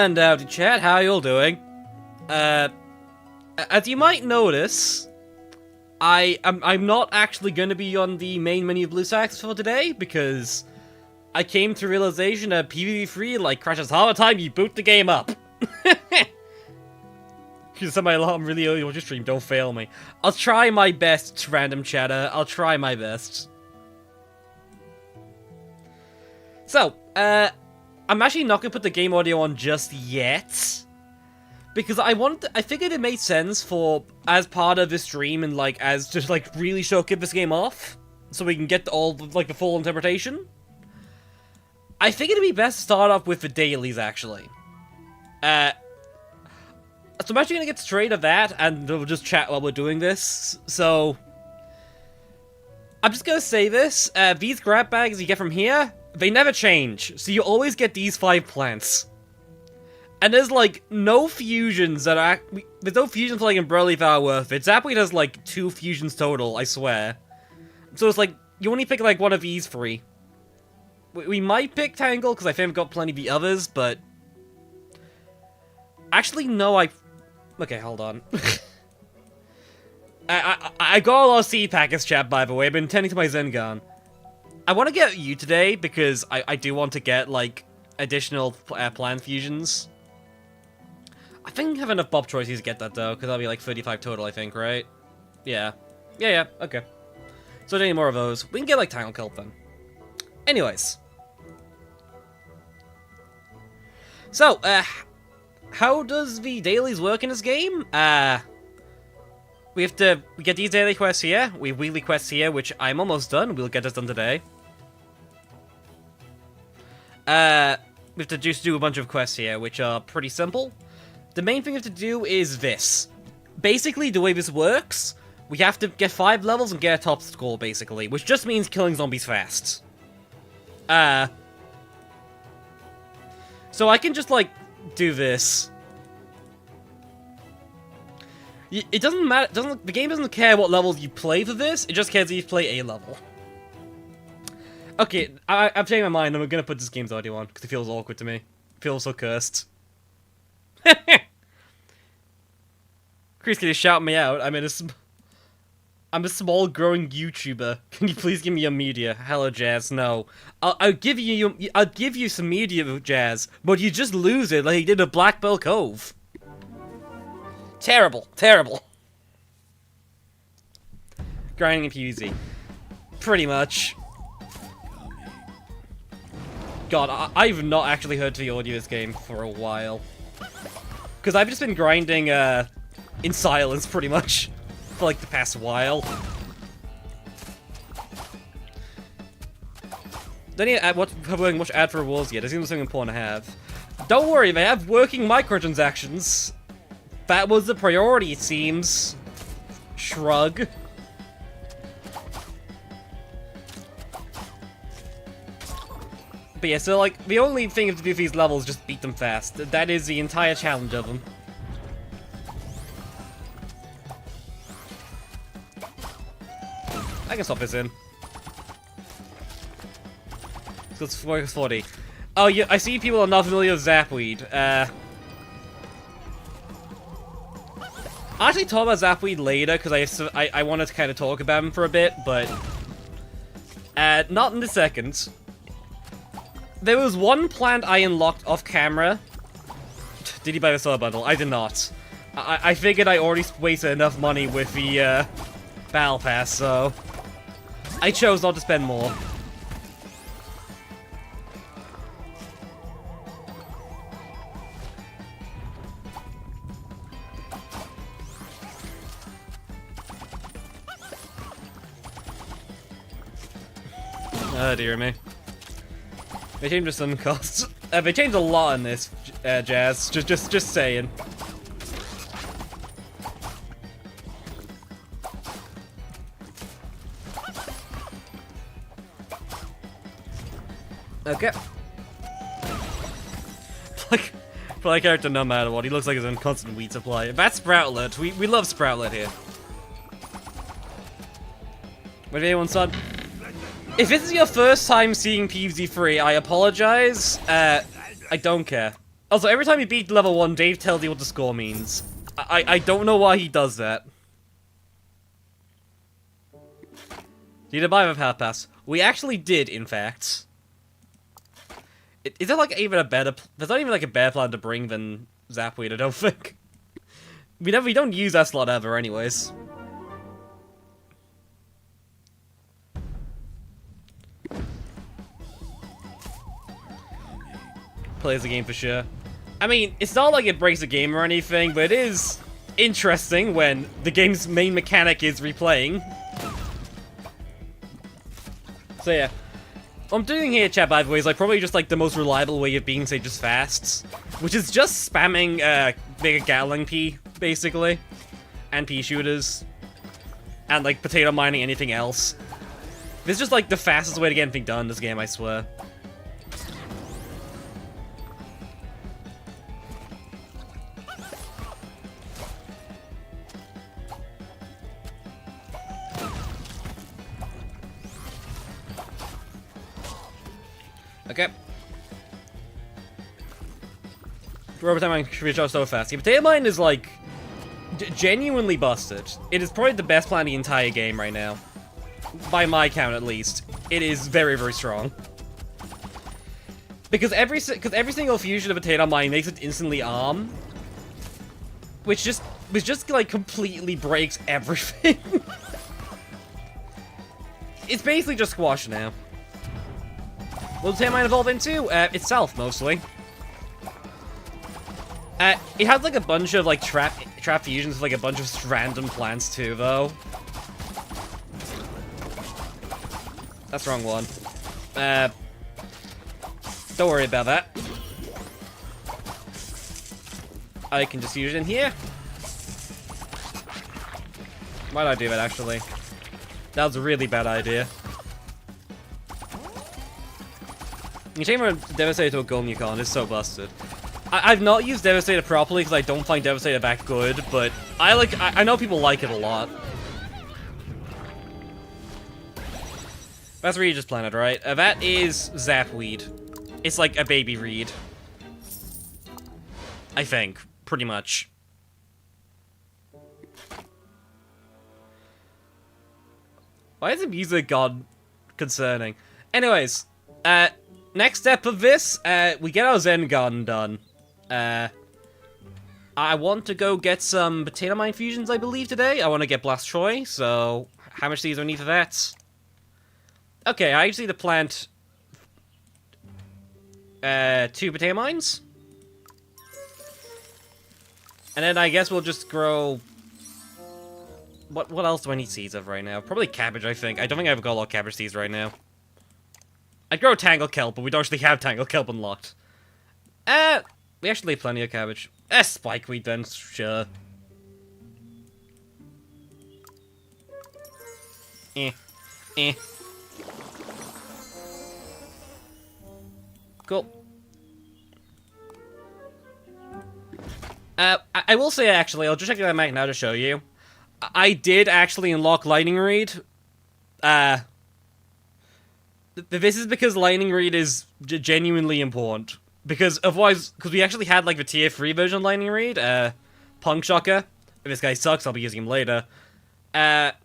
And howdy chat, how y'all doing? As you might notice, I'm not actually going to be on the main menu of BlueStacks for today, because I came to realization that PVZ3, like, crashes half the time you boot the game up. You set my alarm really early on your stream, don't fail me. I'll try my best, random chatter, I'll try my best. So, I'm actually not going to put the game audio on just yet, because I figured it made sense for, as part of the stream and, like, as just, like, really kick this game off, so we can get all, like, the full interpretation. I figured it'd be best to start off with the dailies, actually. So I'm actually gonna get straight to that, and we'll just chat while we're doing this, so... I'm just gonna say this, these grab bags you get from here, they never change, so you always get these 5 plants. And there's, like, no fusions that are... There's no fusions like in Burley that are worth it. Zapweed has, like, 2 fusions total, I swear. So it's like, you only pick, like, one of these 3. We might pick Tangle, because I think I've got plenty of the others, but... Actually, no, Okay, hold on. I got a lot of seed packets, chat, by the way. I've been tending to my Zen Garden. I want to get you today, because I do want to get, like, additional plant fusions. I think I have enough Bob choices to get that, though, because that'll be, like, 35 total, I think, right? Yeah. Yeah, okay. So, any more of those. We can get, like, Wrangle Kelp, then. Anyways. So, how does the dailies work in this game? We get these daily quests here, we have weekly quests here, which I'm almost done, we'll get this done today. We have to just do a bunch of quests here, which are pretty simple. The main thing we have to do is this. Basically, the way this works, we have to get 5 levels and get a top score, basically, which just means killing zombies fast. So I can just, like, do this. It doesn't matter, the game doesn't care what levels you play for this, it just cares if you play a level. Okay, I've changed my mind, and we're gonna put this game's audio on, because it feels awkward to me. It feels so cursed. Chris, can you shout me out? I'm a small growing YouTuber. Can you please give me your media? Hello, Jazz. No. I'll give you some media, Jazz, but you just lose it like you did at Black Bell Cove. Terrible. Terrible. Grinding in PVZ. Pretty much. God, I've not actually heard the audio of this game for a while. Because I've just been grinding, in silence, pretty much. For, like, the past while. Don't need much ad for rewards yet. It seems something important to have. Don't worry, they have working microtransactions. That was the priority, it seems. Shrug. But yeah, so, like, the only thing to do with these levels is just beat them fast. That is the entire challenge of them. I can stop this in. So it's 40. Oh, yeah, I see people are not familiar with Zapweed. I'll actually talk about Zapweed later, because I wanted to kind of talk about him for a bit, but... not in a second. There was one plant I unlocked off camera. Did you buy the solar bundle? I did not. I figured I already wasted enough money with the, Battle Pass, so... I chose not to spend more. Oh dear me. They changed some costs. They changed a lot in this, Jazz. Just saying. Okay. Play character no matter what. He looks like he's in constant weed supply. That's Sproutlet. We love Sproutlet here. What have anyone said? If this is your first time seeing PVZ3, I apologize. I don't care. Also, every time you beat level 1, Dave tells you what the score means. I don't know why he does that. You did buy a power pass. We actually did, in fact. Is there like even a better... There's not even like a better plan to bring than Zapweed, I don't think. We don't use that slot ever anyways. Plays the game for sure. I mean, it's not like it breaks the game or anything, but it is interesting when the game's main mechanic is replaying. So yeah. What I'm doing here, chat, by the way, is like probably just like the most reliable way of being, say, just fast. Which is just spamming bigger Gatling P, basically. And P shooters. And like potato mining anything else. This is just like the fastest way to get anything done in this game, I swear. Okay. Robot time mine should recharge so fast. Yeah, potato mine is like genuinely busted. It is probably the best plan in the entire game right now, by my count at least. It is very, very strong. Because every single fusion of potato mine makes it instantly arm, which just like completely breaks everything. It's basically just squash now. What does potato mine evolve into? Itself, mostly. It has like a bunch of like trap fusions with like a bunch of random plants too, though. That's the wrong one. Don't worry about that. I can just use it in here. Why did I do that, actually? That was a really bad idea. You change from Devastator to a Golden Yukon is so busted. I've not used Devastator properly because I don't find Devastator that good, but I know people like it a lot. That's Regis Planet, right? That is Zapweed. It's like a baby reed. I think, pretty much. Why is the music gone concerning? Anyways, next step of this, we get our Zen Garden done. I want to go get some potato mine fusions, I believe, today. I want to get Blast Choy, so how much seeds do I need for that? Okay, I just need to plant 2 potato mines. And then I guess we'll just grow... What else do I need seeds of right now? Probably cabbage, I think. I don't think I've got a lot of cabbage seeds right now. I'd grow Tangle Kelp, but we don't actually have Tangle Kelp unlocked. We actually have plenty of cabbage. Spikeweed then, sure. Cool. I will say, actually, I'll just check that map now to show you. I did actually unlock Lightning Reed. This is because Lightning Reed is genuinely important. Because otherwise, we actually had like the tier 3 version of Lightning Reed, Punk Shocker. If this guy sucks, I'll be using him later. But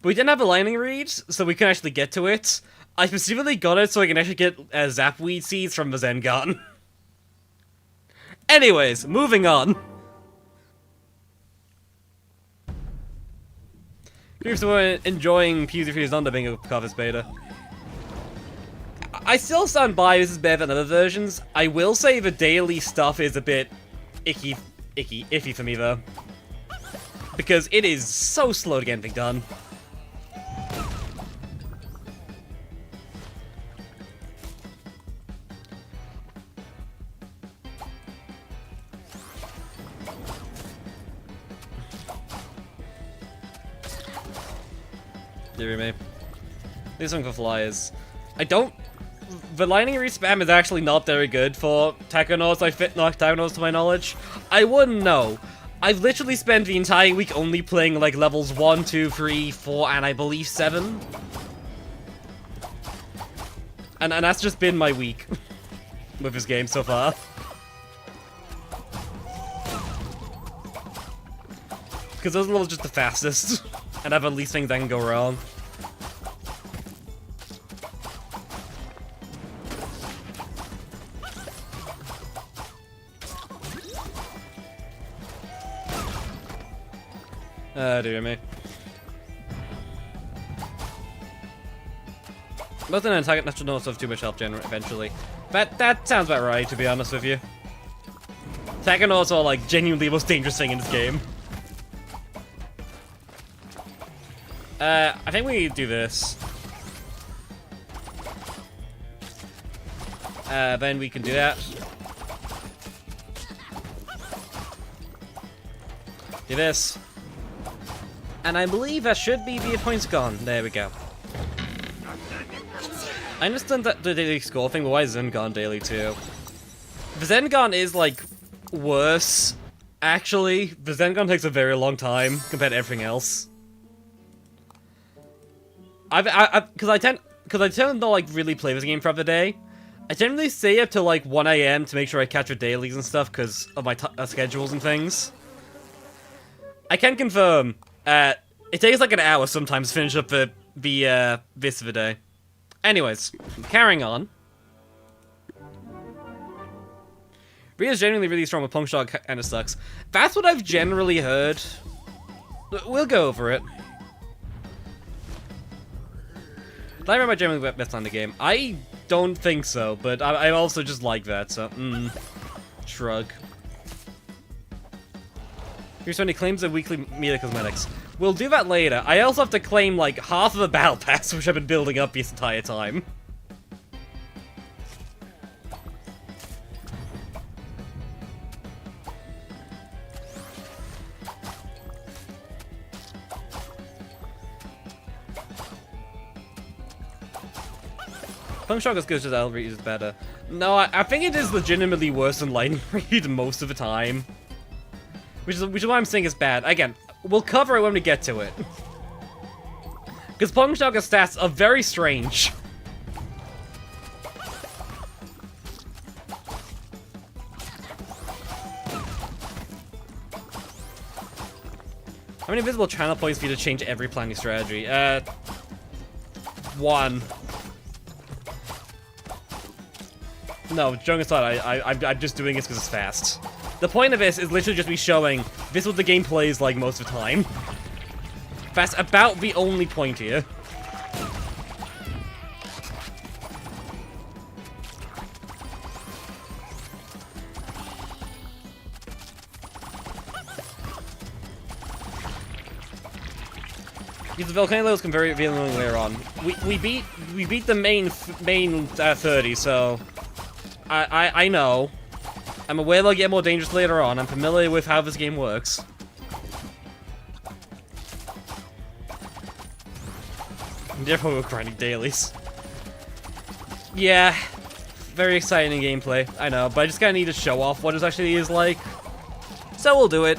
we didn't have a Lightning Reed, so we couldn't actually get to it. I specifically got it so I can actually get Zapweed seeds from the Zen Garden. Anyways, moving on. If someone enjoying PVZ3's under being a Carver's beta. I still stand by this is better than other versions. I will say the daily stuff is a bit iffy for me though. Because it is so slow to get anything done. Dear me. This one for flyers. The Lightning Reed spam is actually not very good for Taconauts to my knowledge. I wouldn't know. I've literally spent the entire week only playing like levels 1, 2, 3, 4, and I believe 7. And that's just been my week with this game so far. because those levels are just the fastest, and have at least things that can go wrong. Dear me. Most of the attack natural notes have too much help eventually. But that sounds about right, to be honest with you. Attack and also like genuinely the most dangerous thing in this game. I think we do this. Then we can do that. Do this. And I believe that should be the points gone. There we go. I understand that the daily score thing, but why is Zen Garden daily too? The Zen Garden is like worse. Actually, the Zen Garden takes a very long time compared to everything else. Because I tend to not like really play this game throughout the day. I generally stay up till like 1 AM to make sure I catch the dailies and stuff because of my schedules and things. I can confirm. It takes like an hour sometimes to finish up the this of the day. Anyways, carrying on. Rita's genuinely really strong, but Punk Shot kinda sucks. That's what I've generally heard. We'll go over it. Did I remember generally best on the game? I don't think so, but I also just like that, so shrug. Here's when he claims the weekly media cosmetics. We'll do that later. I also have to claim, like, half of the battle pass, which I've been building up this entire time. Punk Shock is good, just L Read is better. No, I think it is legitimately worse than Lightning Read most of the time. Which is why I'm saying it's bad. Again, we'll cover it when we get to it. Because Punk Shock's stats are very strange. How many visible channel points for you to change every planning strategy? 1. No, joking aside, I'm just doing this because it's fast. The point of this is literally just me showing this is what the game plays like most of the time. That's about the only point here. Because the Volcano levels can vary revealing later on. We beat the main 30, so I know. I'm aware they'll get more dangerous later on. I'm familiar with how this game works. Therefore, we're grinding dailies. Yeah, very exciting gameplay. I know, but I just kinda need to show off what it actually is like. So we'll do it.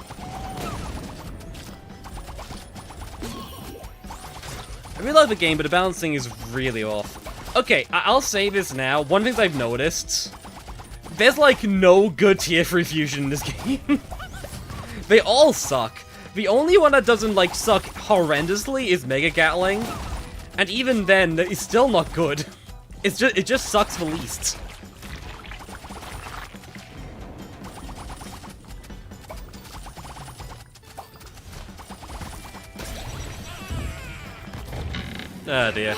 I really like the game, but the balancing is really off. Okay, I'll say this now. One of the things I've noticed. There's, like, no good tier 3 fusion in this game. They all suck. The only one that doesn't, like, suck horrendously is Mega Gatling. And even then, it's still not good. It just sucks the least. Oh, dear.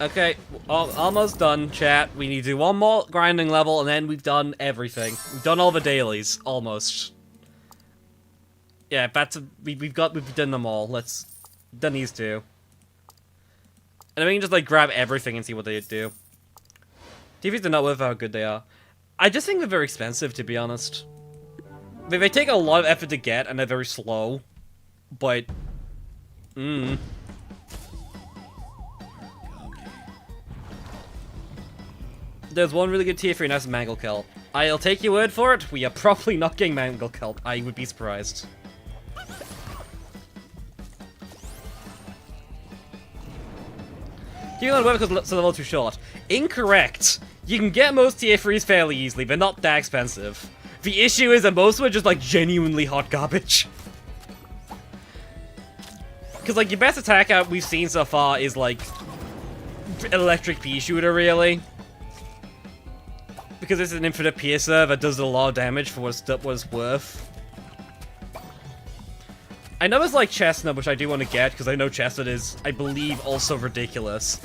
Okay, almost done, chat. We need to do one more grinding level, and then we've done everything. We've done all the dailies, almost. Yeah, we've done them all. Done these two, and then we can just like grab everything and see what they do. TVs are not worth how good they are. I just think they're very expensive, to be honest. They take a lot of effort to get, and they're very slow. But, There's one really good tier 3, and that's Wrangle Kelp. I'll take your word for it. We are probably not getting Wrangle Kelp. I would be surprised. Keeping on the because it's a level too short. Incorrect. You can get most tier 3s fairly easily, but not that expensive. The issue is that most of it are just like genuinely hot garbage. Because like your best attack out we've seen so far is like electric pea shooter, really. Because it's an infinite piercer that does a lot of damage for what it's worth. I know there's like Chestnut, which I do want to get, because I know Chestnut is, I believe, also ridiculous.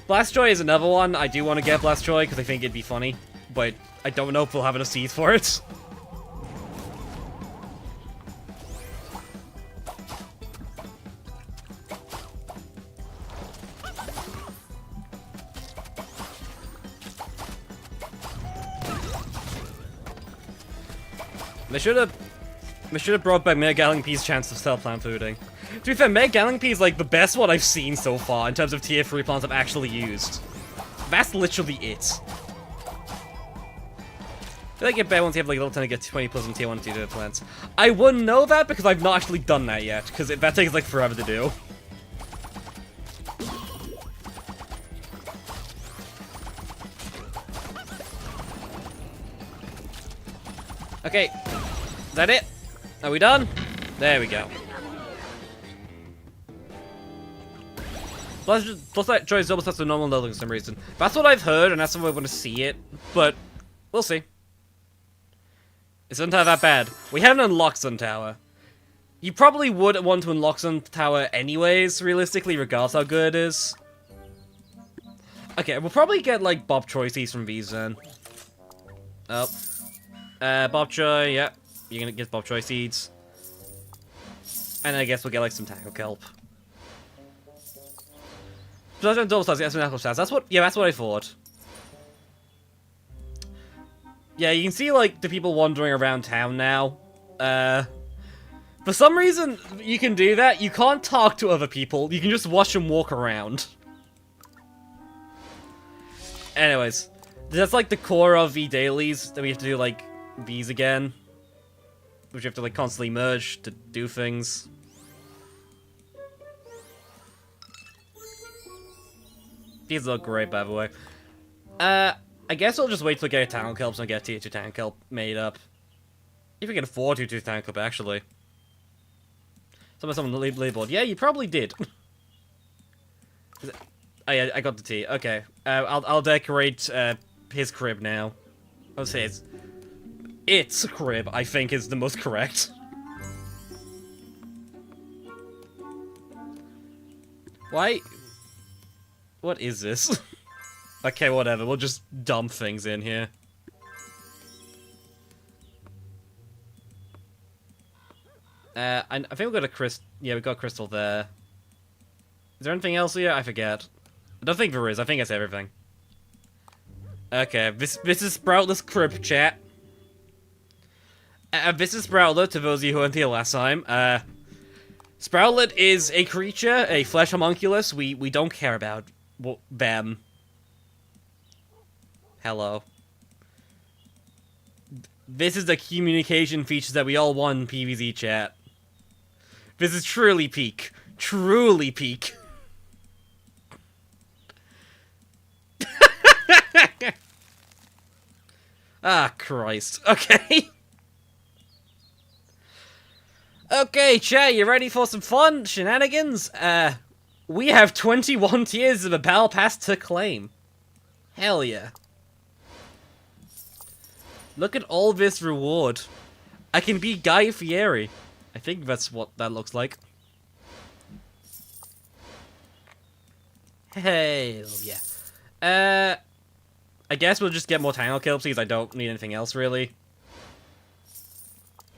Blast Choy is another one. I do want to get Blast Choy, because I think it'd be funny. But I don't know if we'll have enough seeds for it. They should have brought back Mega Galling Pea's chance of stealth plant fooding. To be fair, Mega Galling Pea is like the best one I've seen so far in terms of tier 3 plants I've actually used. That's literally it. I feel like it better once you have like level 10 to get 20 plus in tier 1 and tier 2 plants. I wouldn't know that because I've not actually done that yet, because that takes like forever to do. Okay, is that it? Are we done? There we go. Plus that Choy is almost at the normal level for some reason. That's what I've heard, and that's the way I want to see it. But we'll see. Is Sun Tower that bad? We haven't unlocked Sun Tower. You probably would want to unlock Sun Tower anyways, realistically, regardless how good it is. Okay, we'll probably get like Bob Choy seeds from these then. Oh. Bob Choy, yeah. You're gonna get Bob Choy seeds. And I guess we'll get like some Tackle Kelp. Double stars, get some Tackle stars. That's what I thought. Yeah, you can see like the people wandering around town now. For some reason, you can do that. You can't talk to other people. You can just watch them walk around. Anyways, that's like the core of the dailies that we have to do like these again, which you have to like constantly merge to do things. These look great, by the way. I guess I'll just wait till I get a Tackle Kelp and get a tier 2 Tackle Kelp made up. If I can afford tier 2 Tackle Kelp, actually. Someone labeled. Yeah, you probably did. Oh yeah, I got the tea. Okay, I'll decorate his crib now. I'll say its crib, I think, is the most correct. Why? What is this? Okay, whatever. We'll just dump things in here. I think we got a crystal. Yeah, we got a crystal there. Is there anything else here? I forget. I don't think there is. I think it's everything. Okay, this is Sproutlet's crib, chat. This is Sproutlet, to those of you who weren't here last time. Sproutlet is a creature, a flesh homunculus. We don't care about them. Hello. This is the communication features that we all want in PVZ chat. This is truly peak. Truly peak. Ah, Christ. Okay. Okay, chat, you ready for some fun shenanigans? We have 21 tiers of a battle pass to claim. Hell yeah. Look at all this reward. I can be Guy Fieri. I think that's what that looks like. Hell yeah. I guess we'll just get more Tackle Kelp because I don't need anything else, really.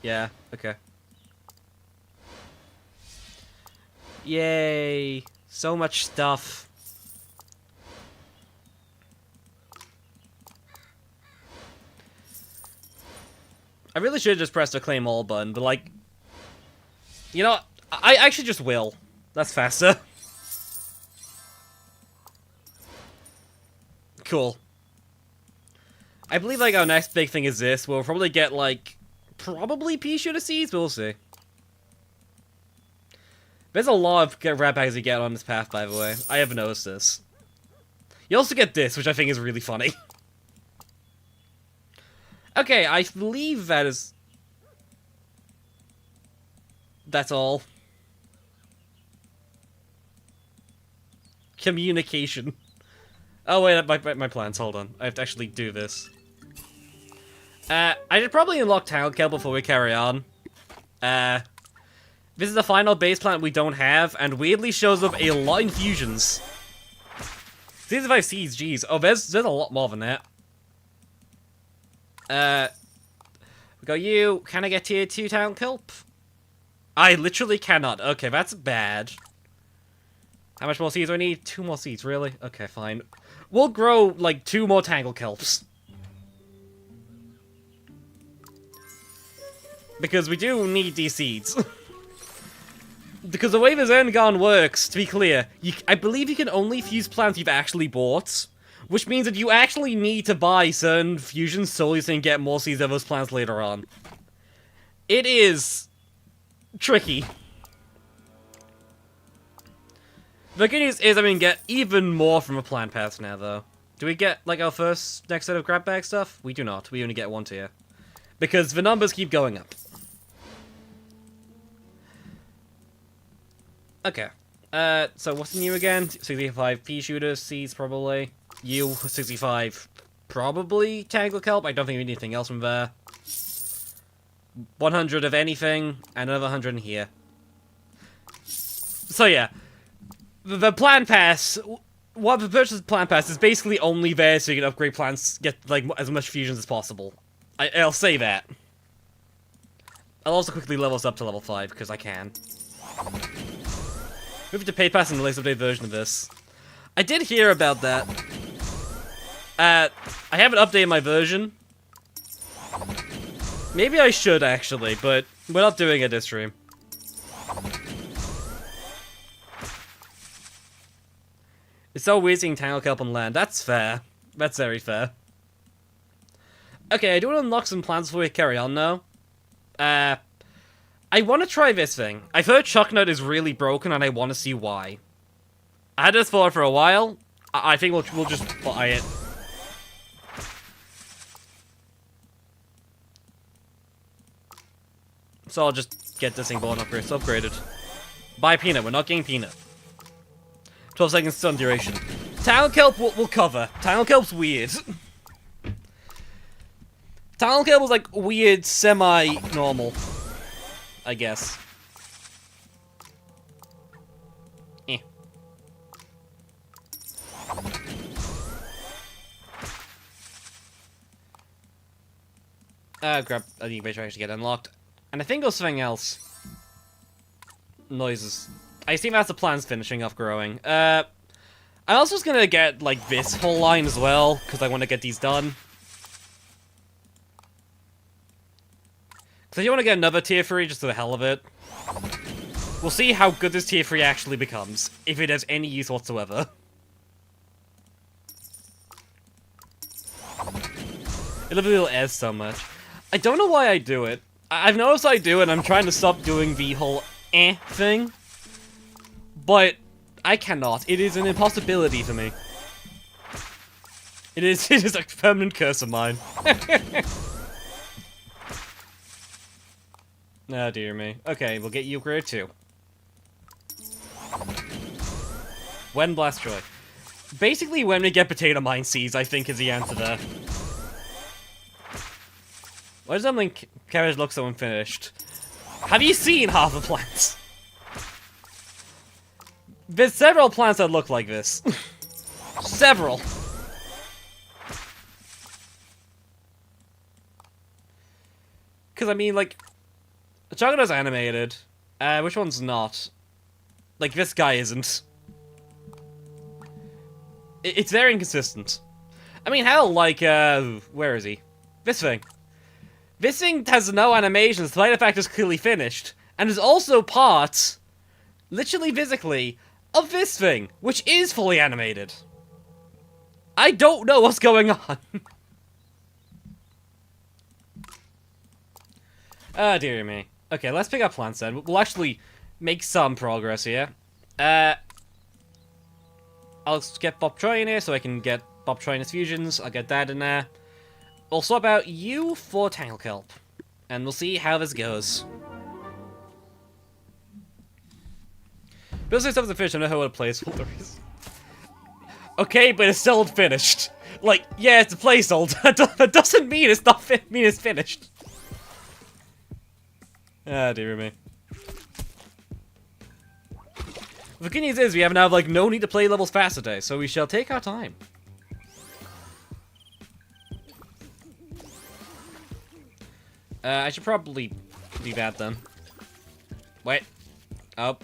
Yeah, okay. Yay. So much stuff. I really should have just pressed the claim all button, but like... You know what? I actually just will. That's faster. Cool. I believe like our next big thing is this. We'll probably get like... Probably pea shooter seeds, but we'll see. There's a lot of rat bags you get on this path, by the way. I have noticed this. You also get this, which I think is really funny. Okay, I believe that is... That's all. Communication. Oh wait, my plans, hold on. I have to actually do this. I should probably unlock Tangle Kelp before we carry on. This is the final base plant we don't have, and weirdly shows up a lot in fusions. These are 5 seeds, jeez. Oh, there's a lot more than that. We got you. Can I get tier 2 Tangle Kelp? I literally cannot. Okay, that's bad. How much more seeds do I need? 2 more seeds, really? Okay, fine. We'll grow, like, 2 more Tangle Kelps. Because we do need these seeds. Because the way the Zen Garden works, to be clear, I believe you can only fuse plants you've actually bought. Which means that you actually need to buy certain fusions solely so you can get more seeds of those plants later on. It is... tricky. The good news is, I mean, get even more from a plant path now, though. Do we get, like, our next set of grab bag stuff? We do not. We only get 1 tier. Because the numbers keep going up. Okay. So what's new again? 65 pea shooters, seeds, probably. You, 65, probably Tangle Kelp. I don't think we need anything else from there. 100 of anything, and another 100 in here. So yeah. The plant pass, what the purchase of plant pass is basically only there so you can upgrade plants, get like as much fusions as possible. I'll say that. I'll also quickly level us up to level 5 because I can. Move to pay pass in the latest update version of this. I did hear about that. I haven't updated my version. Maybe I should actually, but we're not doing it this stream. It's so weird seeing Tangle Kelp on land. That's fair. That's very fair. Okay, I do want to unlock some plants before we carry on, though. I want to try this thing. I've heard Chucknut is really broken, and I want to see why. I had this thought for a while. I think we'll just buy it. So I'll just get this thing blown up here. It's upgraded. Buy Peanut. We're not getting Peanut. 12 seconds stun duration. Tangle Kelp will cover. Tangle Kelp's weird. Tangle Kelp was like weird, semi-normal. I guess. Eh. Grab an incubator actually get unlocked. And I think there's something else. Noises. I assume that's the plants finishing off growing. I'm also just gonna get, like, this whole line as well, because I want to get these done. Because I do want to get another tier 3 just for the hell of it. We'll see how good this tier 3 actually becomes, if it has any use whatsoever. It literally adds so much. I don't know why I do it. I've noticed I do it, and I'm trying to stop doing the whole thing. But I cannot. It is an impossibility for me. It is a permanent curse of mine. Oh dear me. Okay, we'll get you upgraded too. When Blast Choy. Basically, when we get potato mine seeds, I think is the answer there. Why does something carriage look so unfinished? Have you seen half the plants? There's several plants that look like this. Several. Because, I mean, like, Chugano's animated. Which one's not? Like, this guy isn't. It's very inconsistent. I mean, hell, like, where is he? This thing. This thing has no animations, despite the fact it's clearly finished. And is also part, literally physically, of this thing, which is fully animated. I don't know what's going on. Ah, dear me. Okay, let's pick up plants then. We'll actually make some progress here. I'll get Bob Choy in here so I can get Bob Choy in his fusions. I'll get that in there. We'll swap out you for Wrangle Kelp. And we'll see how this goes. Build stuff is finished, I don't know what a placeholder is. Okay, but it's still finished. Like, yeah, it's a placeholder. That doesn't mean it's not mean it's finished. Ah, dear me. The good news is we have now, like, no need to play levels fast today, so we shall take our time. I should probably do that then. Wait. Oh.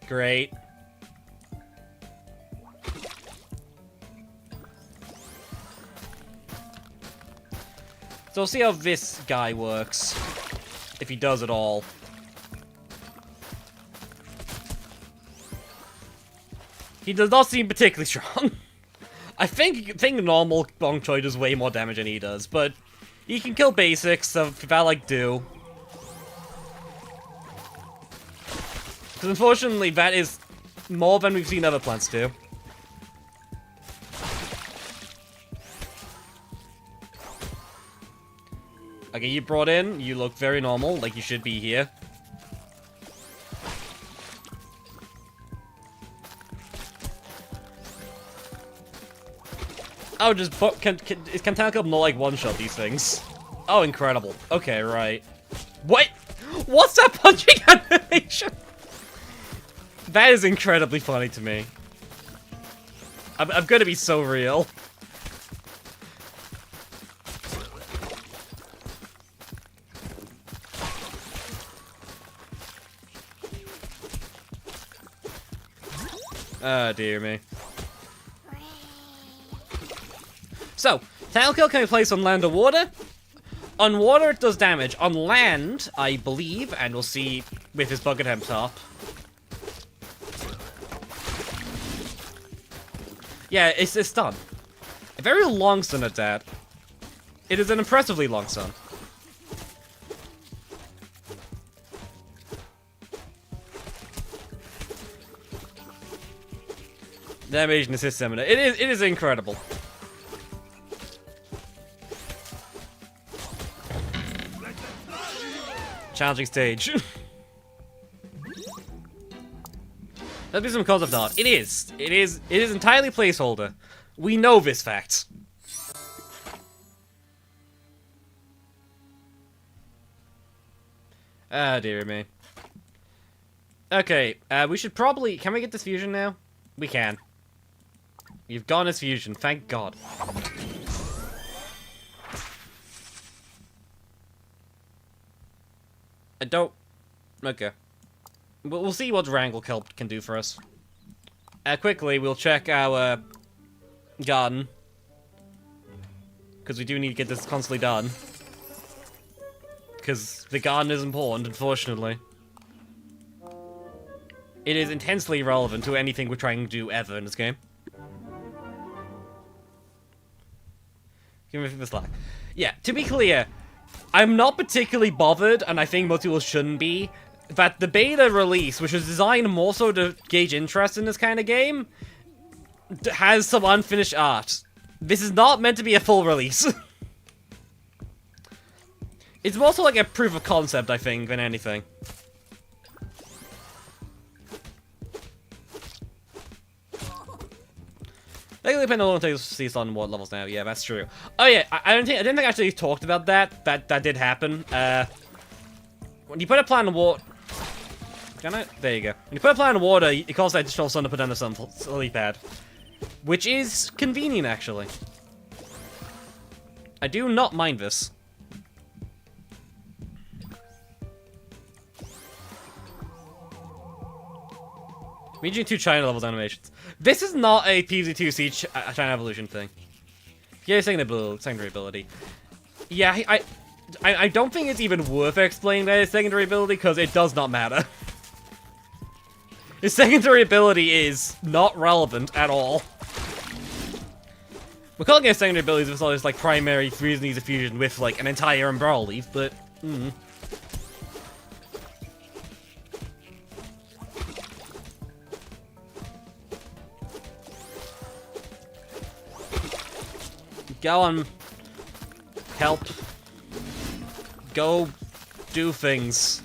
Great. So we'll see how this guy works. If he does at all. He does not seem particularly strong. I think normal Bong Choy does way more damage than he does, but he can kill basics, so that like do. Because unfortunately, that is more than we've seen other plants do. Okay, you brought in. You look very normal, like you should be here. Oh, just can Wrangle not like one-shot these things? Oh, incredible. Okay, right. What? What's that punching animation? That is incredibly funny to me. I'm gonna be so real. Oh, dear me. So, Wrangle can be placed on land or water. On water, it does damage. On land, I believe, and we'll see with his bucket hem top. Yeah, it's done. A very long stun at that. It is an impressively long stun. Damage and assist stamina. It is incredible. Challenging stage. That'd be some concept art. It is entirely placeholder. We know this fact. Ah, dear me. Okay, we should probably... Can we get this fusion now? We can. You've gone as fusion, thank God. I don't... Okay. We'll see what Wrangle Kelp can do for us. Quickly, we'll check our garden. Because we do need to get this constantly done. Because the garden is important, unfortunately. It is intensely relevant to anything we're trying to do ever in this game. Give me the slack. Yeah, to be clear, I'm not particularly bothered, and I think most people shouldn't be, that the beta release, which was designed more so to gauge interest in this kind of game, has some unfinished art. This is not meant to be a full release. It's more so like a proof of concept, I think, than anything. They depend on how long it takes on what levels now. Yeah, that's true. Oh yeah, I didn't think I actually talked about that. That did happen. When you put a plant in water, can I? There you go. When you put a plant in water, it costs additional sun to put down the sun lily pad, which is convenient actually. I do not mind this. Region 2 China levels animations. This is not a PVZ2 China evolution thing. Yeah, secondary ability. Yeah, I don't think it's even worth explaining that it's secondary ability, because it does not matter. His secondary ability is not relevant at all. We're calling it secondary abilities if it's not just like primary reason he's a fusion with like an entire umbrella leaf, but... Go on. Help. Go do things.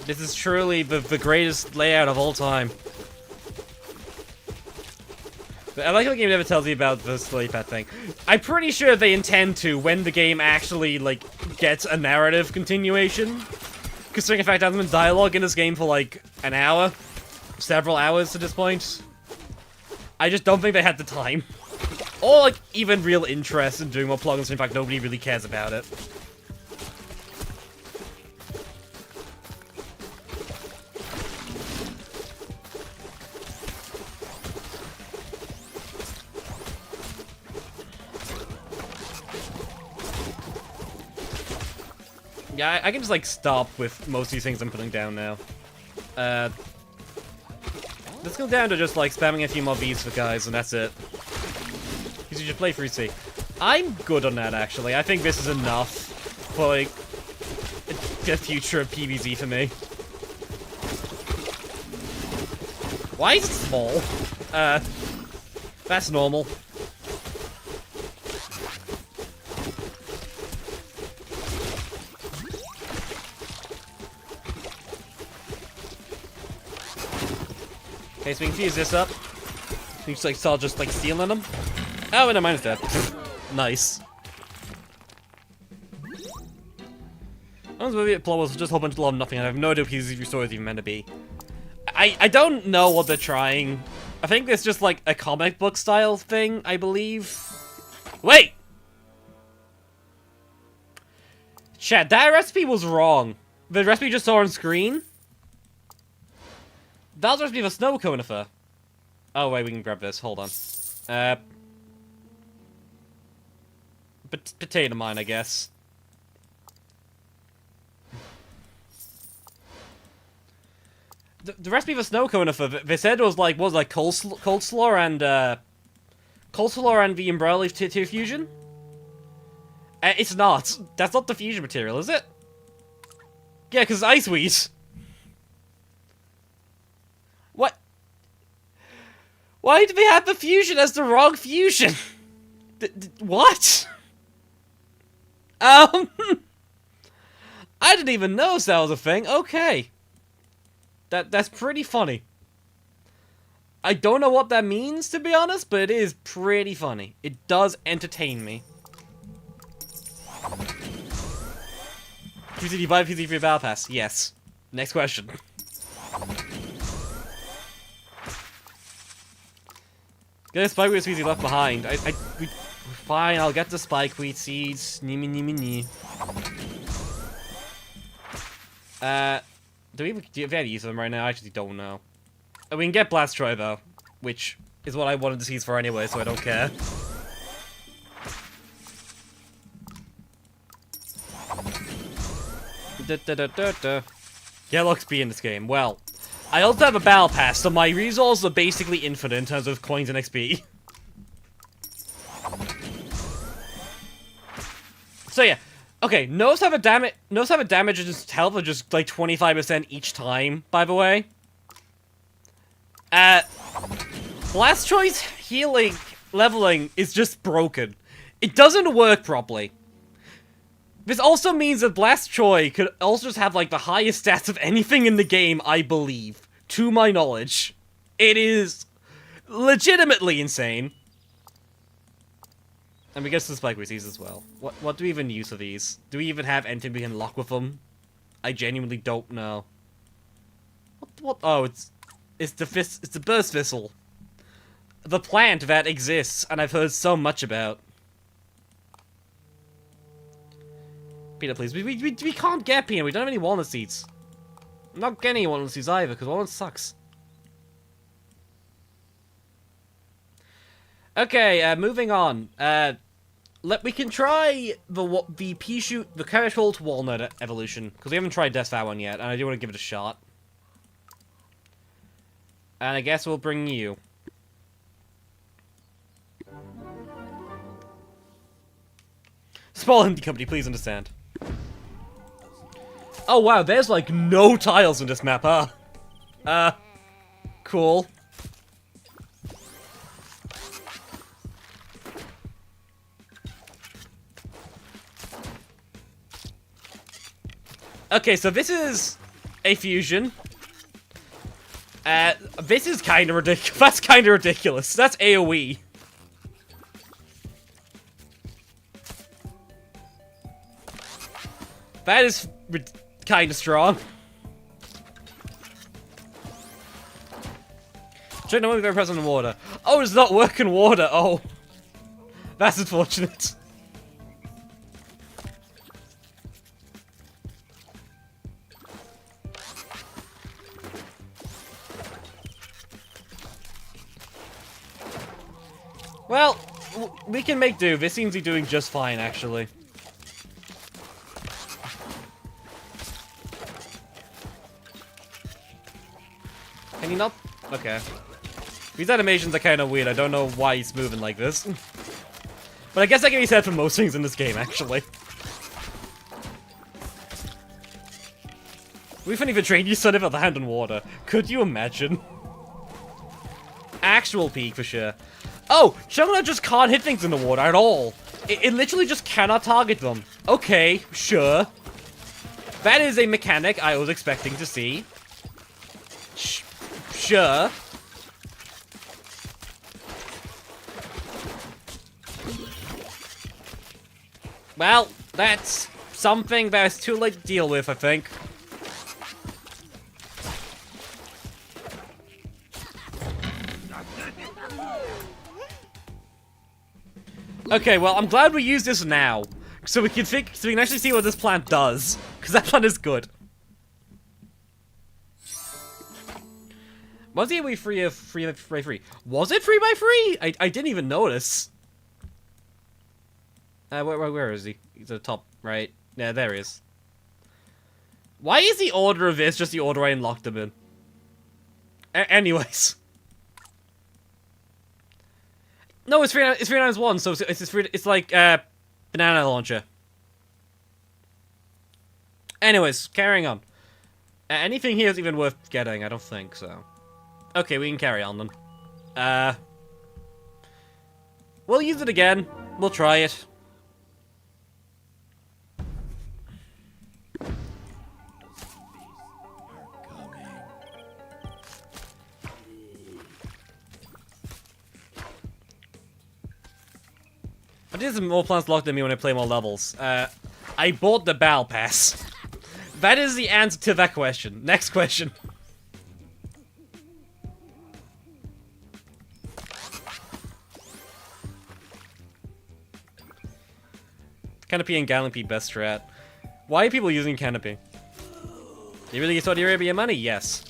This is truly the greatest layout of all time. I like how the game never tells you about the sleep pad thing. I'm pretty sure they intend to when the game actually, like, gets a narrative continuation. Considering, in fact, there hasn't been dialogue in this game for, like, an hour. Several hours to this point. I just don't think they had the time. Or, like, even real interest in doing more plugins. In fact, nobody really cares about it. Yeah, I can just, like, stop with most of these things I'm putting down now. Let's go down to just, like, spamming a few more Vs for guys, and that's it. Because you should play Fruit C. I'm good on that, actually. I think this is enough for, like, the future of PVZ for me. Why is it small? That's normal. Okay, so we can fuse this up. We just like start just like stealing them. Oh, no, mine is dead. Nice. I was maybe it was just a whole bunch of love and nothing. I have no idea what PVZ story is even meant to be. I don't know what they're trying. I think it's just like a comic book style thing, I believe. Wait! Chat, that recipe was wrong. The recipe you just saw on screen? That was supposed to be the snow conifer. Oh, wait, we can grab this. Hold on. Potato mine, I guess. The recipe for snow conifer, they said it was like, what was it, like coleslaw and the umbrella leaf tier fusion? It's not. That's not the fusion material, is it? Yeah, because it's iceweed. What? Why do they have the fusion as the wrong fusion? What? I didn't even notice that was a thing. Okay. That's pretty funny. I don't know what that means, to be honest, but it is pretty funny. It does entertain me. PVZ buy PVZ free battle pass? Yes. Next question. Get a spikeweed seeds left behind. Fine, I'll get the spikeweed seeds. Nee. Do we have any use of them right now? I actually don't know. We can get Blast Choy though, which is what I wanted the seeds for anyway, so I don't care. Yellow XP in this game. Well, I also have a battle pass, so my resources are basically infinite in terms of coins and XP. So yeah. Okay, notice how the damage is health are just like 25% each time, by the way. Blast Choy's healing leveling is just broken. It doesn't work properly. This also means that Blast Choy could also just have like the highest stats of anything in the game, I believe, to my knowledge. It is legitimately insane. And we get some spike receipts as well. What do we even use for these? Do we even have anything we can lock with them? I genuinely don't know. What? Oh, it's the burst thistle. The plant that exists and I've heard so much about. Peanut, please. We can't get peanut. We don't have any walnut seeds. I'm not getting any walnut seeds either because walnut sucks. Okay, moving on. We can try the pea shoot, the carrot to walnut evolution, because we haven't tried that one yet, and I do want to give it a shot. And I guess we'll bring you. Small indie company, please understand. Oh wow, there's like no tiles in this map, huh? Cool. Okay, so this is a fusion. This is kind of ridiculous. That's kind of ridiculous. That's AoE. That is kind of strong. Check the moment present in water. Oh, it's not working water. Oh, that's unfortunate. Well, we can make do. This seems to be doing just fine, actually. Can you not? Okay. These animations are kind of weird. I don't know why he's moving like this. But I guess that can be said for most things in this game, actually. We couldn't even train you son of a land in water. Could you imagine? Actual peak for sure. Oh, Chungla just can't hit things in the water at all. It literally just cannot target them. Okay, sure. That is a mechanic I was expecting to see. Sure. Well, that's something that's too late to deal with, I think. Okay, well, I'm glad we use this now, so we can actually see what this plant does, because that plant is good. Was it free? Was it 3x3? I didn't even notice. Where is he? He's at the top, right? Yeah, there he is. Why is the order of this just the order I unlocked him in? Anyways. No, it's 391, so it's like, banana launcher. Anyways, carrying on. Anything here is even worth getting? I don't think so. Okay, we can carry on then. We'll use it again. We'll try it. I did some more plants locked in me when I play more levels. I bought the Battle Pass. That is the answer to that question. Next question. Canopy and Gallopy best strat. Why are people using Canopy? Do you really get Saudi Arabia money? Yes.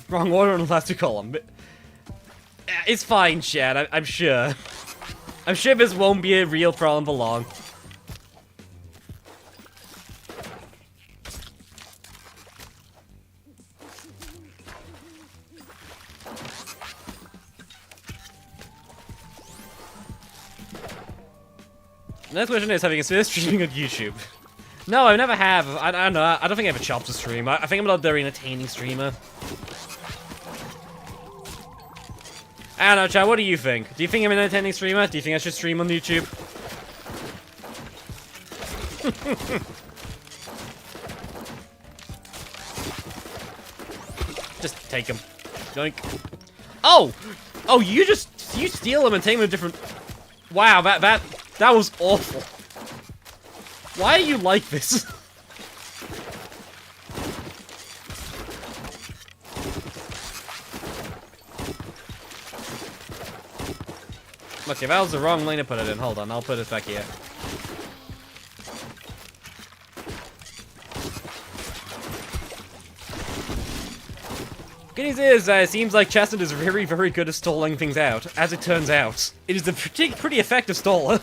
Wrong order on the last two column. It's fine, Chad. I'm sure. I'm sure this won't be a real problem for long. The next question is, having considered streaming on YouTube? No, I never have. I don't know. I don't think I have a chop to stream. I think I'm not a very entertaining streamer. I don't know, Chad, what do you think? Do you think I'm an entertaining streamer? Do you think I should stream on YouTube? Just take him. Yoink. Oh! Oh, you steal them and take them to different... Wow, that was awful. Why are you like this? Okay, that was the wrong lane to put it in. Hold on, I'll put it back here. Good news is, it seems like Chestnut is very, very good at stalling things out. As it turns out, it is a pretty effective staller.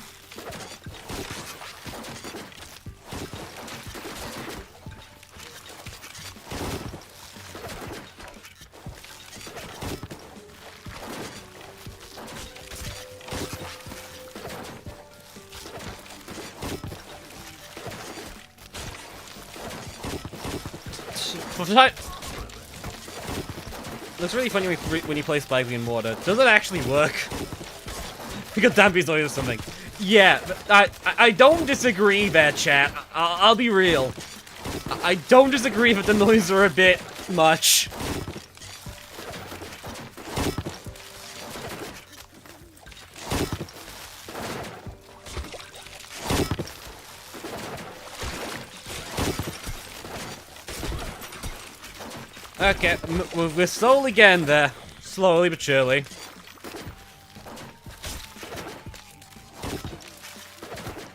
Looks really funny when you play Spike in water. Does it actually work? Because Dampy's noise or something. Yeah, I don't disagree there, chat. I'll be real. I don't disagree that the noises are a bit much. Okay, we're slowly getting there. Slowly but surely.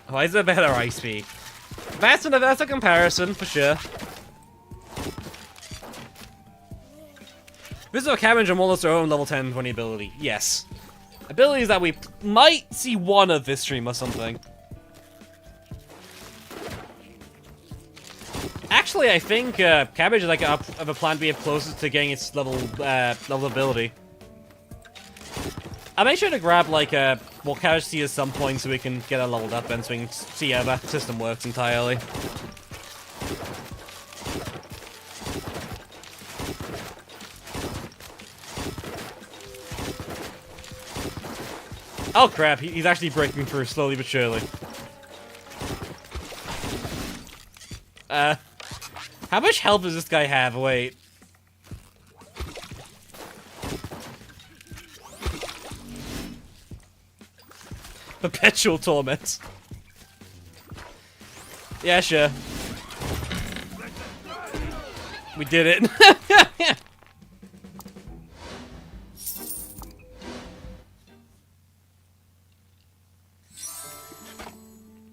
Why is it a better ice speed? That's a comparison, for sure. This is a cabbage and almost our own level 10, 20 ability. Yes. Abilities that we might see one of this stream or something. Actually, I think Cabbage is like of a plan to be closest to getting its level ability. I'll make sure to grab like Volcano at some point so we can get it leveled up and so we can see how that system works entirely. Oh crap, he's actually breaking through slowly but surely. How much health does this guy have? Wait. Perpetual torment. Yeah, sure. We did it.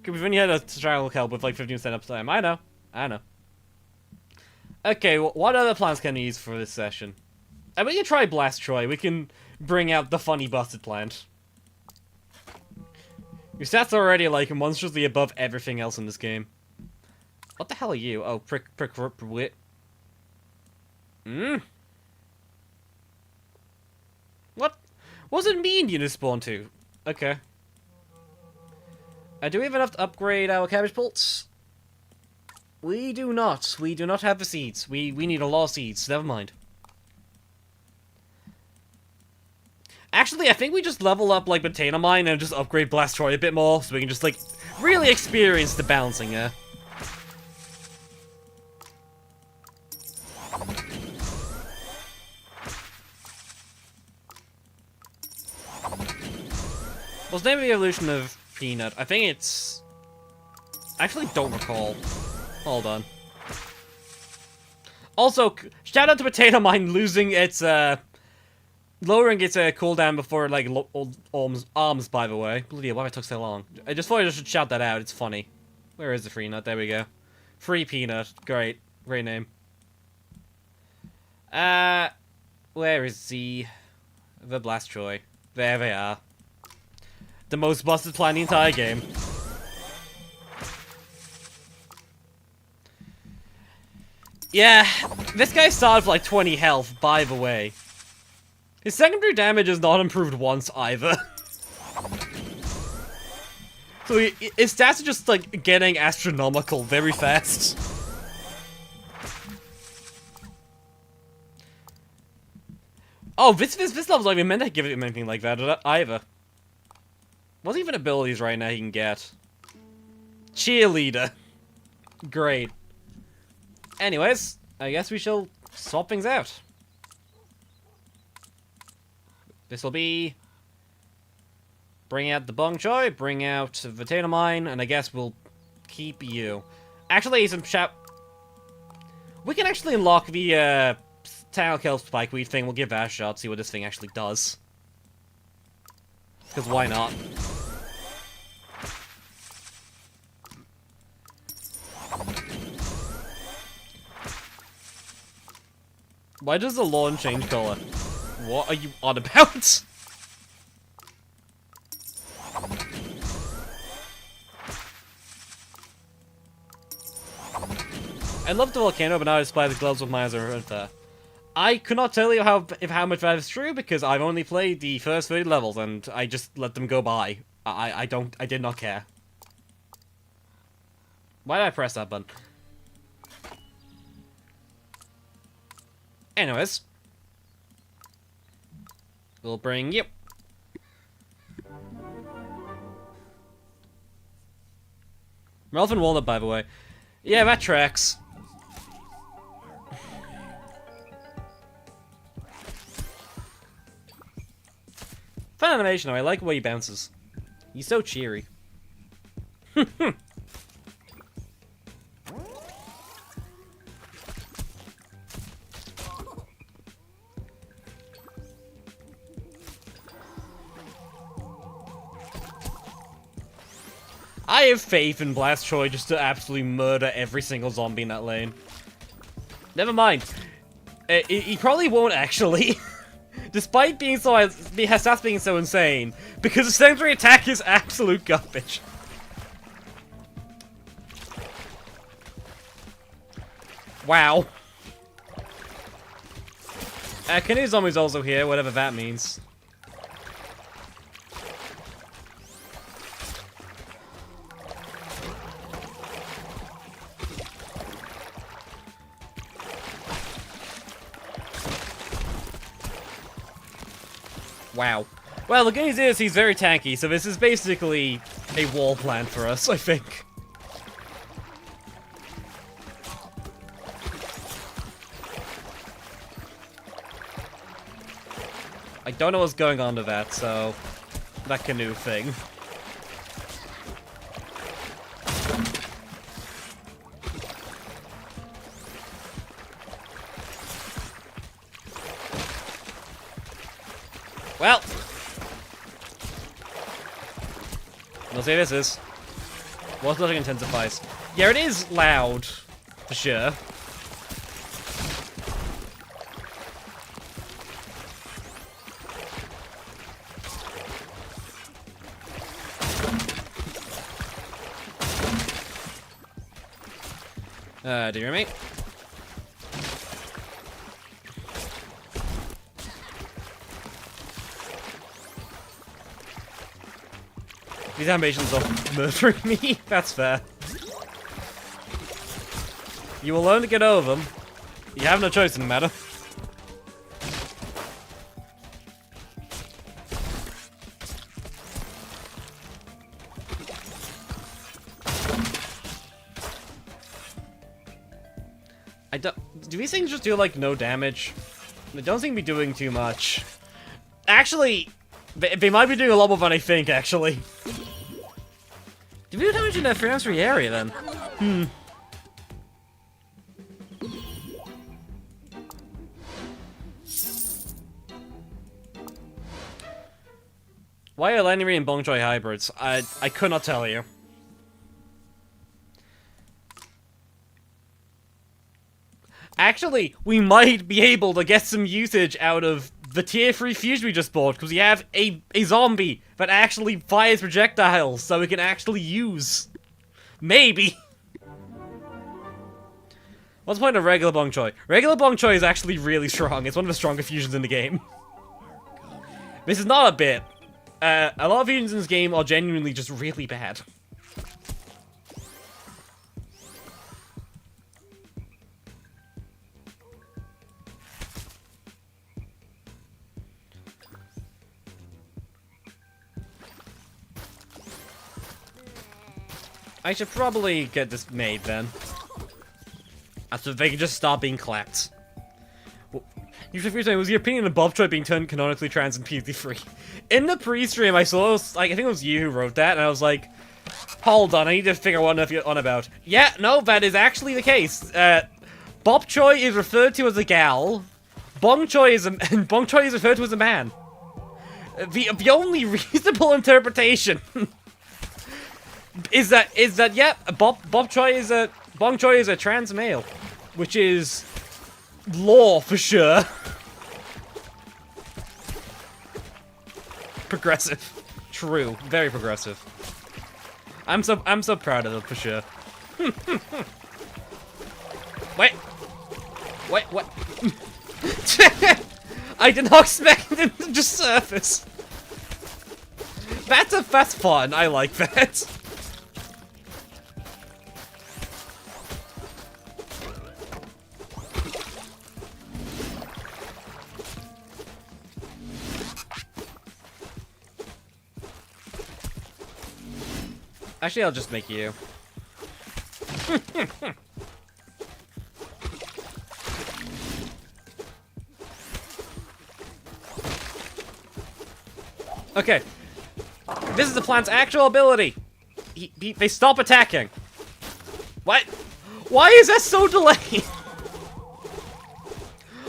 We've only had a Wrangle Kelp with like 15% uptime. I know. Okay, what other plants can we use for this session? And we can try Blast Choy. We can bring out the funny busted plant. Your stats are already like monstrously above everything else in this game. What the hell are you? Oh, prick, wit. What? What does it mean you just spawn to? Okay. Do we have enough to upgrade our cabbage bolts? We do not. We do not have the seeds. We need a lot of seeds. Never mind. Actually, I think we just level up, like, Potato Mine and just upgrade Blast Choy a bit more, so we can just, like, really experience the balancing, yeah? What's the name of the evolution of Peanut? I think it's... I actually don't recall. Hold on. Also, shout out to Potato Mine losing its, lowering its cooldown before, like, arms, by the way. Bloody, why it took so long? I just thought I should shout that out. It's funny. Where is the Free Nut? There we go. Free Peanut. Great. Great name. Where is the Blast Choy? There they are. The most busted plant in the entire game. Yeah, this guy started with like 20 health, by the way. His secondary damage is not improved once, either. So his stats are just, like, getting astronomical very fast. Oh, this level's not even meant to give him anything like that, either. What even abilities right now he can get? Cheerleader. Great. Anyways, I guess we shall swap things out. This will be... Bring out the Bong Choy, bring out the Potato Mine, and I guess we'll keep you. Actually, some chat... We can actually unlock the, Wrangle Kelp Spikeweed thing. We'll give that a shot, see what this thing actually does. Because why not? Why does the lawn change color? What are you on about? I love the Volcano, but now I display the gloves with my eyes are there. I could not tell you how much that is true because I've only played the first 30 levels and I just let them go by. I did not care. Why did I press that button? Anyways. We'll bring you. Relevant walnut, by the way. Yeah, that tracks. Fun animation though, I like the way he bounces. He's so cheery. I have faith in Blast Choy just to absolutely murder every single zombie in that lane. Never mind. He probably won't actually. Despite being so, stats being so insane, because the secondary attack is absolute garbage. Wow. Canoe Zombie's also here, whatever that means. Wow. Well, the good news is he's very tanky, so this is basically a wall plan for us, I think. I don't know what's going on to that, so... that canoe thing. Well, we'll see how this is. What's nothing intensifies. Yeah, it is loud, for sure. Do you hear me? These animations are murdering me. That's fair. You will learn to get over them. You have no choice in the matter. Do these things just do, like, no damage? They don't seem to be doing too much. Actually, they might be doing a lot more than I think, actually. Do we do damage in that free area, then? Why are Lenny and Bong Choy hybrids? I could not tell you. Actually, we might be able to get some usage out of the tier 3 fusion we just bought, because we have a zombie that actually fires projectiles, so we can actually use. Maybe. What's the point of regular Bong Choy? Regular Bong Choy is actually really strong. It's one of the stronger fusions in the game. This is not a bit. A lot of fusions in this game are genuinely just really bad. I should probably get this made then. After they can just stop being clapped. Well, you should say, was your opinion of Bob Choy being turned canonically trans in PVZ3? In the pre-stream, I saw, like, I think it was you who wrote that, and I was like, hold on, I need to figure out what you're on about. Yeah, no, that is actually the case. Bob Choy is referred to as a gal. Bong Choy is Bong Choy is referred to as a man. The only reasonable interpretation is that yeah, Bong Choy is a trans male, which is law for sure. Progressive, true, very progressive. I'm so proud of them for sure. Wait, what? I did not expect it to just surface. That's fun. I like that. Actually, I'll just make you. Okay. This is the plant's actual ability. They stop attacking. What? Why is that so delayed?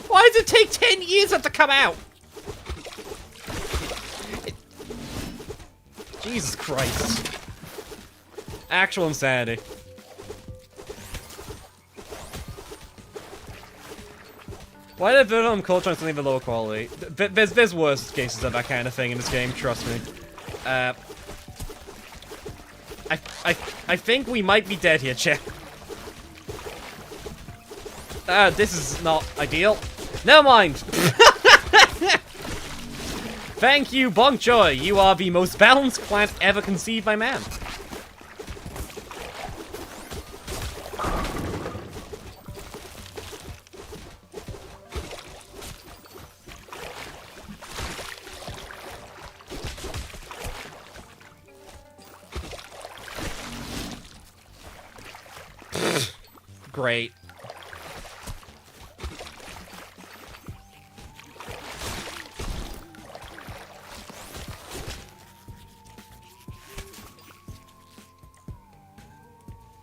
Why does it take 10 years for it to come out? Jesus Christ. Actual insanity. Why did Vertical culture on something of lower quality? There's worse cases of that kind of thing in this game, trust me. I think we might be dead here, Chip. This is not ideal. Never mind. Thank you, Blast Choy. You are the most balanced plant ever conceived by man. Great.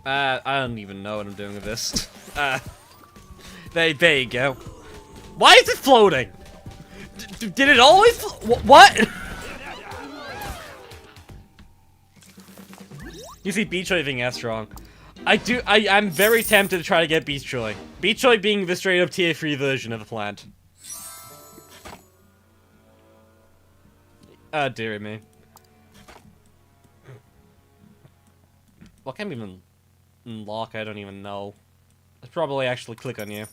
I don't even know what I'm doing with this. There you go. Why is it floating? Did it always what? You see Beach Choy being as strong. I'm very tempted to try to get Beach Choy. Beach Choy being the straight up tier 3 version of the plant. Oh, dearie me. What can we even unlock? I don't even know. Let's probably actually click on you.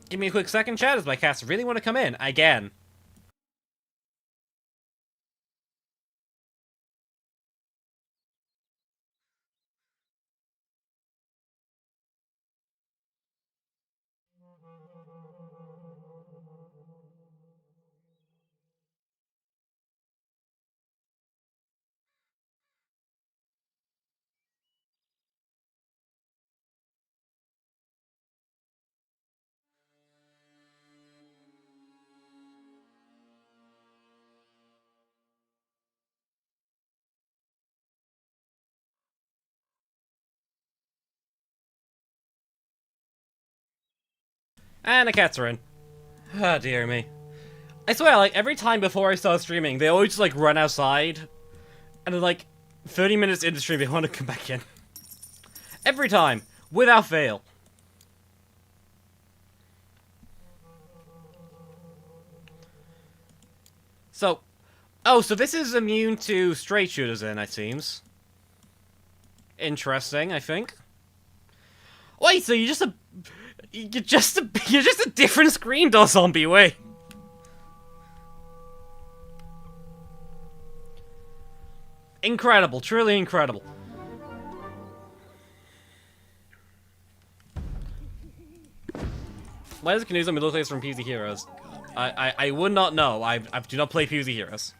Give me a quick second, chat. Does my cast really want to come in? Again. And the cats are in. Ah, dear me. I swear, like, every time before I start streaming, they always just, like, run outside. And then, like, 30 minutes into stream, they want to come back in. Every time. Without fail. So... Oh, so this is immune to straight shooters then, it seems. Interesting, I think. Wait, so you're just a... You're just a different screen door zombie, wait. Incredible, truly incredible. Why does Canoe Zombie look like it's from PVZ Heroes? I would not know. I do not play PVZ Heroes.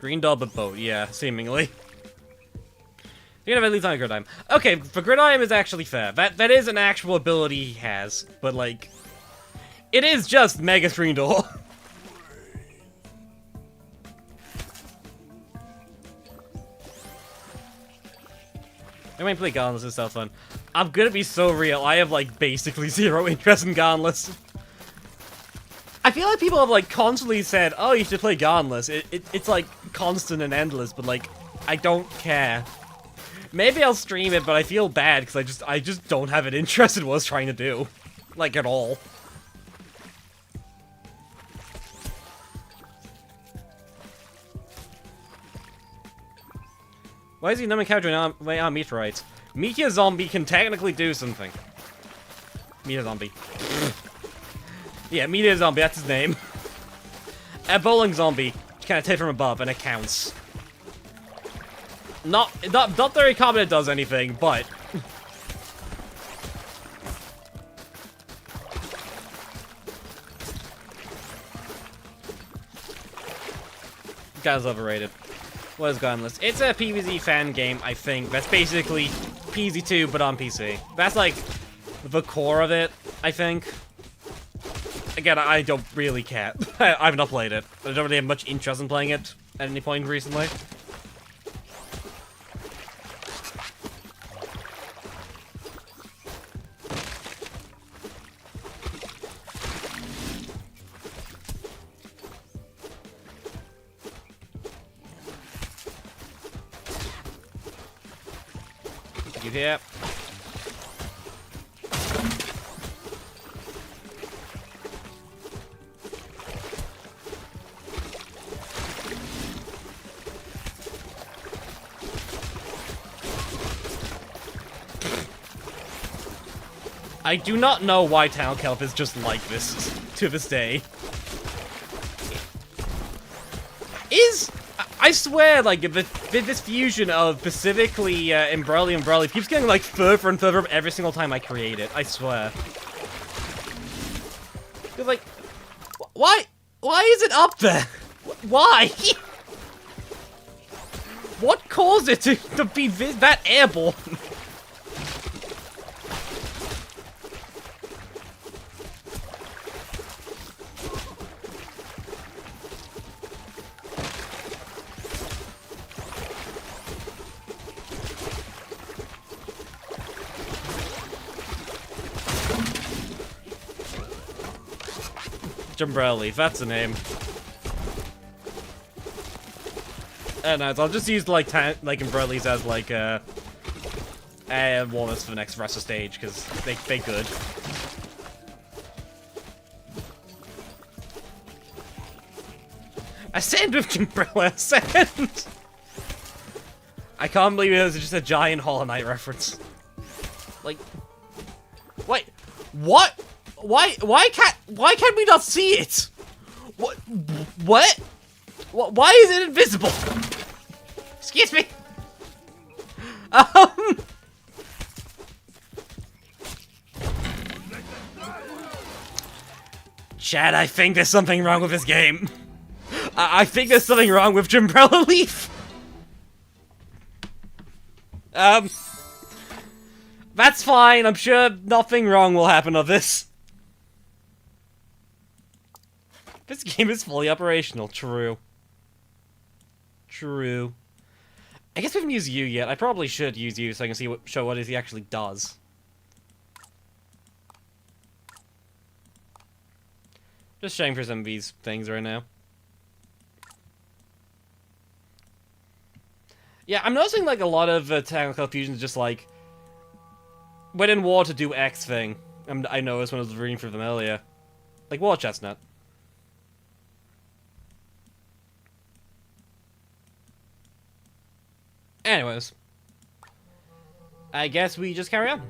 Green dog but boat, yeah, seemingly. You're gonna have at least on a grid item. Okay, the grid item is actually fair. That is an actual ability he has, but like, it is just Mega Screen Door. I might play Gauntlet, this sounds fun. I'm gonna be so real, I have like basically zero interest in Gauntlet. I feel like people have like constantly said, oh, you should play Gauntlet. It's like constant and endless, but like, I don't care. Maybe I'll stream it, but I feel bad because I just don't have an interest in what it's trying to do. Like, at all. Why is he numbing character on meteorites? Meteor Zombie can technically do something. Meteor Zombie. Yeah, Meteor Zombie, that's his name. A bowling zombie. You kind of take from above, and it counts. Not very common it does anything, but... Guy's overrated. What is Gunless? It's a PVZ fan game, I think. That's basically PVZ2, but on PC. That's like the core of it, I think. Again, I don't really care. I've not played it. I don't really have much interest in playing it at any point recently. You here? I do not know why Canoe Kelp is just like this to this day. I swear, like, this fusion of specifically Umbrella keeps getting, like, further and further every single time I create it. I swear. Cause, like, why is it up there? Why? What caused it to be that airborne? Umbrella Leaf, that's the name. And I'll just use like Umbrella Leaves as like warmers for the next rest of stage because they're good. A sand with Umbrella sand. I can't believe it was just a giant Hollow Knight reference. Like, wait, what? Why can't we not see it? What? Why is it invisible? Excuse me. Chad, I think there's something wrong with this game. I think there's something wrong with Umbrella Leaf. That's fine. I'm sure nothing wrong will happen of this. This game is fully operational. True. True. I guess we haven't used you yet. I probably should use you so I can show what he actually does. Just showing for some of these things right now. Yeah, I'm noticing like a lot of technical fusions just like when in war to do X thing. I noticed when I was reading through them earlier. Like War Chestnut. Anyways, I guess we just carry on.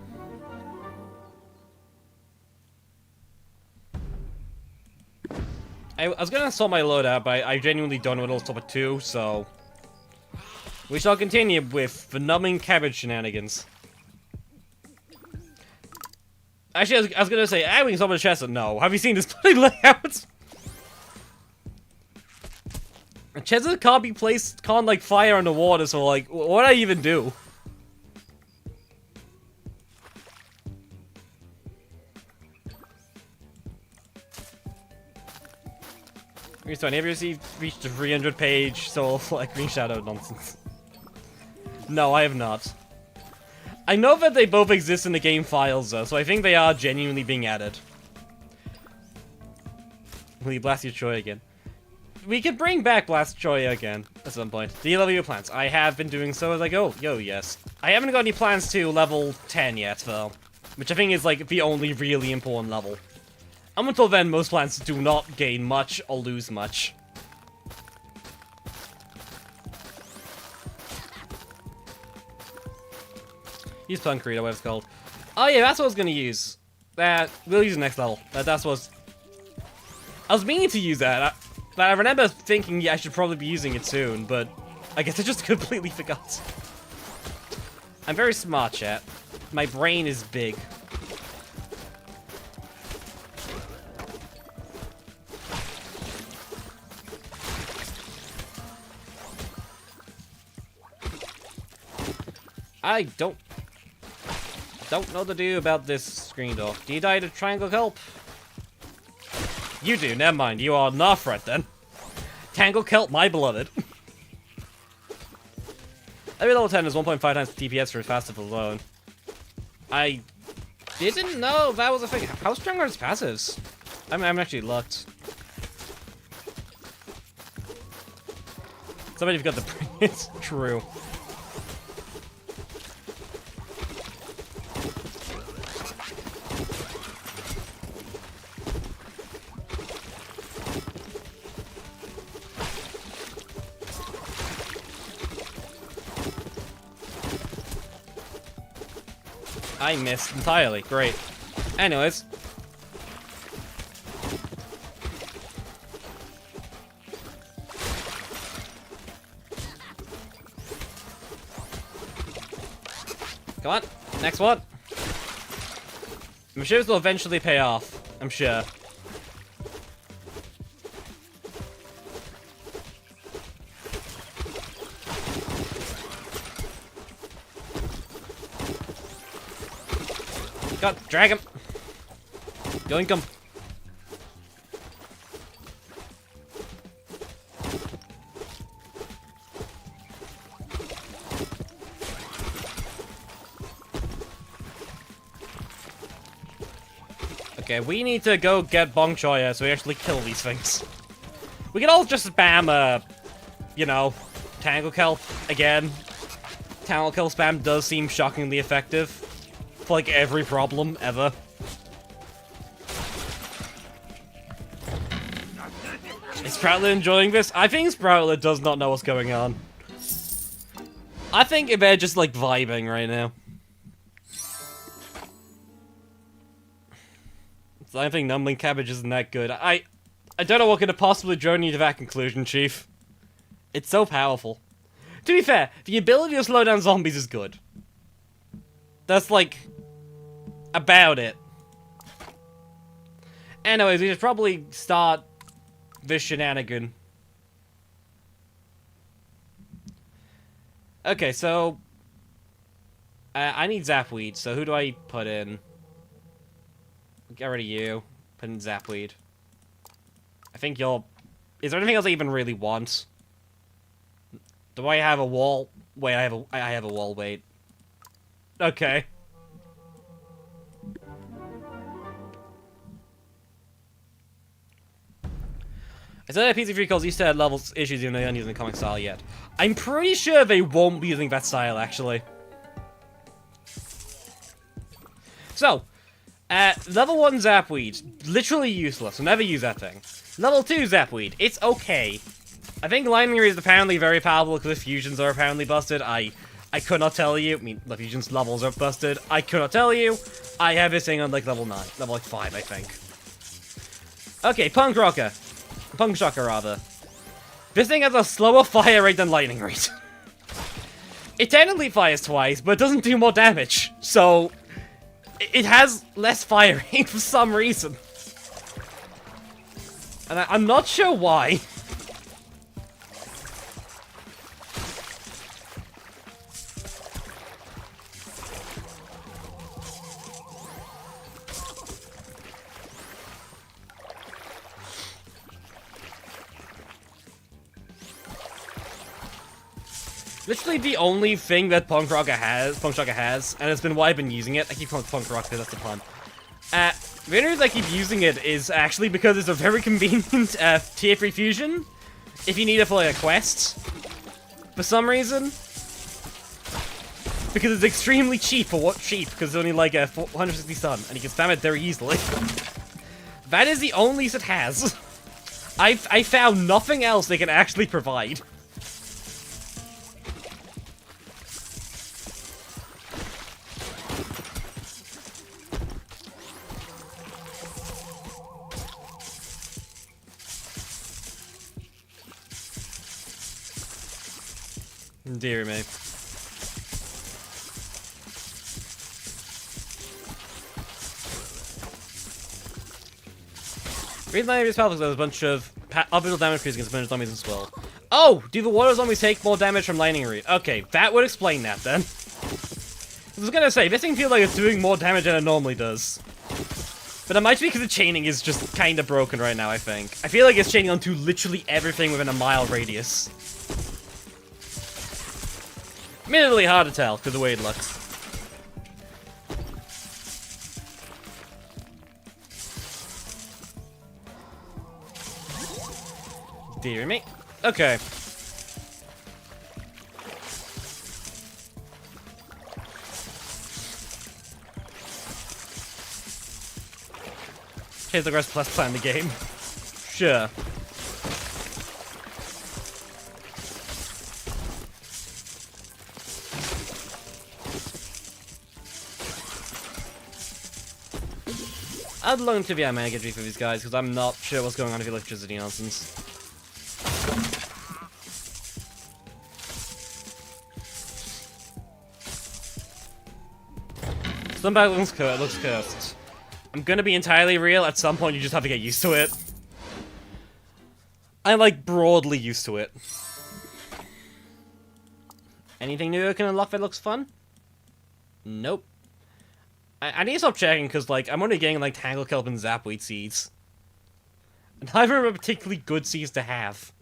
I was gonna sort my loadout, but I genuinely don't know what it'll stop at 2, so we shall continue with the numbing cabbage shenanigans. Actually, I was gonna say, we can stop at the chest. No, have you seen this bloody layout? Chests can't be placed, can't like fire underwater, so like, what do I even do? Have you reached the 300 page soul like green shadow nonsense? No, I have not. I know that they both exist in the game files though, so I think they are genuinely being added. Will you blast your Choy again? We could bring back Blast Choy again at some point. Do you level your plants? I have been doing so as I go. Yo, yes. I haven't got any plans to level 10 yet, though. Which I think is, like, the only really important level. Until then, most plants do not gain much or lose much. Use Punkreed, or whatever it's called. Oh yeah, that's what I was gonna use. We'll use the next level. That's what I was meaning to use that. I remember thinking, yeah, I should probably be using it soon, but I guess I just completely forgot. I'm very smart, chat. My brain is big. I don't know what to do about this screen door. Do you die to Wrangle Kelp? You do, never mind. You are not a threat then. Wrangle Kelp, my beloved. Every level 10 is 1.5 times DPS for his passive alone. I didn't know that was a thing. How strong are his passives? I'm actually looked. Somebody's got the brain. It's true. I missed entirely. Great. Anyways. Come on. Next one. I'm sure this will eventually pay off. I'm sure. God, drag him. Yoink him. Okay, we need to go get Blast Choy so we actually kill these things. We can all just spam, you know, Wrangle Kelp again. Wrangle Kelp spam does seem shockingly effective. For, like, every problem ever. Is Sproutlet enjoying this? I think Sproutlet does not know what's going on. I think they're just, like, vibing right now. So I think Numbling Cabbage isn't that good. I don't know what could have possibly driven you to that conclusion, Chief. It's so powerful. To be fair, the ability to slow down zombies is good. That's, like, about it. Anyways, we should probably start this shenanigan. Okay, so I need Zapweed, so who do I put in? Get rid of you. Put in Zapweed. I think you'll... Is there anything else I even really want? Do I have a wall? Wait, I have a wall, wait. Okay. I said that PVZ3 calls used to have levels issues even though they aren't using the comic style yet. I'm pretty sure they won't be using that style, actually. So, level 1 Zapweed, literally useless, never use that thing. Level 2 Zapweed, it's okay. I think Lightning Ray is apparently very powerful because the fusions are apparently busted. I could not tell you. I mean, the fusion's levels are busted. I could not tell you. I have this thing on, like, level 9. Level, like, 5, I think. Okay, Punk Shocker, rather. This thing has a slower fire rate than Lightning Rate. It technically fires twice, but it doesn't do more damage. So, it has less fire rate for some reason. And I'm not sure why. Literally the only thing that Punk Shocker has, and it's been why I've been using it. I keep calling it Punk Rock because that's the pun. The only reason I keep using it is actually because it's a very convenient tier 3 fusion. If you need it for like a quest. For some reason. Because it's extremely cheap for what cheap, because it's only like a 160 stun, and you can spam it very easily. That is the only use it has. I found nothing else they can actually provide. Dear me. The reason I use powerful is there's a bunch of orbital damage increase against a bunch of zombies as well. Oh! Do the water zombies take more damage from lightning root? Okay, that would explain that then. I was gonna say, this thing feels like it's doing more damage than it normally does. But it might be because the chaining is just kinda broken right now, I think. I feel like it's chaining onto literally everything within a mile radius. Admittedly hard to tell, because of the way it looks. Dear me. Okay. Here's the rest plus plan the game. Sure. I'd long to be a mega G for these guys, because I'm not sure what's going on with the electricity nonsense. Somebody looks cursed. I'm gonna be entirely real, at some point you just have to get used to it. I'm like broadly used to it. Anything new I can unlock that looks fun? Nope. I need to stop checking because like I'm only getting like Wrangle Kelp and Zapweed seeds. And neither of them are particularly good seeds to have.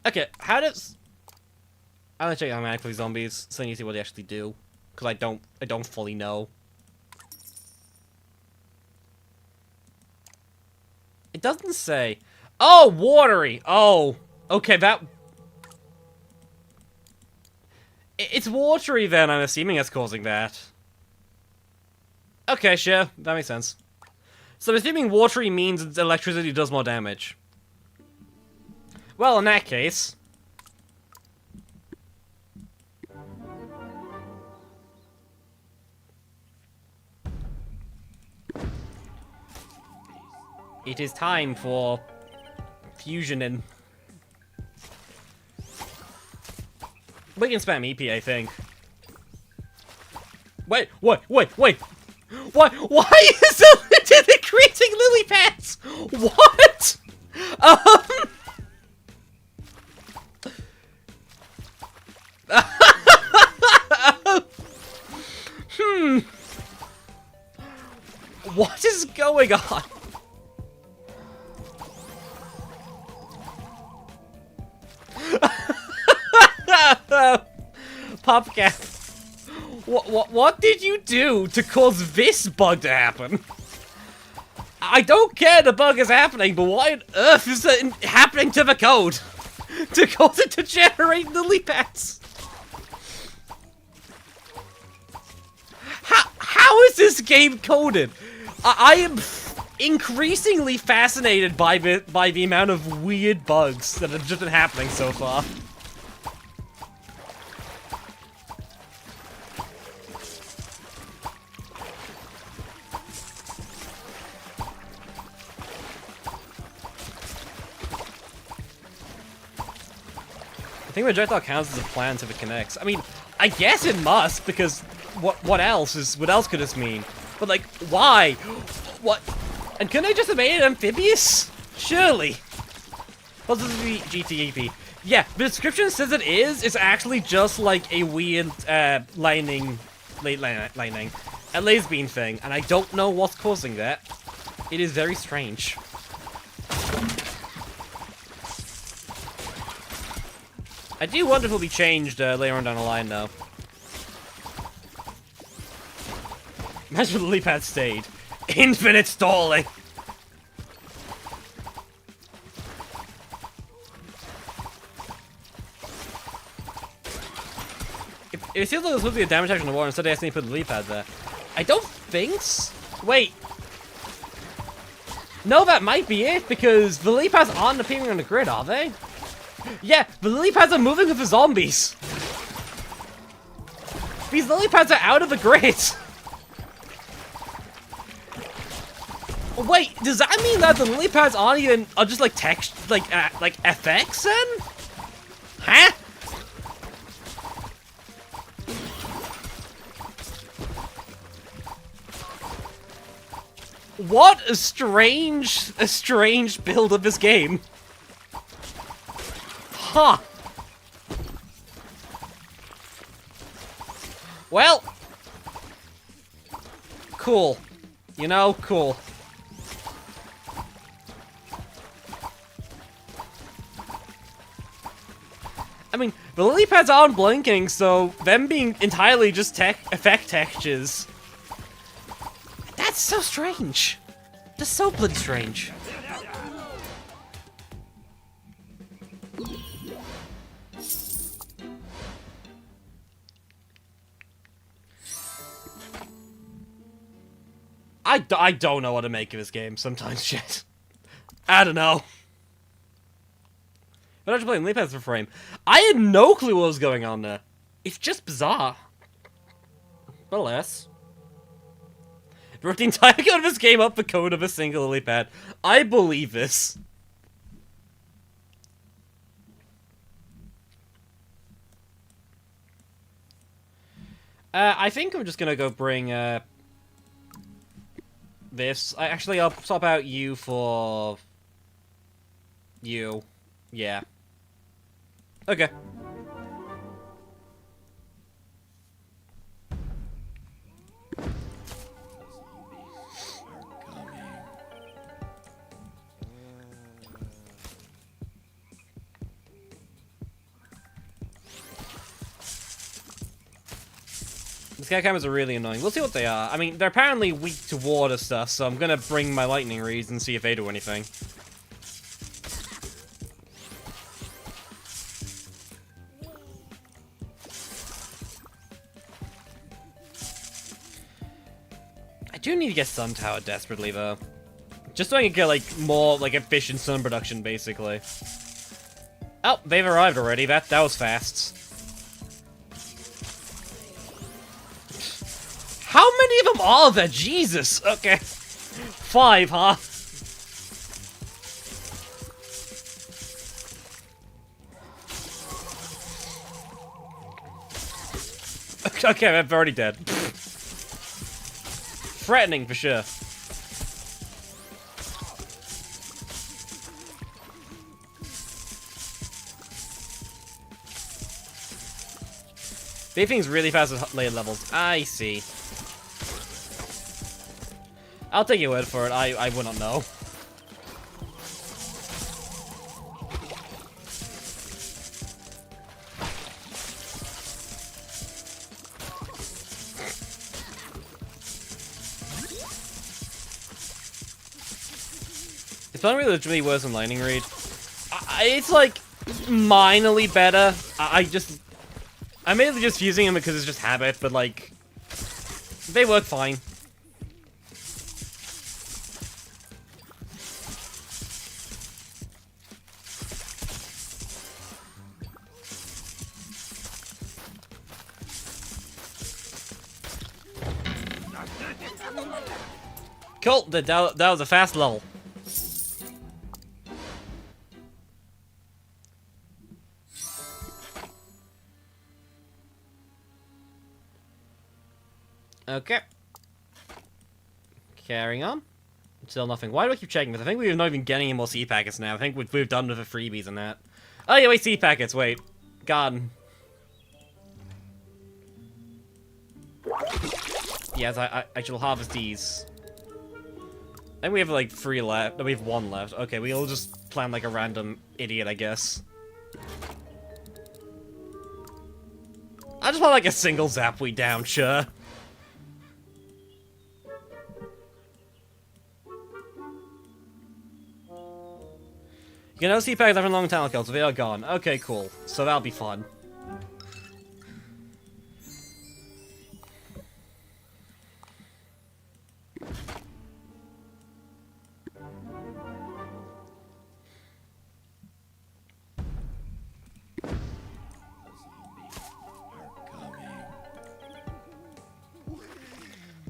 Okay, how does I'm gonna check out automatically zombies so I need to see what they actually do. Because I don't fully know. It doesn't say. Oh, watery! Oh, okay, that it's watery then, I'm assuming that's causing that. Okay, sure, that makes sense. So I'm assuming watery means electricity does more damage. Well, in that case... it is time for fusion and... we can spam EP, I think. Wait! Why is it creating lily pads? What? What is going on? Popcat, what did you do to cause this bug to happen? I don't care the bug is happening, but why on earth is it happening to the code? To cause it to generate lily pads? How is this game coded? I am increasingly fascinated by the amount of weird bugs that have just been happening so far. I think projectile counts as a plant if it connects. I mean, I guess it must, because what else could this mean? But like, why? What? And couldn't I just have made it amphibious? Surely. Well, this is the GTEP. Yeah, the description says it is. It's actually just like a weird lightning, a laser beam thing, and I don't know what's causing that. It is very strange. I do wonder if it'll be changed later on down the line, though. Imagine if the leap had stayed. Infinite stalling! It feels like there's supposed to be a damage action on the water, instead they asked me to put the leap pad there. I don't think so. Wait. No, that might be it, because the leap pads aren't appearing on the grid, are they? Yeah, the lily pads are moving with the zombies. These lily pads are out of the grid. Wait, does that mean that the lily pads aren't even are just like text, like FX then? What a strange build of this game. Huh. Well. Cool. You know, cool. I mean, the lily pads aren't blinking, so them being entirely just effect textures. That's so strange. That's so bloody strange. I don't know what to make of this game sometimes, shit. I don't know. But I was playing lily pads for frame. I had no clue what was going on there. It's just bizarre. But alas. Wrote the entire code of this game up the code of a single lily pad. I believe this. I think I'm just gonna go bring, this. Actually, I'll swap out you for... you. Yeah. Okay. The sky cameras are really annoying. We'll see what they are. I mean, they're apparently weak to water stuff, so I'm gonna bring my lightning reeds and see if they do anything. I do need to get Sun Tower desperately, though. Just so I can get, like, more, like, efficient sun production, basically. Oh, they've arrived already. That was fast. How many of them are there? Jesus! Okay. 5, huh? Okay, they're already dead. Threatening, for sure. They things really fast at later levels. I see. I'll take your word for it. I would not know. It's not really worse than Lightning Reed. It's like minorly better. I'm mainly just using them because it's just habit, but like they work fine. Cool, that was a fast level. Okay. Carrying on. Still nothing. Why do I keep checking this? I think we're not even getting any more sea packets now. I think we've done with the freebies and that. Oh yeah, wait, sea packets, wait. Garden. Yes, I shall harvest these. I think we have like 3 left. No, we have 1 left. Okay, we'll just plan like a random idiot, I guess. I just want like a single Zapweed down, sure. You know, sea packs have a long talent code, so they are gone. Okay, cool. So that'll be fun.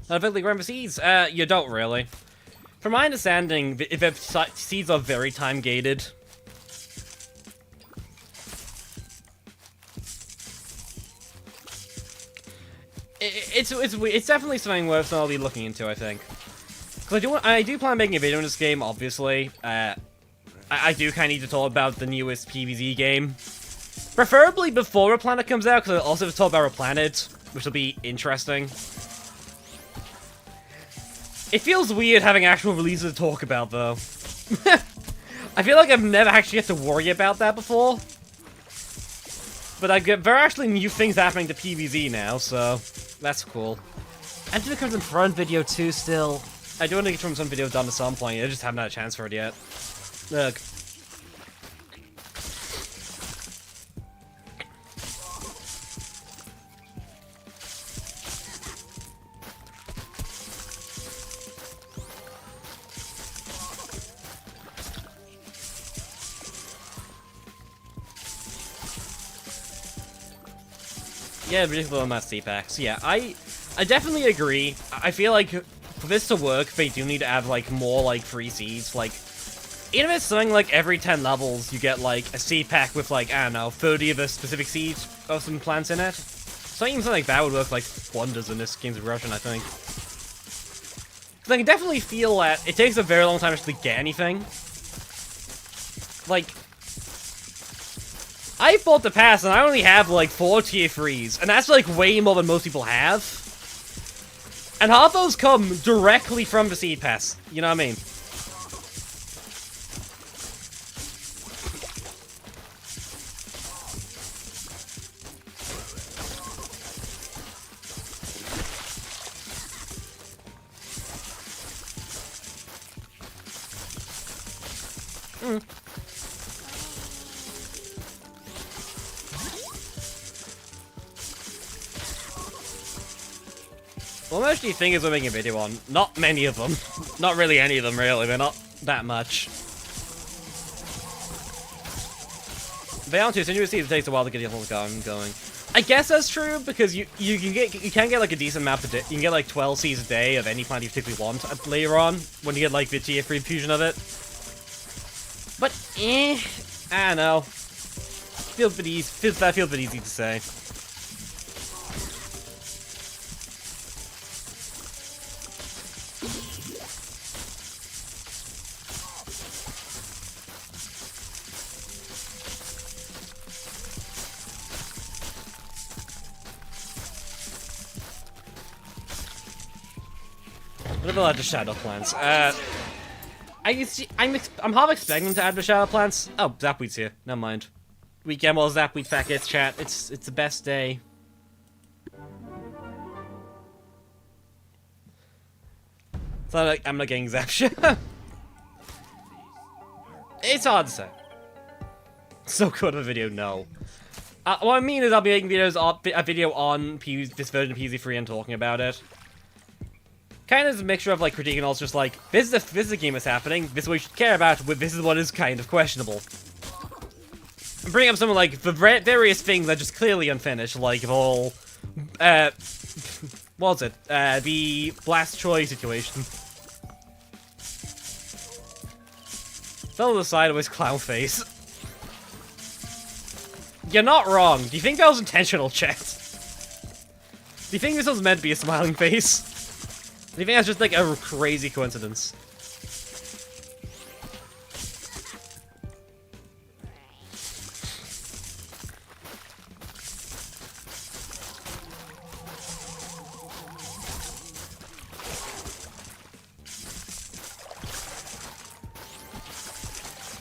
Effectively grab the seeds? You don't really. From my understanding, if the seeds are very time gated. It's definitely something worth I'll be looking into, I think. Because I do plan on making a video in this game, obviously. I do kind of need to talk about the newest PVZ game. Preferably before a planet comes out, because I also have to talk about a planet, which will be interesting. It feels weird having actual releases to talk about, though. I feel like I've never actually had to worry about that before. But there are actually new things happening to PVZ now, so that's cool. And do the Crimson Front video too, still. I do want to get Crimson video done at some point, I just haven't had a chance for it yet. Ugh. Yeah, ridiculous amount of CPACs. Yeah, I definitely agree. I feel like for this to work, they do need to add, like, more, like, free seeds. Like, even if it's something like every 10 levels, you get, like, a seed pack with, like, I don't know, 30 of a specific seed of some plants in it. Something like that would work, like, wonders in this game's progression, I think. Because I can definitely feel that it takes a very long time to actually get anything. Like, I bought the pass, and I only have, like, 4 tier 3s, and that's, like, way more than most people have. And half those come directly from the seed pass, you know what I mean? What am I actually thinking we're making a video on? Not many of them. Not really any of them, really. They're not that much. They aren't too, so you see it takes a while to get the whole garden going. I guess that's true, because you can get like a decent amount per day. You can get like 12 seeds a day of any plant you particularly want later on, when you get like the tier 3 fusion of it. But, I don't know. Feels a bit easy, that feels a bit easy to say. What about the shadow plants? I'm half expecting them to add the shadow plants. Oh, Zapweed's here. Never mind. Weekend while Zapweed packets chat. It's the best day. It's not like I'm not getting Zapshot. It's hard to say. So good of a video, no. What I mean is I'll be making videos, a video on this version of PVZ3 and talking about it. Kind of a mixture of, like, critique and also just, like, this is a game that's happening, this is what you should care about, but this is what is kind of questionable. I'm bringing up some of, like, the various things that are just clearly unfinished, like the whole, what was it? The Blast Choy situation. Fell on the side of his clown face. You're not wrong. Do you think that was intentional, chat? Do you think this was meant to be a smiling face? Do you think that's just like a crazy coincidence?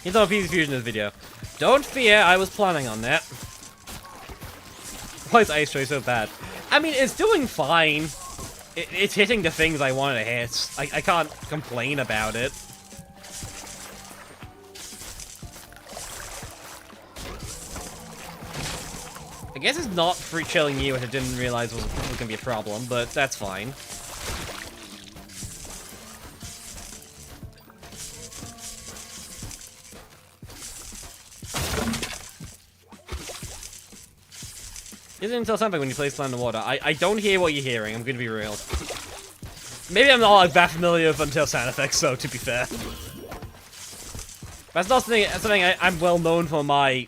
He's on PVZ Fusion in this video. Don't fear, I was planning on that. Why is Ice Choy so bad? I mean, it's doing fine. It's hitting the things I wanted to hit. I can't complain about it. I guess it's not free killing you, which I didn't realize was going to be a problem, but that's fine. Isn't until something when you place plant in the water. I don't hear what you're hearing, I'm gonna be real. Maybe I'm not like that familiar with Until sound effects, so to be fair. That's not something I'm well known for my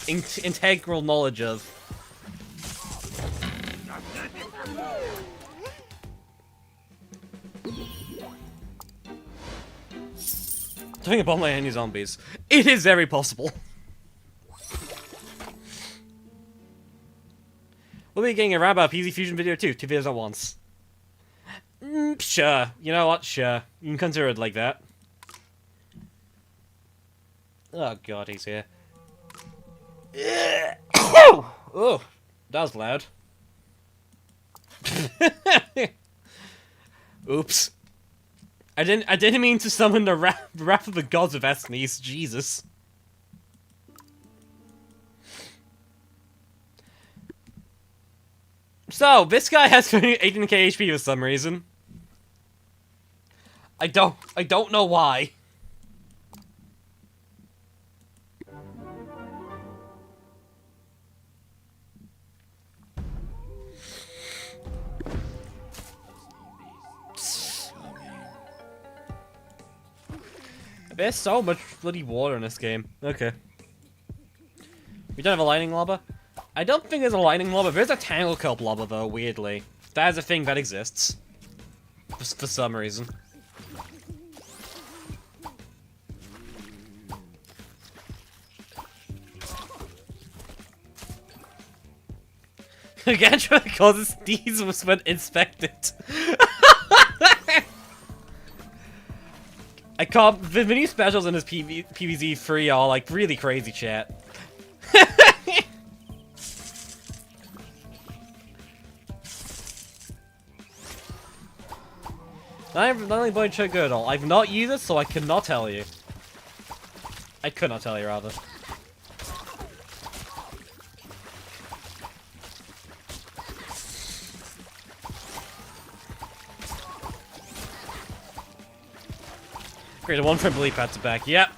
integral knowledge of. Throwing a bomb like any zombies. It is very possible. We'll be getting a roundabout PZ Fusion video too, 2 videos at once. Sure. You know what? Sure. You can consider it like that. Oh god, he's here. Oh, that was loud. Oops. I didn't mean to summon the wrath of the gods of Esnes. Jesus. So, this guy has 18k HP for some reason. I don't know why. There's so much bloody water in this game. Okay. We don't have a lightning lobber? I don't think there's a lightning lobber. There's a Wrangle Kelp lobber, though, weirdly. That is a thing that exists. For some reason. Gantry causes these was when inspected. I can't. The mini specials in his PVZ3 are like really crazy, chat. Not only Blast Choy good at all. I've not used it, so I cannot tell you. I could not tell you, rather. Great, a one-frame bleep pads back. Yep.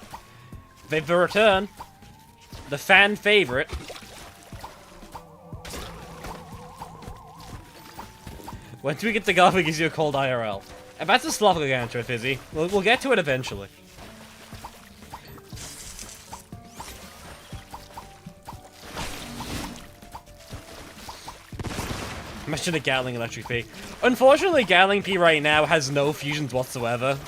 They've the return. The fan favorite. When do we get the golf that gives you a cold IRL? And that's a Slovakia answer, Fizzy. We'll get to it eventually. Imagine a Gatling Electric P. Unfortunately, Gatling P right now has no fusions whatsoever.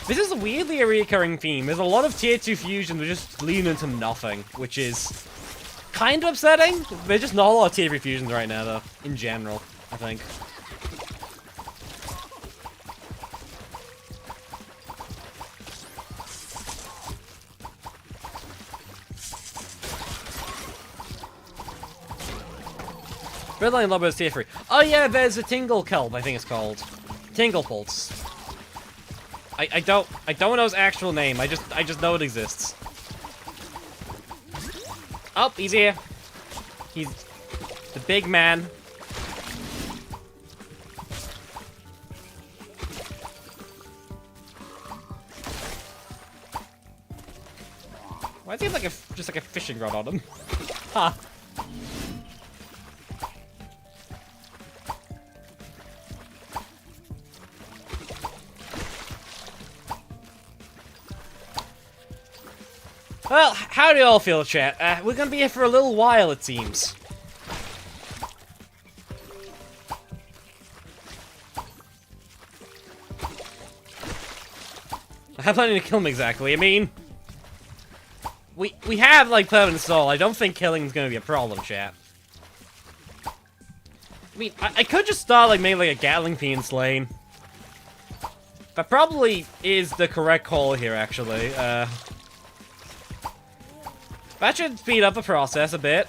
This is weirdly a recurring theme. There's a lot of tier 2 fusions that just lean into nothing, which is kind of upsetting. There's just not a lot of tier 3 fusions right now, though, in general, I think. Redline Lobber is tier 3. Oh yeah, there's a Tingle Kelp, I think it's called. Tingle Pulse. I don't know his actual name. I just know it exists. Oh, he's here. He's the big man. Why does he have like just like a fishing rod on him? Huh. Well, how do you all feel, chat? We're gonna be here for a little while, it seems. I have planning to kill him exactly. I mean, we have like permanent soul. I don't think killing's gonna be a problem, chat. I mean, I could just start like maybe like a Gatling P in Slain. That probably is the correct call here, actually. That should speed up the process a bit.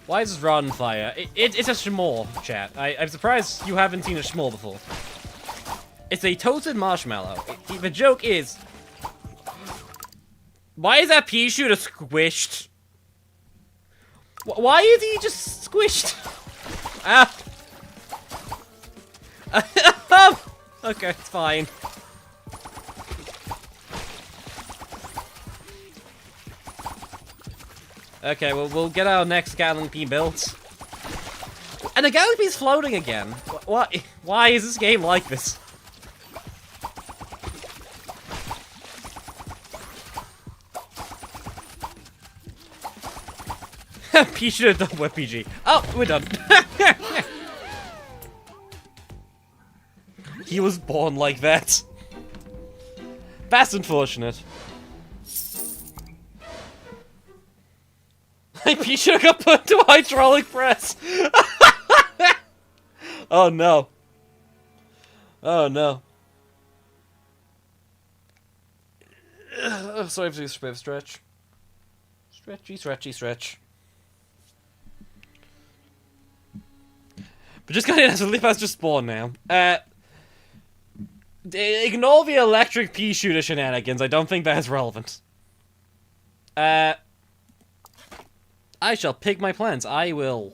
Why is this rod on fire? It's a Shmore, chat. I'm surprised you haven't seen a Shmore before. It's a toasted marshmallow. The joke is... Why is that pea shooter squished? Why is he just squished? Ah. Okay, it's fine. Okay, well, we'll get our next Gatling P built. And the Gatling P's floating again. Why is this game like this? P should have done with PG. Oh, we're done. He was born like that. That's unfortunate. P should have got put to hydraulic press. Oh no. Oh no. Sorry for this bit of stretch. Stretchy, stretchy, stretch. But just kinda so Lipa's just spawned now. Ignore the electric pea shooter shenanigans. I don't think that is relevant. I shall pick my plans. I will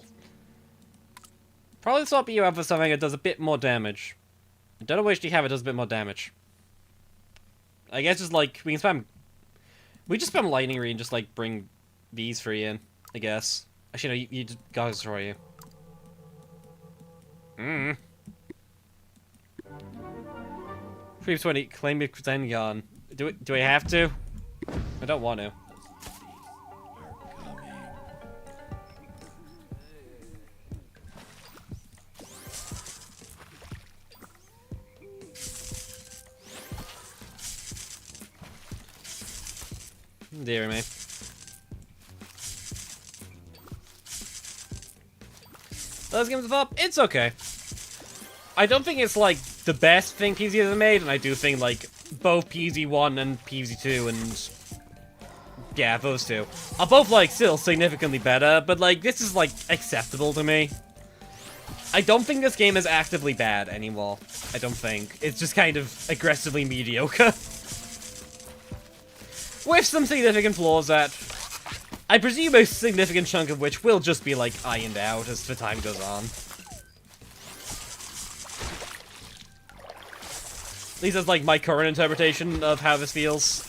probably swap you out for something that does a bit more damage. I don't know which you have it does a bit more damage. I guess just like we can spam. We just spam lightning read and just like bring these three in. I guess. Actually, no, you gotta destroy you. Hmm. 320. Claim your Zen Garden. Do I have to? I don't want to. Dear me. Let's give it the up. It's okay. I don't think it's like the best thing PVZ has made, and I do think like both PVZ1 and PVZ2 and yeah, those two are both like still significantly better, but like this is like acceptable to me. I don't think this game is actively bad anymore. I don't think. It's just kind of aggressively mediocre. With some significant flaws that I presume a significant chunk of which will just be like ironed out as the time goes on. At least that's like my current interpretation of how this feels.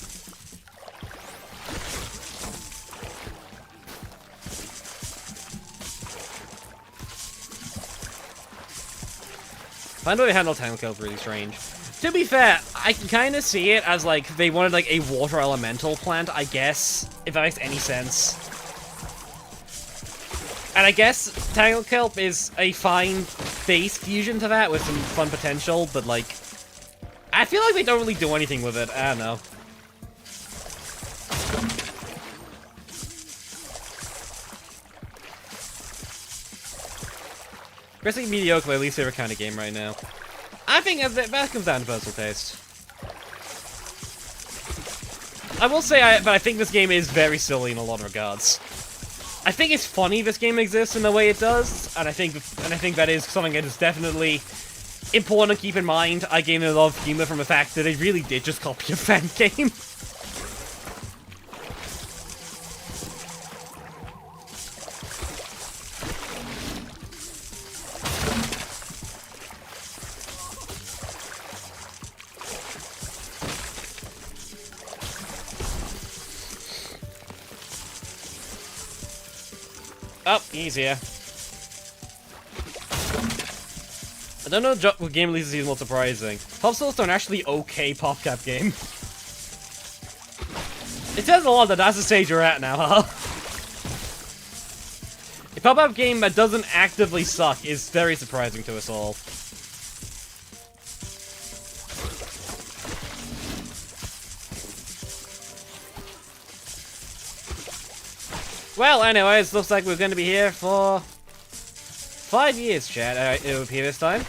Find a way to handle Canoe Kelp really strange. To be fair, I can kind of see it as, like, they wanted, like, a water elemental plant, I guess, if that makes any sense. And I guess Canoe Kelp is a fine base fusion to that with some fun potential, but, like, I feel like they don't really do anything with it. I don't know. Basically mediocre, my least favorite kind of game right now. I think that comes down to personal taste. I will say, but I think this game is very silly in a lot of regards. I think it's funny this game exists in the way it does, and I think that is something that is definitely important to keep in mind. I gain a lot of humor from the fact that they really did just copy a fan game. Oh, easier. I don't know what game releases is more surprising. Pop Soulstone actually okay PopCap game. It says a lot that that's the stage you're at now, huh? A pop-up game that doesn't actively suck is very surprising to us all. Well, anyways, looks like we're going to be here for 5 years, chat. It will be here this time.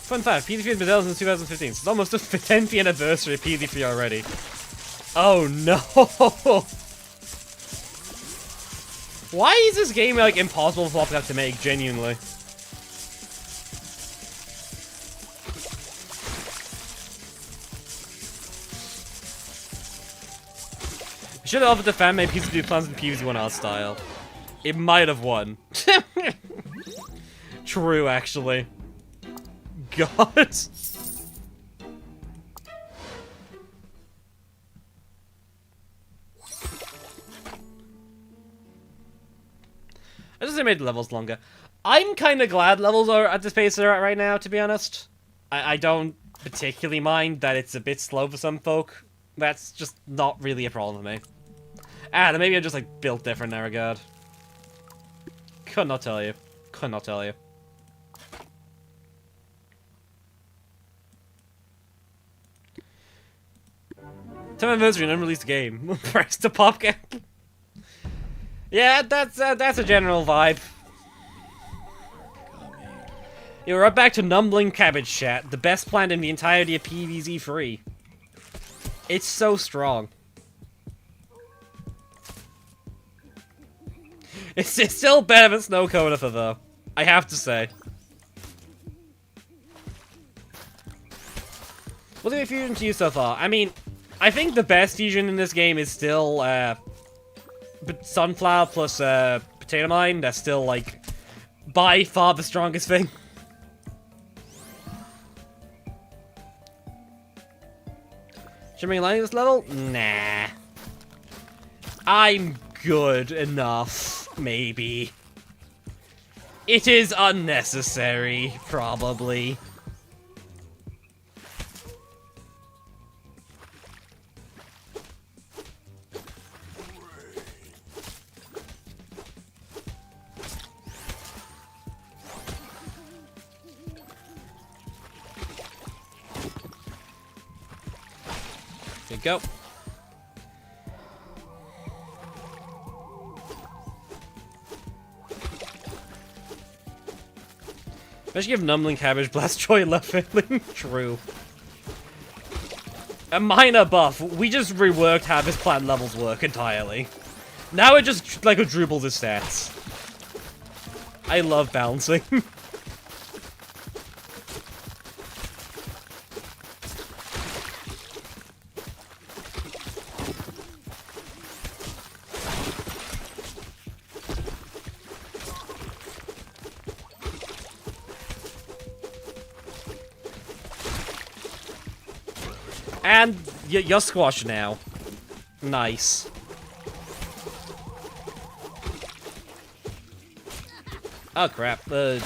Fun fact, PVZ3 has been developed since 2015. It's almost the 10th anniversary of PVZ3 already. Oh no! Why is this game like impossible for PopCap to make, genuinely? Should have offered the fan made PVZ2 plans in PVZ1 art style. It might have won. True, actually. God. I just made the levels longer. I'm kind of glad levels are at this pace they're at right now, to be honest. I don't particularly mind that it's a bit slow for some folk. That's just not really a problem for me. Then maybe I'm just, like, built different in that regard. Could not tell you. Could not tell you. Time anniversary, an unreleased game. Press the pop game. Yeah, that's a general vibe. Yeah, we're right back to Numbling Cabbage Chat, the best plant in the entirety of PVZ3. It's so strong. It's still better than Snow Conifer, though. I have to say. What have we fusion to you so far? I mean, I think the best fusion in this game is still, Sunflower plus, Potato Mine. That's still, like, by far the strongest thing. Shimmering Lightning this level? Nah. I'm good enough, maybe. It is unnecessary, probably. There you go. I should give Numbling Cabbage Blast Choy left feeling. True. A minor buff. We just reworked how this plant levels work entirely. Now it just, like, quadruples his stats. I love balancing. And you're squashed now. Nice. Oh crap. This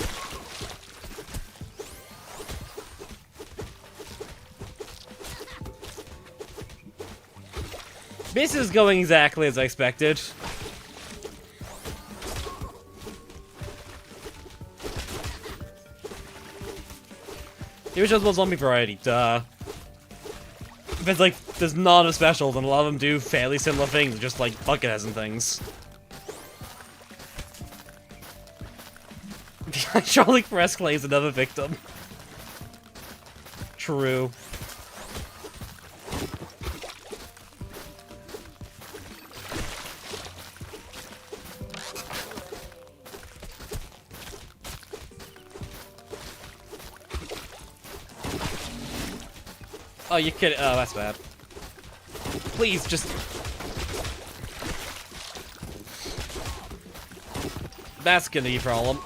is going exactly as I expected. The original zombie variety, duh. It's like, there's none of specials, and a lot of them do fairly similar things, just like bucket heads and things. Charlie Fresclay is another victim. True. Oh, you're kidding. Oh, that's bad. Please, just... That's gonna be a problem.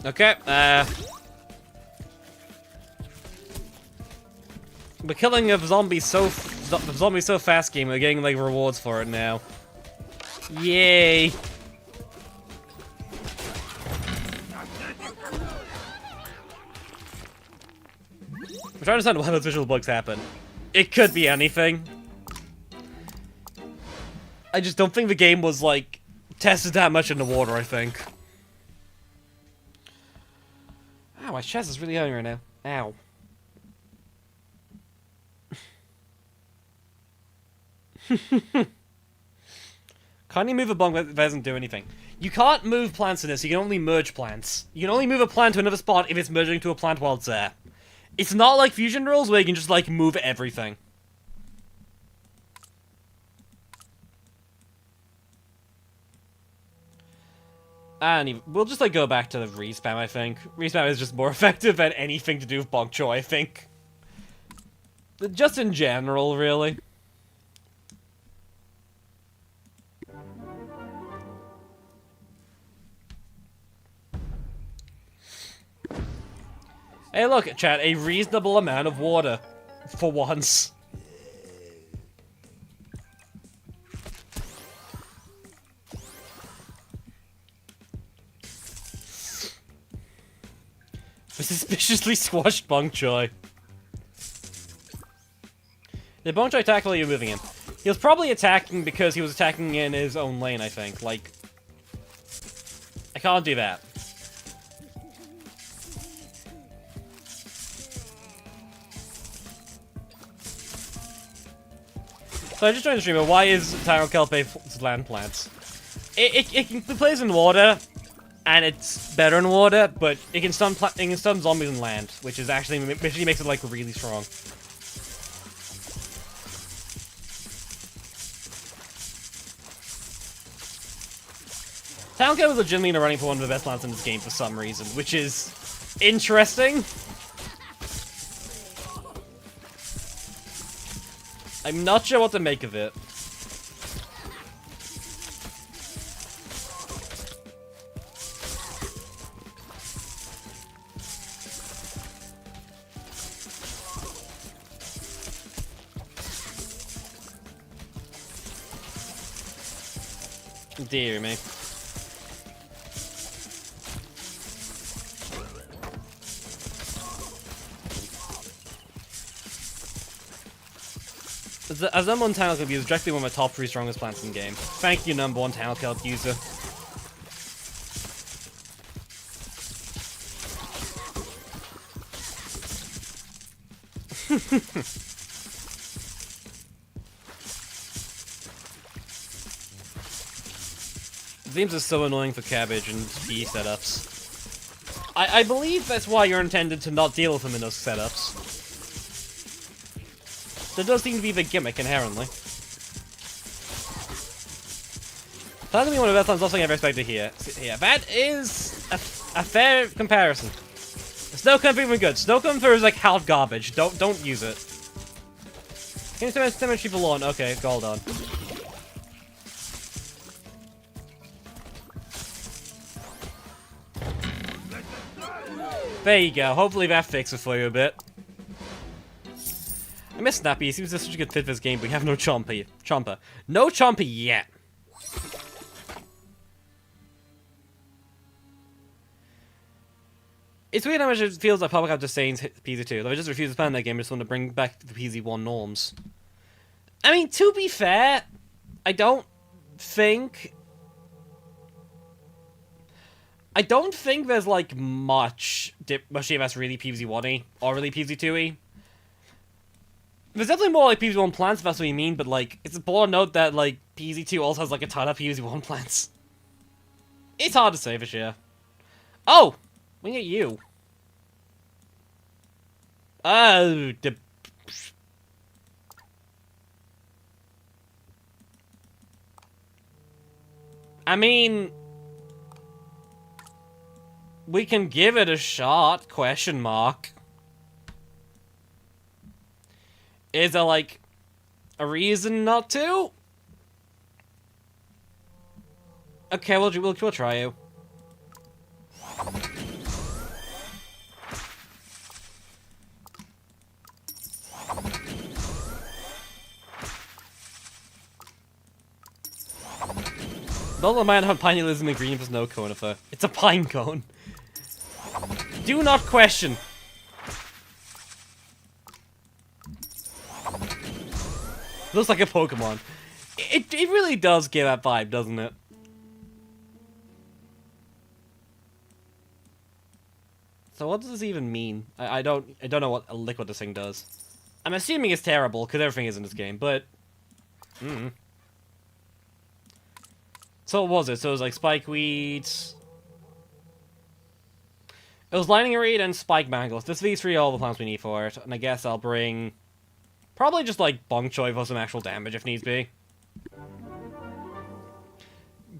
Okay, the killing of zombies so fast game, we're getting like rewards for it now. Yay! I'm trying to understand why those visual bugs happen. It could be anything. I just don't think the game was like tested that much in the water, I think. Ow, my chest is really hurting right now. Ow. Can't you move a bong that doesn't do anything? You can't move plants in this, you can only merge plants. You can only move a plant to another spot if it's merging to a plant while it's there. It's not like fusion rules where you can just, like, move everything. And we'll just, like, go back to the respam, I think. Respam is just more effective than anything to do with Bok Choy, I think. Just in general, really. Hey, look, chat, a reasonable amount of water. For once. A suspiciously squashed Blast Choy. Did Blast Choy attack while you were moving him? He was probably attacking because he was attacking in his own lane, I think. Like, I can't do that. So I just joined the streamer. Why is Wrangle Kelp a land plant? It plays in water, and it's better in water, but it can stun zombies in land, which is actually makes it like really strong. Wrangle Kelp is legitimately running for one of the best plants in this game for some reason, which is interesting. I'm not sure what to make of it. Dear me. As number one Wrangle Kelp user, directly one of my top 3 strongest plants in the game. Thank you, number one Wrangle Kelp user. Themes are so annoying for cabbage and PE setups. I believe that's why you're intended to not deal with them in those setups. There does seem to be the gimmick inherently. That's gonna be one of the best times, nothing I've expected here. Yeah, that is a fair comparison. Snow Comfort even good. Snow Comfort is like hot garbage. Don't use it. Can you damage people on? Okay, gold on. There you go. Hopefully that fixes it for you a bit. I miss Snappy. He seems to such a good fit for this game, but we have no Chomper. No Chomper yet. It's weird how much it feels like Public just saying PZ2. Though I just refuse to play that game, I just want to bring back the PZ1 norms. I mean, to be fair, I don't think there's like much that's really PVZ1-y or really PVZ2-y. There's definitely more like PVZ1 plants, if that's what you mean, but like it's important to note that like PVZ2 also has like a ton of PVZ1 plants. It's hard to say for sure. Oh, we get you. Oh, I mean, we can give it a shot, question mark. Is there, like, a reason not to? Okay, we'll try you. Don't mind how Piney lives in the green for snow conifer. It's a pine cone. Do not question. Looks like a Pokemon. It really does give that vibe, doesn't it? So what does this even mean? I don't know what a liquid this thing does. I'm assuming it's terrible because everything is in this game, but So what was it? So it was like Spikeweed. It was Lightning Reed and Spike Mangles. This these 3 are all the plants we need for it, and I guess I'll bring probably just like Blast Choy for some actual damage if needs be.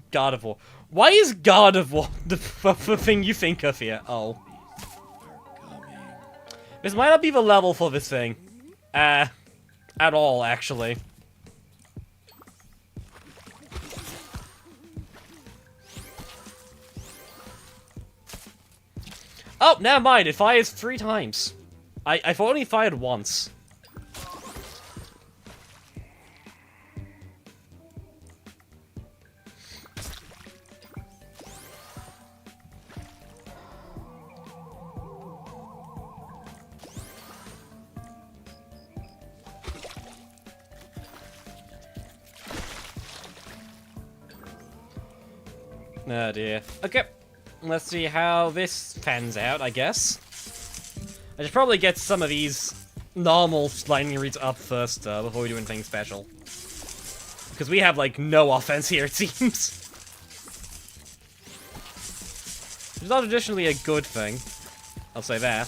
God of War. Why is God of War the thing you think of here? Oh. This might not be the level for this thing. At all, actually. Oh, never mind. It fires 3 times. I've only fired once. Oh dear. Okay, let's see how this pans out, I guess. I should probably get some of these normal lightning reads up first, before we do anything special. Because we have, like, no offense here, it seems. Which is not traditionally a good thing. I'll say that.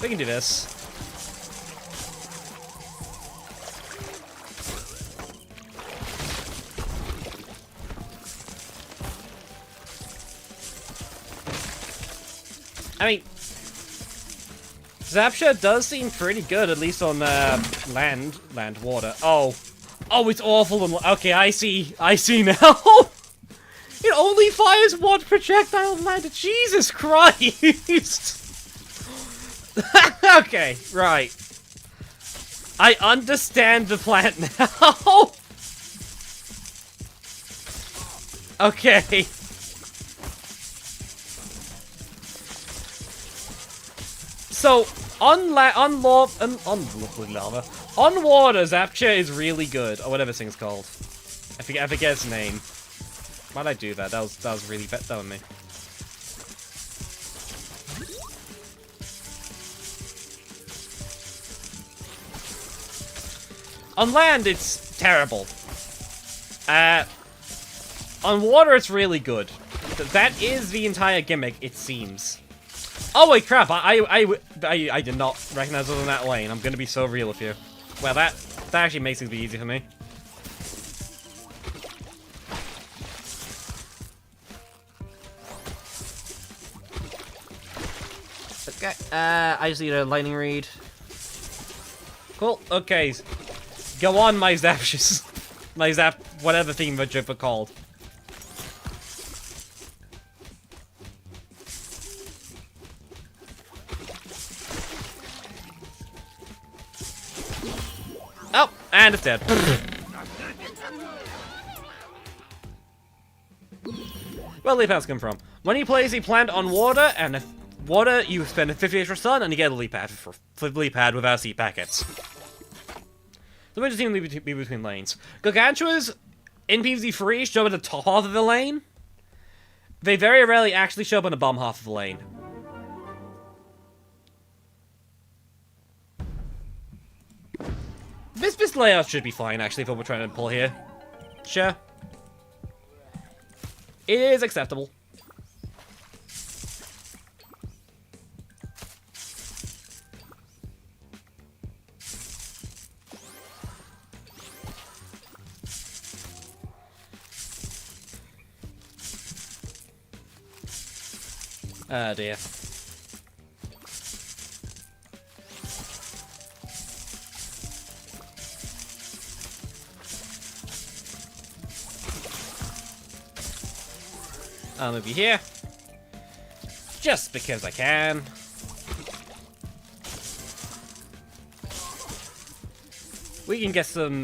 We can do this. I mean, Zapsha does seem pretty good, at least on land, water. Oh, it's awful. Okay, I see now. It only fires 1 projectile on land. Jesus Christ. Okay, right. I understand the plant now. Okay. So, on water, Zapcha is really good, or whatever this thing's called. I forget its name. Why'd I do that? That was really bad on me. On land, it's terrible. On water, it's really good. That is the entire gimmick, it seems. Oh wait, crap! I did not recognize it in that lane. I'm gonna be so real with you. Well, that actually makes things be easy for me. Okay. I just need a lightning read. Cool. Okay. Go on, my Zapshes. My Zap, whatever theme that you're called. Oh, and it's dead. Where leaf pads come from? When you place a plant on water, and if water, you spend 50 extra sun, and you get a leaf pad for leaf pad without seed packets. The winter seem to be between lanes. Gargantuas in PVZ3 show up at the top half of the lane. They very rarely actually show up on the bottom half of the lane. This layout should be fine, actually, for what we're trying to pull here. Sure. It is acceptable. Oh dear. I'll move you here. Just because I can. We can get some,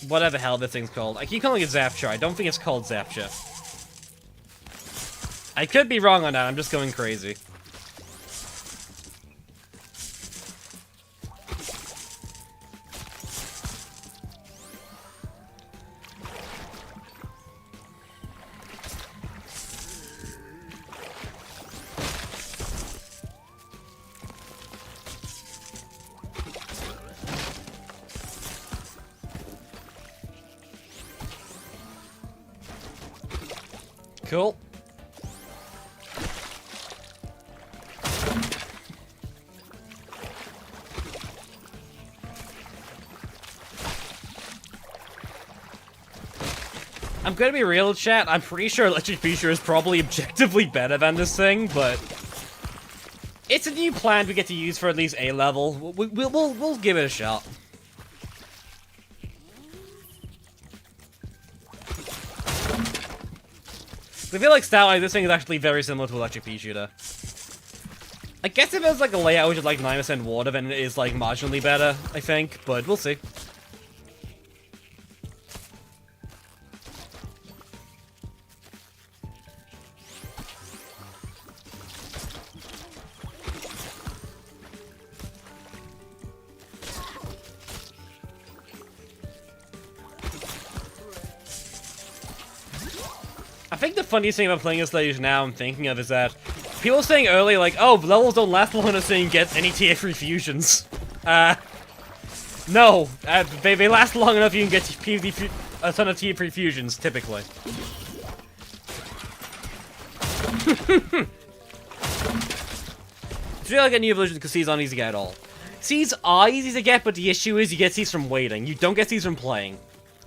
whatever hell this thing's called. I keep calling it Zapcha. I don't think it's called Zapcha. I could be wrong on that, I'm just going crazy. Cool. I'm gonna be real, chat. I'm pretty sure Electric Feature is probably objectively better than this thing, but It's a new plant we get to use for at least A level. We'll give it a shot. I feel like stat-wise, this thing is actually very similar to Electric Pea Shooter. I guess if it was like a layout which is like 9% water, then it is like marginally better, I think, but we'll see. I think the funniest thing about playing this stage now I'm thinking of is that people were saying earlier, like, oh, levels don't last long enough so you can get any tier-3 fusions. No. They last long enough you can get a ton of tier-3 fusions, typically. It's really like a new evolution because seeds aren't easy to get at all. Seeds are easy to get, but the issue is you get seeds from waiting. You don't get seeds from playing.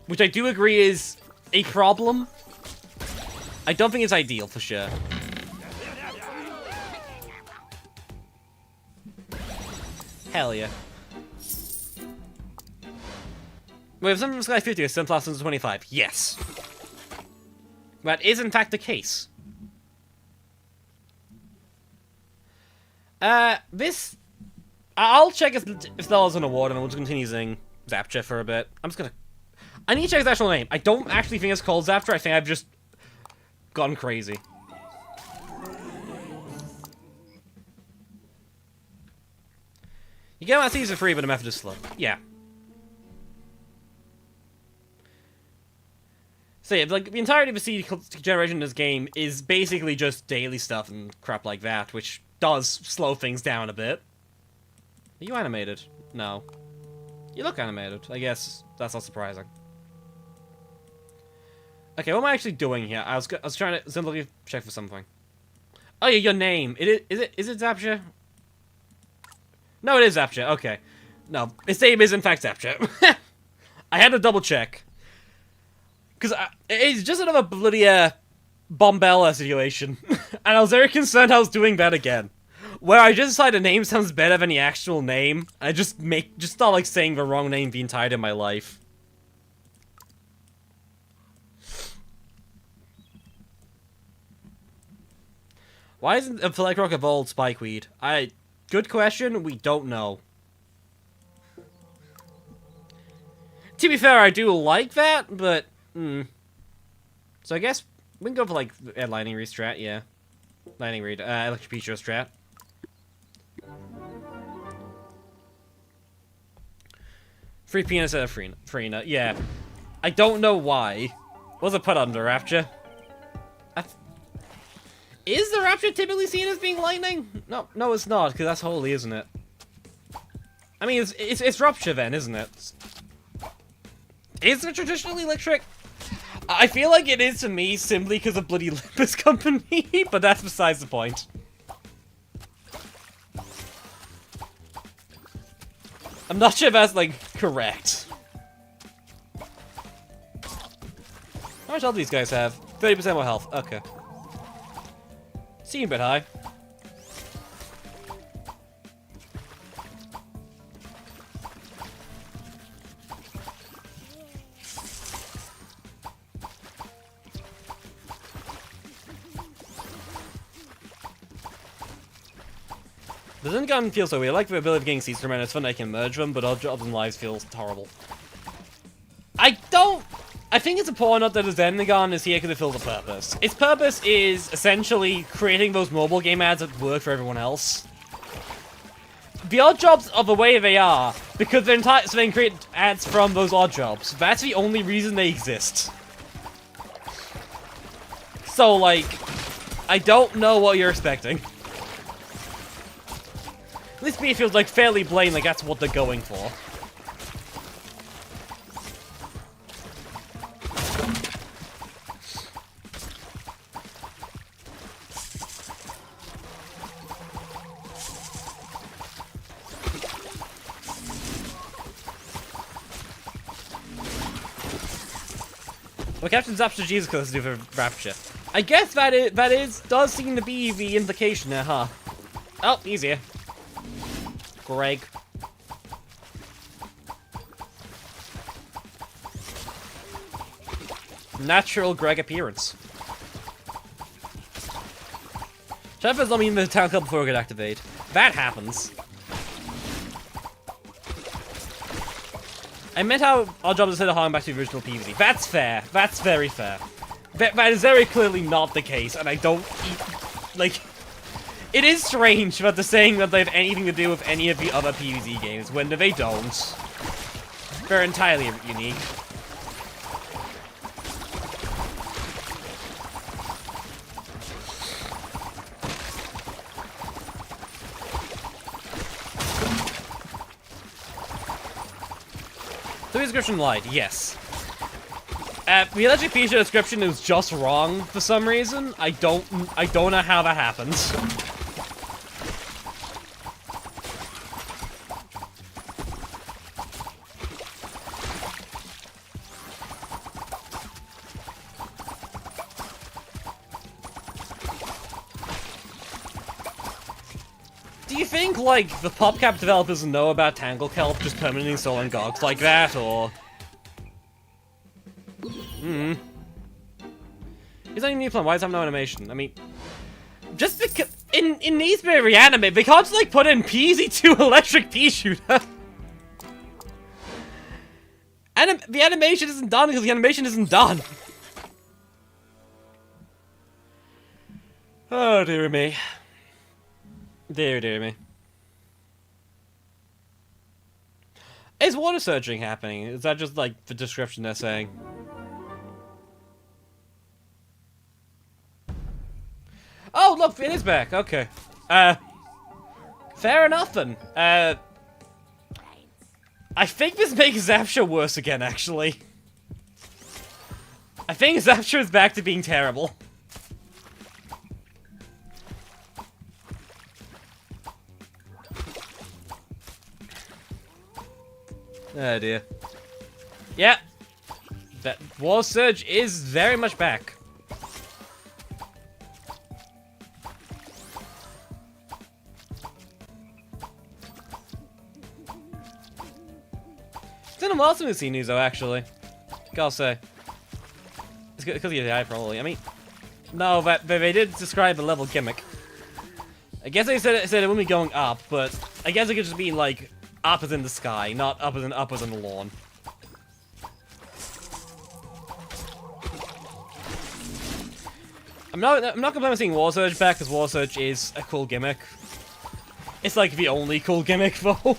Which I do agree is a problem. I don't think it's ideal, for sure. Hell yeah. We have something from Sky 50 with some plus 25. Yes. That is in fact the case. I'll check if Stella's an award and we'll just continue using Zapcha for a bit. I need to check his actual name. I don't actually think it's called Zapcha. I think I've just gone crazy. You get my seeds for free, but the method is slow. Yeah. So yeah, like, the entirety of the seed generation in this game is basically just daily stuff and crap like that, which does slow things down a bit. Are you animated? No. You look animated. I guess that's not surprising. Okay, what am I actually doing here? I was trying to simply check for something. Oh yeah, your name. Is it Zapcha? No, it is Zapcha. Okay. No, its name is in fact Zapcha. I had to double check. Because it's just another bloody Bombella situation. And I was very concerned I was doing that again. Where I just decided a name sounds better than the actual name. I just start like saying the wrong name the entirety of my life. Why isn't a Flag Rock evolved Spikeweed? Good question, we don't know. To be fair, I do like that, but, So I guess we can go for, like, a Lightning Reed strat, yeah. Lightning Reed, Electric Pea Shooter strat. Free penis instead of Freena, yeah. I don't know why. What was it put under, Rapture? Is the Rapture typically seen as being lightning? No, it's not, because that's holy, isn't it? I mean, it's Rupture then, isn't it? Is it traditionally electric? I feel like it is to me simply because of bloody Olympus Company, but that's besides the point. I'm not sure if that's, like, correct. How much health do these guys have? 30% more health, okay. Seem a bit high. The Zen Garden feels so weird. I like the ability of getting seeds from it, it's fun I can merge them, but other lives feels horrible. I think it's important to note that the Zen Garden is here because it fills a purpose. Its purpose is essentially creating those mobile game ads that work for everyone else. The odd jobs are the way they are because so they can create ads from those odd jobs. That's the only reason they exist. So, like, I don't know what you're expecting. At least me, it feels like fairly blatant, like that's what they're going for. Well, Captain Zapcha Jesus does do for Rapture. I guess does seem to be the implication there, huh? Oh, easier. Greg. Natural Greg appearance. Shout out for zombie in the town club before we could activate. That happens. I meant how our job is to harm back to the original PVZ. That's fair. That's very fair. That is very clearly not the case, and I don't... Like... It is strange about the saying that they have anything to do with any of the other PVZ games, when they don't. They're entirely unique. The description lied, yes. The electric feature description is just wrong for some reason. I don't know how that happens. Do you think, like, the PopCap developers know about Wrangle Kelp just permanently installing gogs like that, or...? He's not even new plan, why does he have no animation? I mean... Just because... In these to reanimate, they can't just, like, put in PVZ2 electric pea shooter! The animation isn't done because the animation isn't done! Oh, dear me. Dear me. Is water surging happening? Is that just, like, the description they're saying? Oh, look, it is back. Okay. Fair enough, then. I think this makes Zapweed worse again, actually. I think Zapweed is back to being terrible. Oh dear. Yeah. That War Surge is very much back. It's been a while since we've seen news though, actually. Gotta say. It's because of the AI, probably. I mean, no, but they did describe the level gimmick. I guess they said it wouldn't be going up, but I guess it could just be like up as in the sky, not up as in the lawn. I'm not complaining seeing War Surge back, because War Surge is a cool gimmick. It's like the only cool gimmick, though.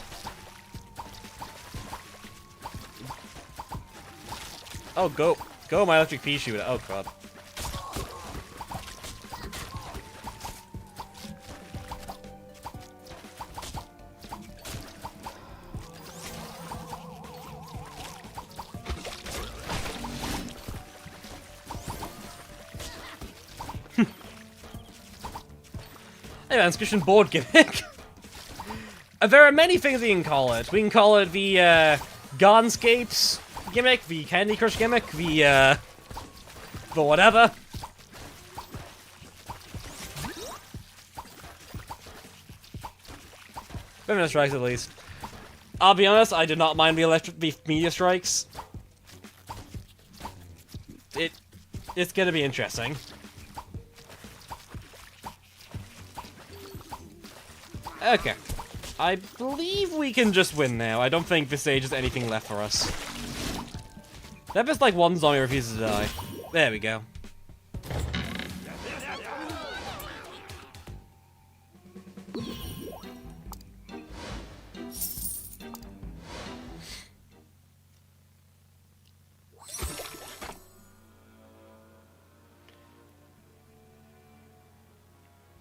Oh, go my electric pea shooter. Oh god. Hey man, inscription board gimmick. There are many things we can call it. We can call it the Gardenscapes gimmick, the Candy Crush gimmick, the whatever. Feminist strikes at least. I'll be honest, I did not mind the meteor strikes. It's gonna be interesting. Okay. I believe we can just win now. I don't think this stage has anything left for us. That just like one zombie refuses to die. There we go.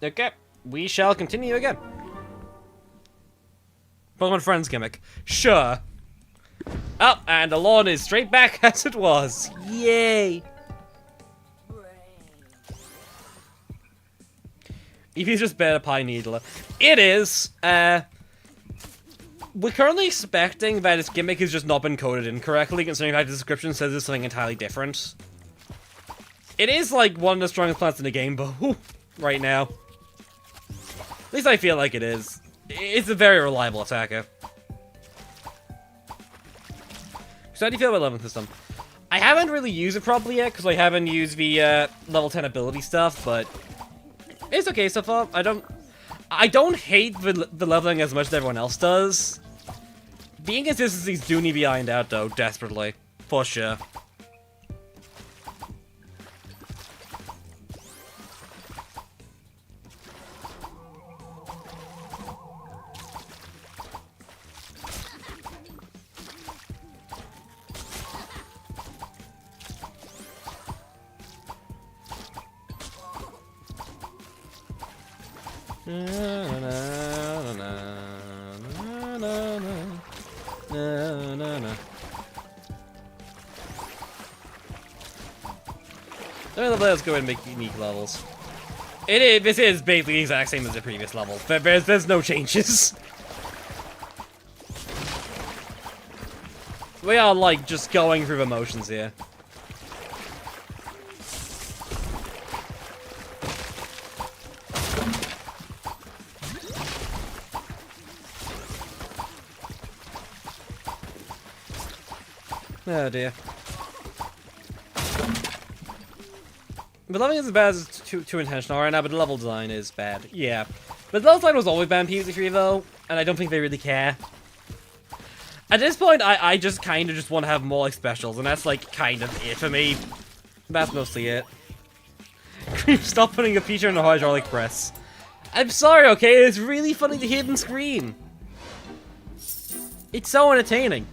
Okay, we shall continue again. Pokemon Friends gimmick. Sure. Oh, and the lawn is straight back as it was. Yay! Eevee's just better Pine Needler. It is. We're currently expecting that its gimmick has just not been coded incorrectly, considering that the description says it's something entirely different. It is like one of the strongest plants in the game, though, right now. least I feel like it is. It's a very reliable attacker. So how do you feel about leveling system? I haven't really used it properly yet, because I haven't used the level 10 ability stuff, but it's okay so far. I don't hate the leveling as much as everyone else does. The inconsistencies do need to be ironed out, though, desperately. For sure. Let's go ahead and make unique levels. This is basically the exact same as the previous level. There's no changes. We are, like, just going through the motions here. Oh dear. The leveling isn't as bad as too intentional right now, but the level design is bad. Yeah. But the level design was always bad in PVZ3 though, and I don't think they really care. At this point, I just kind of just want to have more like specials, and that's like kind of it for me. That's mostly it. Stop putting a feature in the hydraulic press. I'm sorry, okay? It's really funny to hidden screen. It's so entertaining.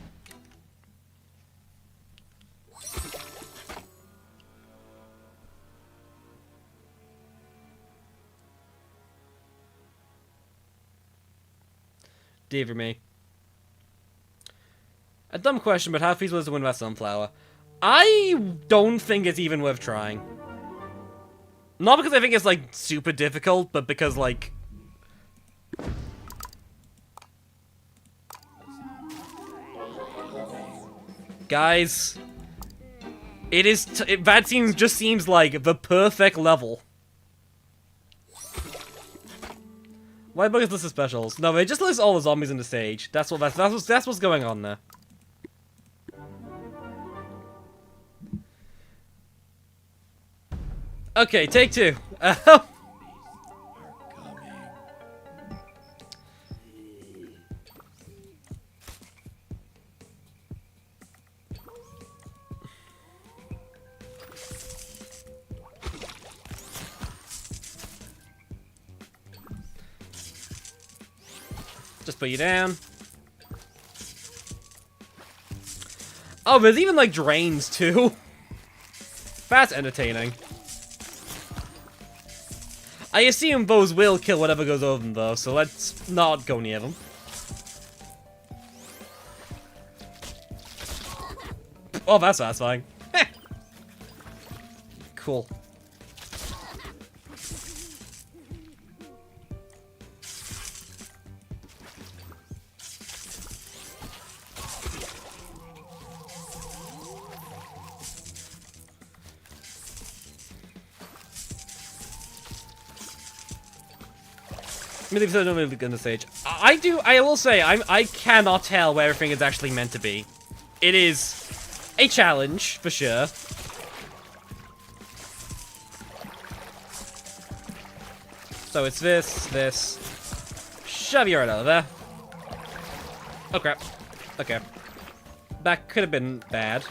Dear me. A dumb question, but how feasible is to win that sunflower? I don't think it's even worth trying. Not because I think it's, like, super difficult, but because, like... Guys... It is... that just seems like the perfect level. Why buggers list of specials? No, they just list all the zombies in the stage. That's what's going on there. Okay, take two. Just put you down. Oh, there's even like drains too. That's entertaining. I assume those will kill whatever goes over them though, so let's not go near them. Oh, that's satisfying. Cool. Maybe I don't really good in the stage. I will say, I cannot tell where everything is actually meant to be. It is a challenge, for sure. So it's this. Shove you right out of there. Oh crap. Okay. That could have been bad.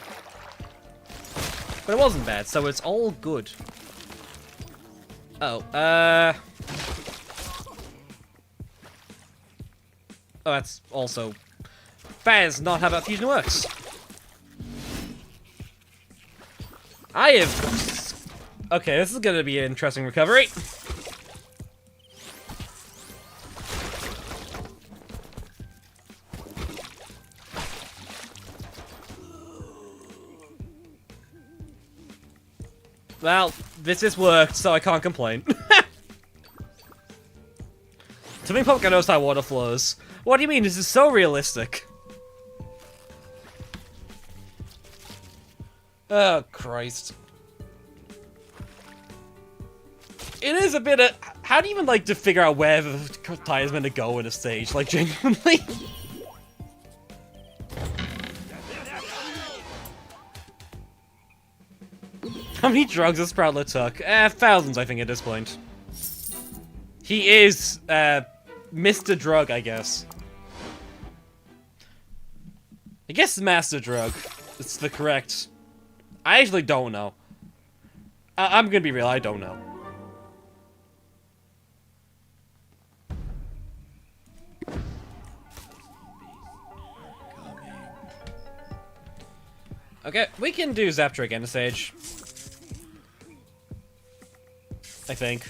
But it wasn't bad, so it's all good. Oh, oh, that's also... That is not how that fusion works. I have... Okay, this is gonna be an interesting recovery. Well, this has worked, so I can't complain. To me, Pop knows how water flows. What do you mean? This is so realistic. Oh, Christ. It is a bit of... How do you even, like, to figure out where the tire's meant to go in a stage? Like, genuinely? How many drugs has Sproutlet took? Thousands, I think, at this point. He is, Mr. Drug, I guess. I guess Master Drug. It's the correct... I actually don't know. I'm gonna be real, I don't know. Okay, we can do Zapweed again this stage. I think.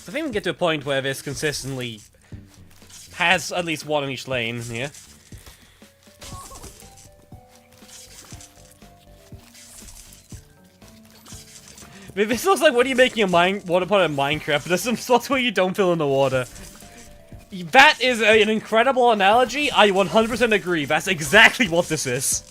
I think we get to a point where this consistently has at least one in each lane here. This looks like, what are you making a water pot in Minecraft? There's some spots where you don't fill in the water. That is an incredible analogy. I 100% agree. That's exactly what this is.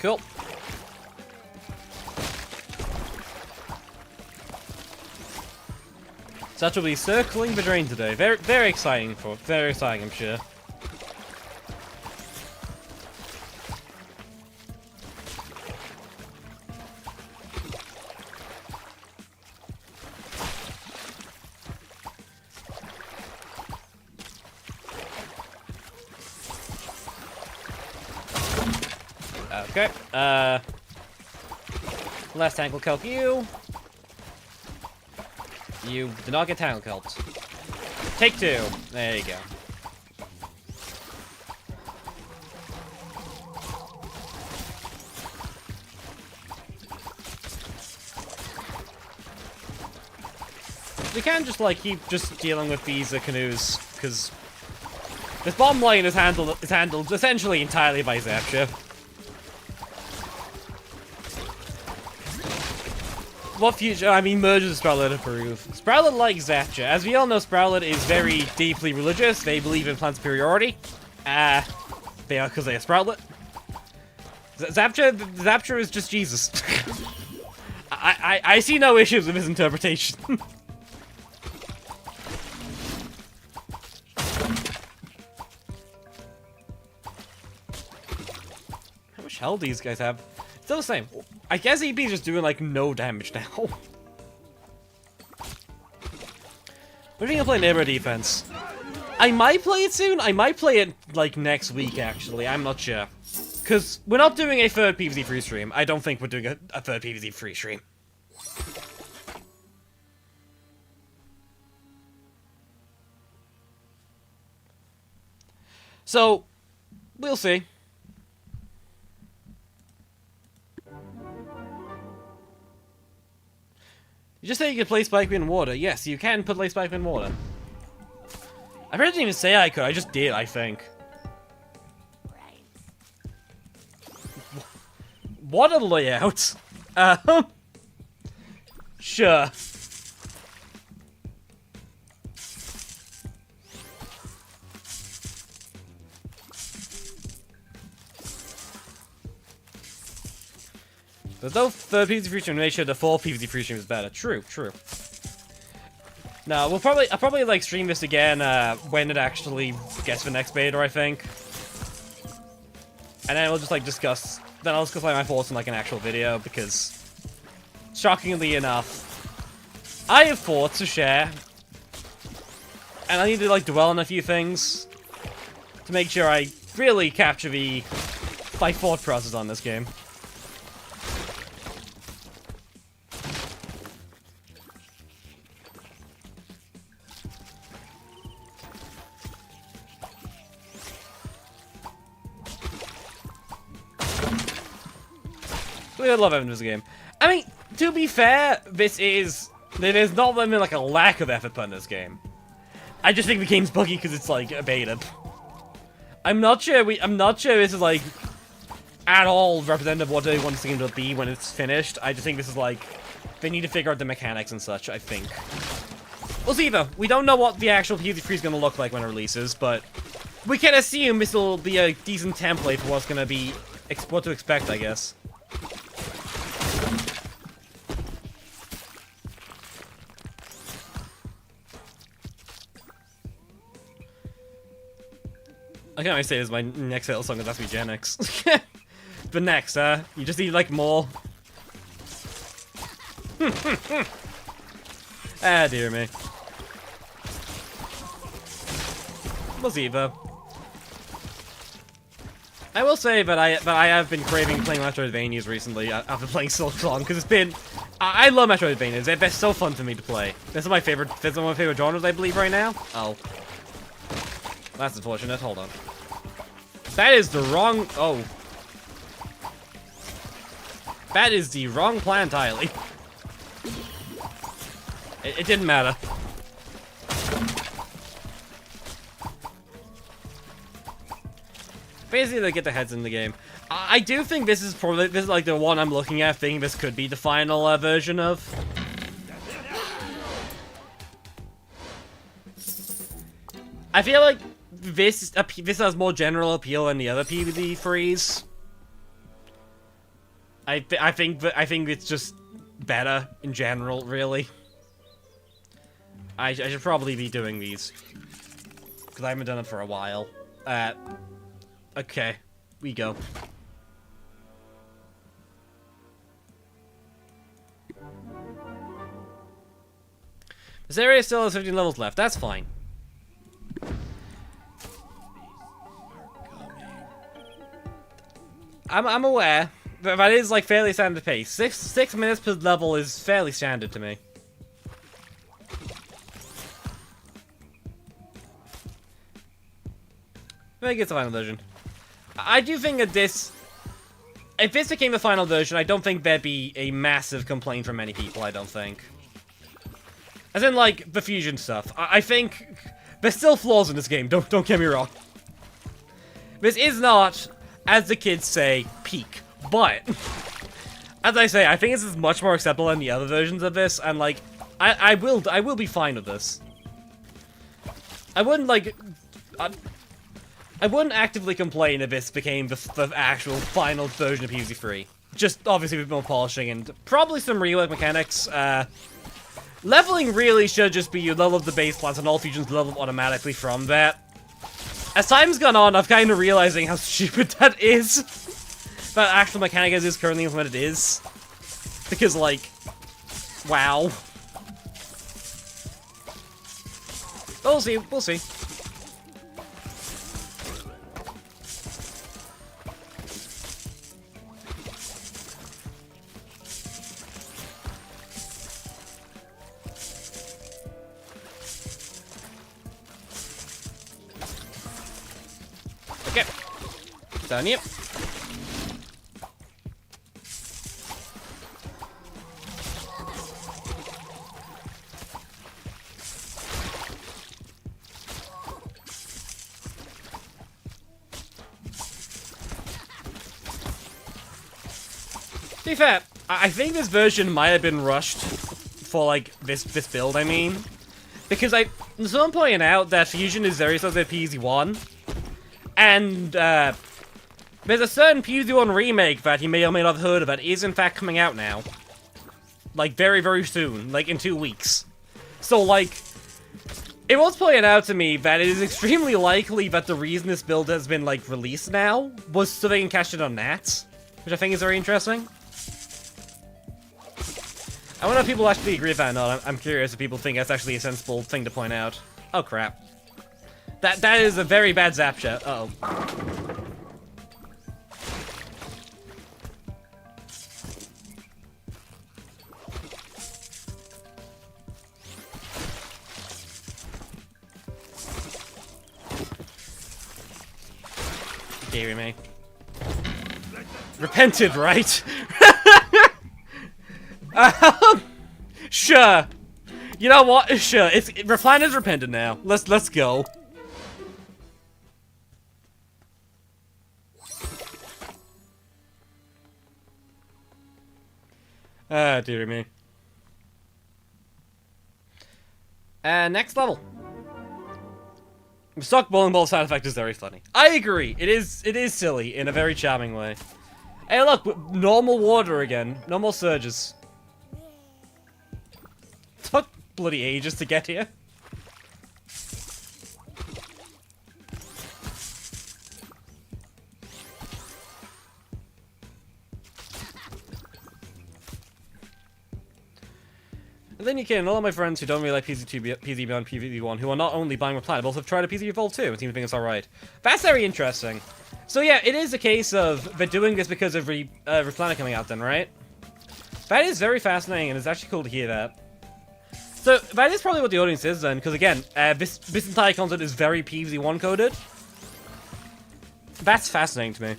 Cool. Such will be circling the drain today. Very exciting I'm sure. Okay, last Wrangle Kelp you. You did not get Wrangle Kelped. Take two. There you go. We can't just, like, keep just dealing with these canoes, because this bottom lane is handled essentially entirely by Zapweed. What future? I mean, merges Sproutlet approve. Sproutlet likes Zapweed. As we all know, Sproutlet is very deeply religious. They believe in plant superiority. They are because they are Sproutlet. Zapweed is just Jesus. I see no issues with his interpretation. How much health do these guys have? Still the same. I guess EP's just doing, like, no damage now. What are you gonna play neighbor defense? I might play it soon. I might play it, like, next week, actually. I'm not sure. Because we're not doing a third PVZ3 stream. I don't think we're doing a third PVZ3 stream. So, we'll see. You just said you could play Spikeman in water. Yes, you can play Spikeman in water. I really didn't even say I could. I just did, I think. What a layout. Sure. There's no third PVZ3 stream to make sure the fourth PVZ3 stream is better. True, true. No, I'll probably like stream this again when it actually gets the next beta, I think. And then we'll just like discuss. Then I'll discuss like my thoughts in like an actual video because, shockingly enough, I have thoughts to share, and I need to like dwell on a few things to make sure I really capture my thought process on this game. I love having this game. I mean, to be fair, there's not even like a lack of effort put in this game. I just think the game's buggy because it's like a beta. I'm not sure this is like at all representative of what they want this game to be when it's finished. I just think this is like they need to figure out the mechanics and such, I think. We'll see though. We don't know what the actual PVZ3 is going to look like when it releases, but we can assume this will be a decent template for what's going to be what to expect, I guess. I can't say this is my next little song, that's me Gen X. But next, you just need, like, more. Ah, dear me. We'll see, though. I will say that I have been craving playing Metroidvanias recently after playing so long, because it's been... I love Metroidvanias, they're so fun for me to play. That's one of my favorite genres, I believe, right now. Oh. That's unfortunate, hold on. That is the wrong... Oh. That is the wrong plan entirely. It didn't matter. Basically, they get their heads in the game. I do think this is like the one I'm looking at, thinking this could be the final version of. I feel like this has more general appeal than the other PVZ3s. I think it's just better in general, really. I should probably be doing these because I haven't done it for a while. Okay, we go. This area still has 15 levels left. That's fine. I'm aware, but that is like fairly standard pace. Six minutes per level is fairly standard to me. Maybe it's the final version. I do think that if this became the final version, I don't think there'd be a massive complaint from many people, I don't think. As in, like, the fusion stuff. I think there's still flaws in this game, don't get me wrong. This is not, as the kids say, peak. But, as I say, I think this is much more acceptable than the other versions of this, and, like, I will be fine with this. I wouldn't, like... I wouldn't actively complain if this became the actual final version of PVZ3. Just, obviously, with more polishing and probably some rework mechanics. Leveling really should just be you level up the base plants and all fusions level up automatically from that. As time's gone on, I'm kind of realizing how stupid that is. That actual mechanic as is currently implemented is. Because, like, wow. But we'll see, we'll see. Okay. Down here. To be fair, I think this version might have been rushed for, like, this build, I mean. Because someone pointed out that Fusion is very similar to PVZ1. And, there's a certain PVZ1 remake that you may or may not have heard of that is, in fact, coming out now. Like, very, very soon. Like, in 2 weeks. So, like, it was pointed out to me that it is extremely likely that the reason this build has been, like, released now was so they can catch it on nats. Which I think is very interesting. I wonder if people actually agree with that or not. I'm curious if people think that's actually a sensible thing to point out. Oh, crap. That is a very bad zap shot. Uh-oh. Dear me. Repented, right? Sure. You know what? Sure. Replan is repentant now. Let's go. Ah, dear me. Next level. Stock bowling ball sound effect is very funny. I agree. It is silly in a very charming way. Hey, look, normal water again. No more surges. Took bloody ages to get here. And then you can, all of my friends who don't really like PZ2, PZ Beyond, PVZ1, who are not only buying Replan, but also have tried a PZ Evolve too, and seem to think it's alright. That's very interesting. So yeah, it is a case of they're doing this because of Replan coming out then, right? That is very fascinating, and it's actually cool to hear that. So, that is probably what the audience is then, because again, this entire content is very PVZ1 coded. That's fascinating to me.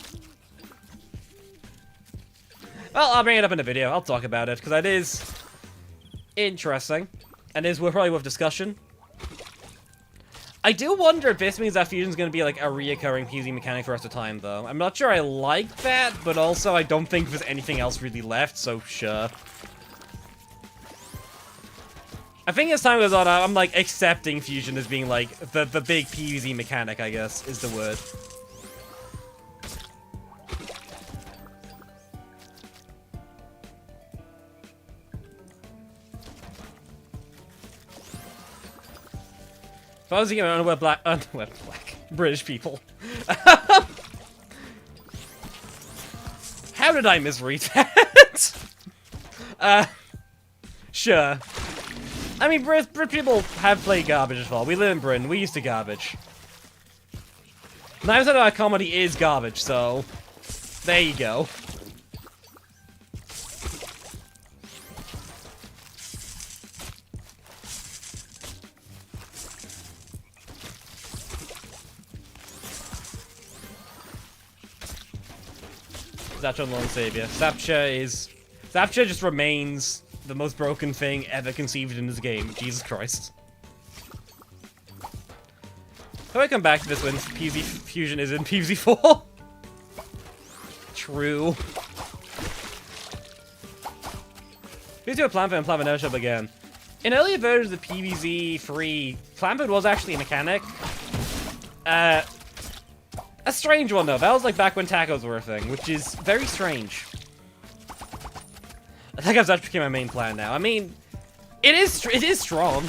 Well, I'll bring it up in a video, I'll talk about it, because that is interesting, and is probably worth discussion. I do wonder if this means that Fusion's going to be like a reoccurring PZ mechanic for the rest of the time, though. I'm not sure I like that, but also I don't think there's anything else really left, so sure. I think as time goes on, I'm like accepting Fusion as being like the big PVZ mechanic, I guess, is the word. If I was thinking of underwear black British people. How did I misread that? Sure. I mean, Brit people have played garbage as well. We live in Britain. We used to garbage. 9% of our comedy is garbage, so there you go. Zapweed Lone Savior. Zapweed just remains the most broken thing ever conceived in this game. Jesus Christ. How do I come back to this when PZ Fusion is in PVZ4? True. Please do a Planford and Planford Airship again. In earlier versions of PVZ3, Planford was actually a mechanic. A strange one, though. That was like back when tacos were a thing, which is very strange. I think I've actually became my main plan now. I mean, it is strong.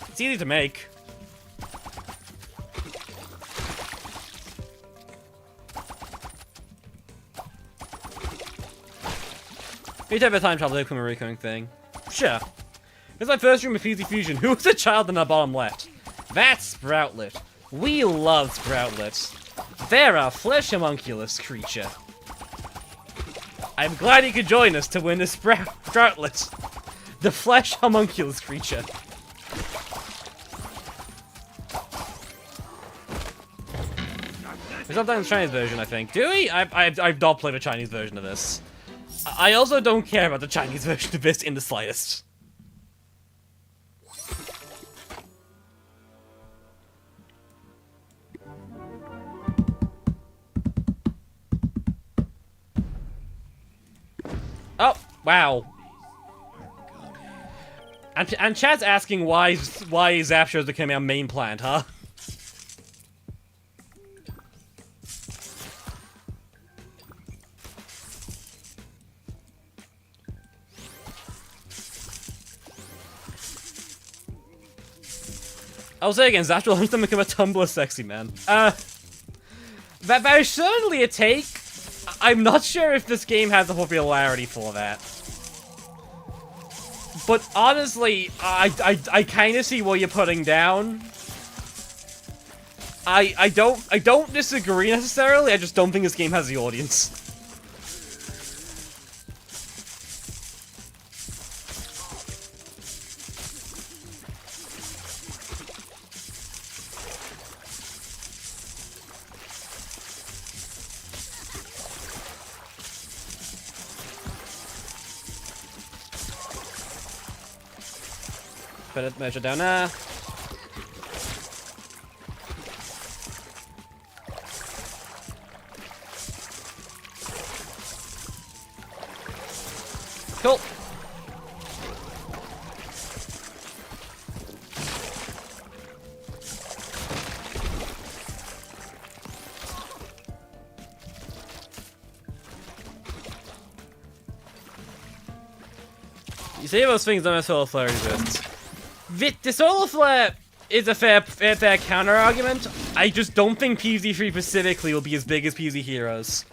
It's easy to make. Any type of time travel become a recurring thing. Sure. This is my first room of PZ Fusion. Who was the child in the bottom left? That's Sproutlet. We love Sproutlets. They're a flesh homunculus creature. I'm glad you could join us to win the Sproutlet. The flesh homunculus creature. There's sometimes Chinese version, I think. Do we? I've not played a Chinese version of this. I also don't care about the Chinese version of this in the slightest. Oh, wow. And chat's asking why Zapweed is becoming our main plant, huh? I'll say again, Zapweed wants to become a Tumblr sexy man. That is certainly a take. I'm not sure if this game has the popularity for that. But honestly, I kind of see what you're putting down. I don't disagree necessarily. I just don't think this game has the audience. Put it, measure down there. Cool. You see those things don't have solar flare exists. The solar flare is a fair counter argument. I just don't think PVZ3 specifically will be as big as PVZ Heroes.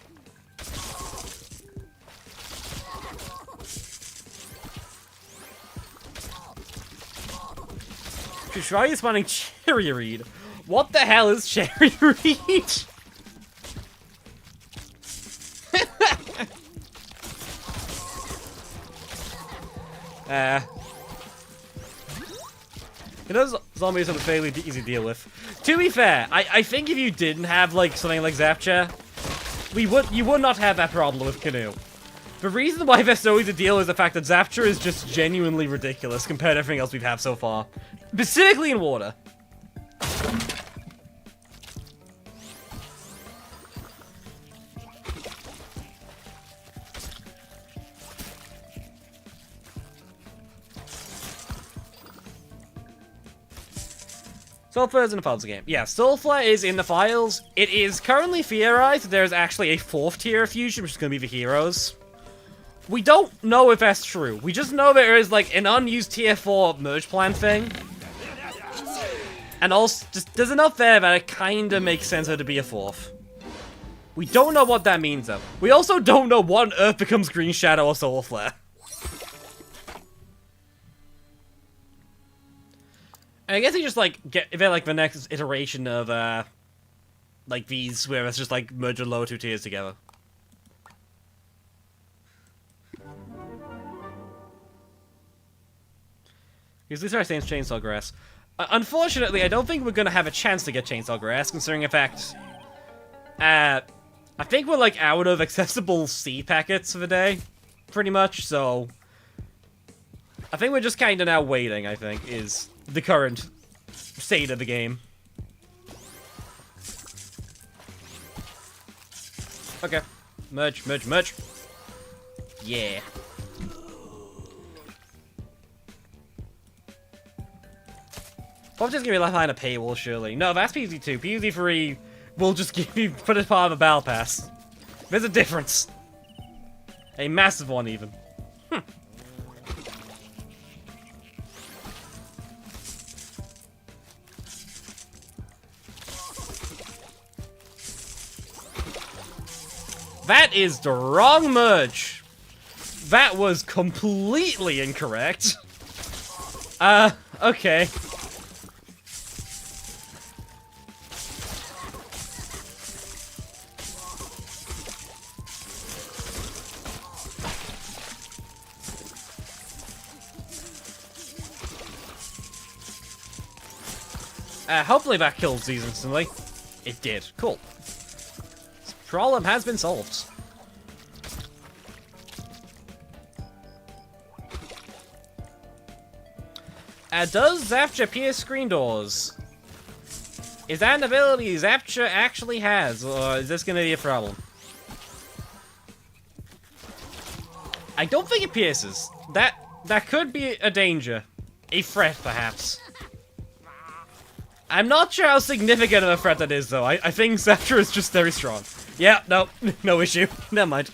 Try is spawning Cherry Reed. What the hell is Cherry Reed? Those zombies are fairly easy to deal with. To be fair, I think if you didn't have like something like Zapcha, you would not have that problem with Canoe. The reason why they're so easy to deal is the fact that Zapcha is just genuinely ridiculous compared to everything else we've had so far. Specifically in water. Soulflare is in the files again. Yeah, Soulflare is in the files. It is currently theorized that there's actually a 4th tier of fusion, which is going to be the heroes. We don't know if that's true. We just know there is like an unused tier 4 merge plan thing. And also, just there's enough there that it kind of makes sense for it to be a 4th. We don't know what that means though. We also don't know what on earth becomes Green Shadow or Soulflare. I guess they just like they're like the next iteration of like these where it's just like merge the lower 2 tiers together. Because these are saying chainsaw grass. Unfortunately, I don't think we're gonna have a chance to get chainsaw grass, considering in fact, I think we're like out of accessible seed packets for the day, pretty much. So I think we're just kind of now waiting. I think is the current state of the game. Okay. Merge, merge, merge. Yeah. Probably just gonna be left behind a paywall, surely. No, that's PVZ2. PVZ3 will just give you, put it part of a battle pass. There's a difference. A massive one, even. That is the wrong merge. That was completely incorrect. Okay. Hopefully that kills these instantly. It did. Cool. This problem has been solved. Does Zapcha pierce screen doors? Is that an ability Zapcha actually has, or is this gonna be a problem? I don't think it pierces. That could be a danger. A threat, perhaps. I'm not sure how significant of a threat that is, though. I think Zapcha is just very strong. Yeah, no, no issue. Never mind.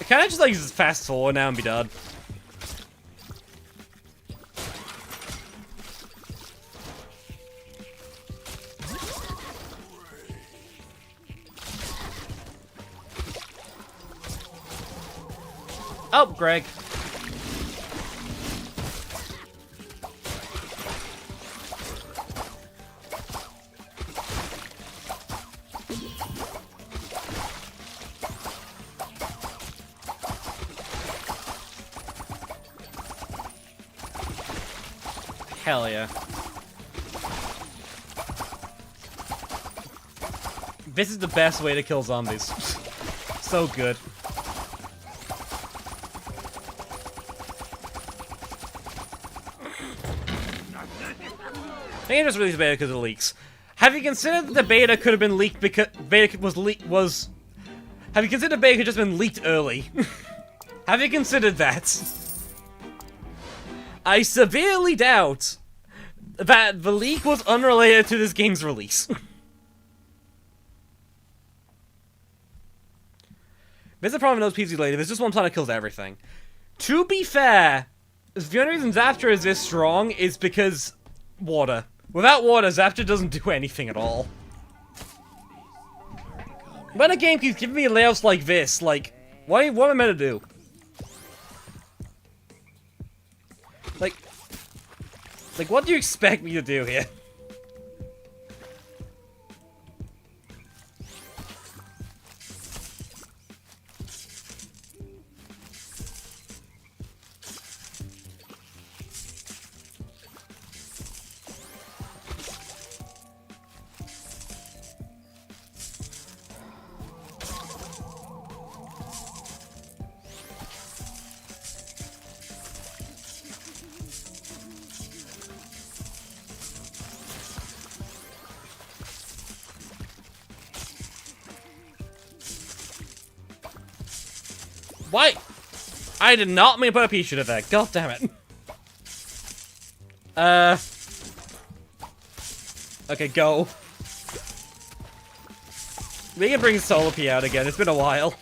Can I just, like, just fast forward now and be done? Oh, Greg. Hell yeah. This is the best way to kill zombies. So good. I think I just released the beta because of the leaks. Have you considered that the beta could have been leaked because beta was have you considered the beta could have just been leaked early? Have you considered that? I severely doubt that the leak was unrelated to this game's release. There's a problem with those PVZ later. There's just one planet that kills everything. To be fair, the only reason Zapweed is this strong is because water. Without water, Zapweed doesn't do anything at all. When a game keeps giving me layouts like this, like, what am I meant to do? Like, what do you expect me to do here? Why? I did not mean to put a pea shooter there. God damn it. Okay, go. We can bring Solar Pea out again. It's been a while.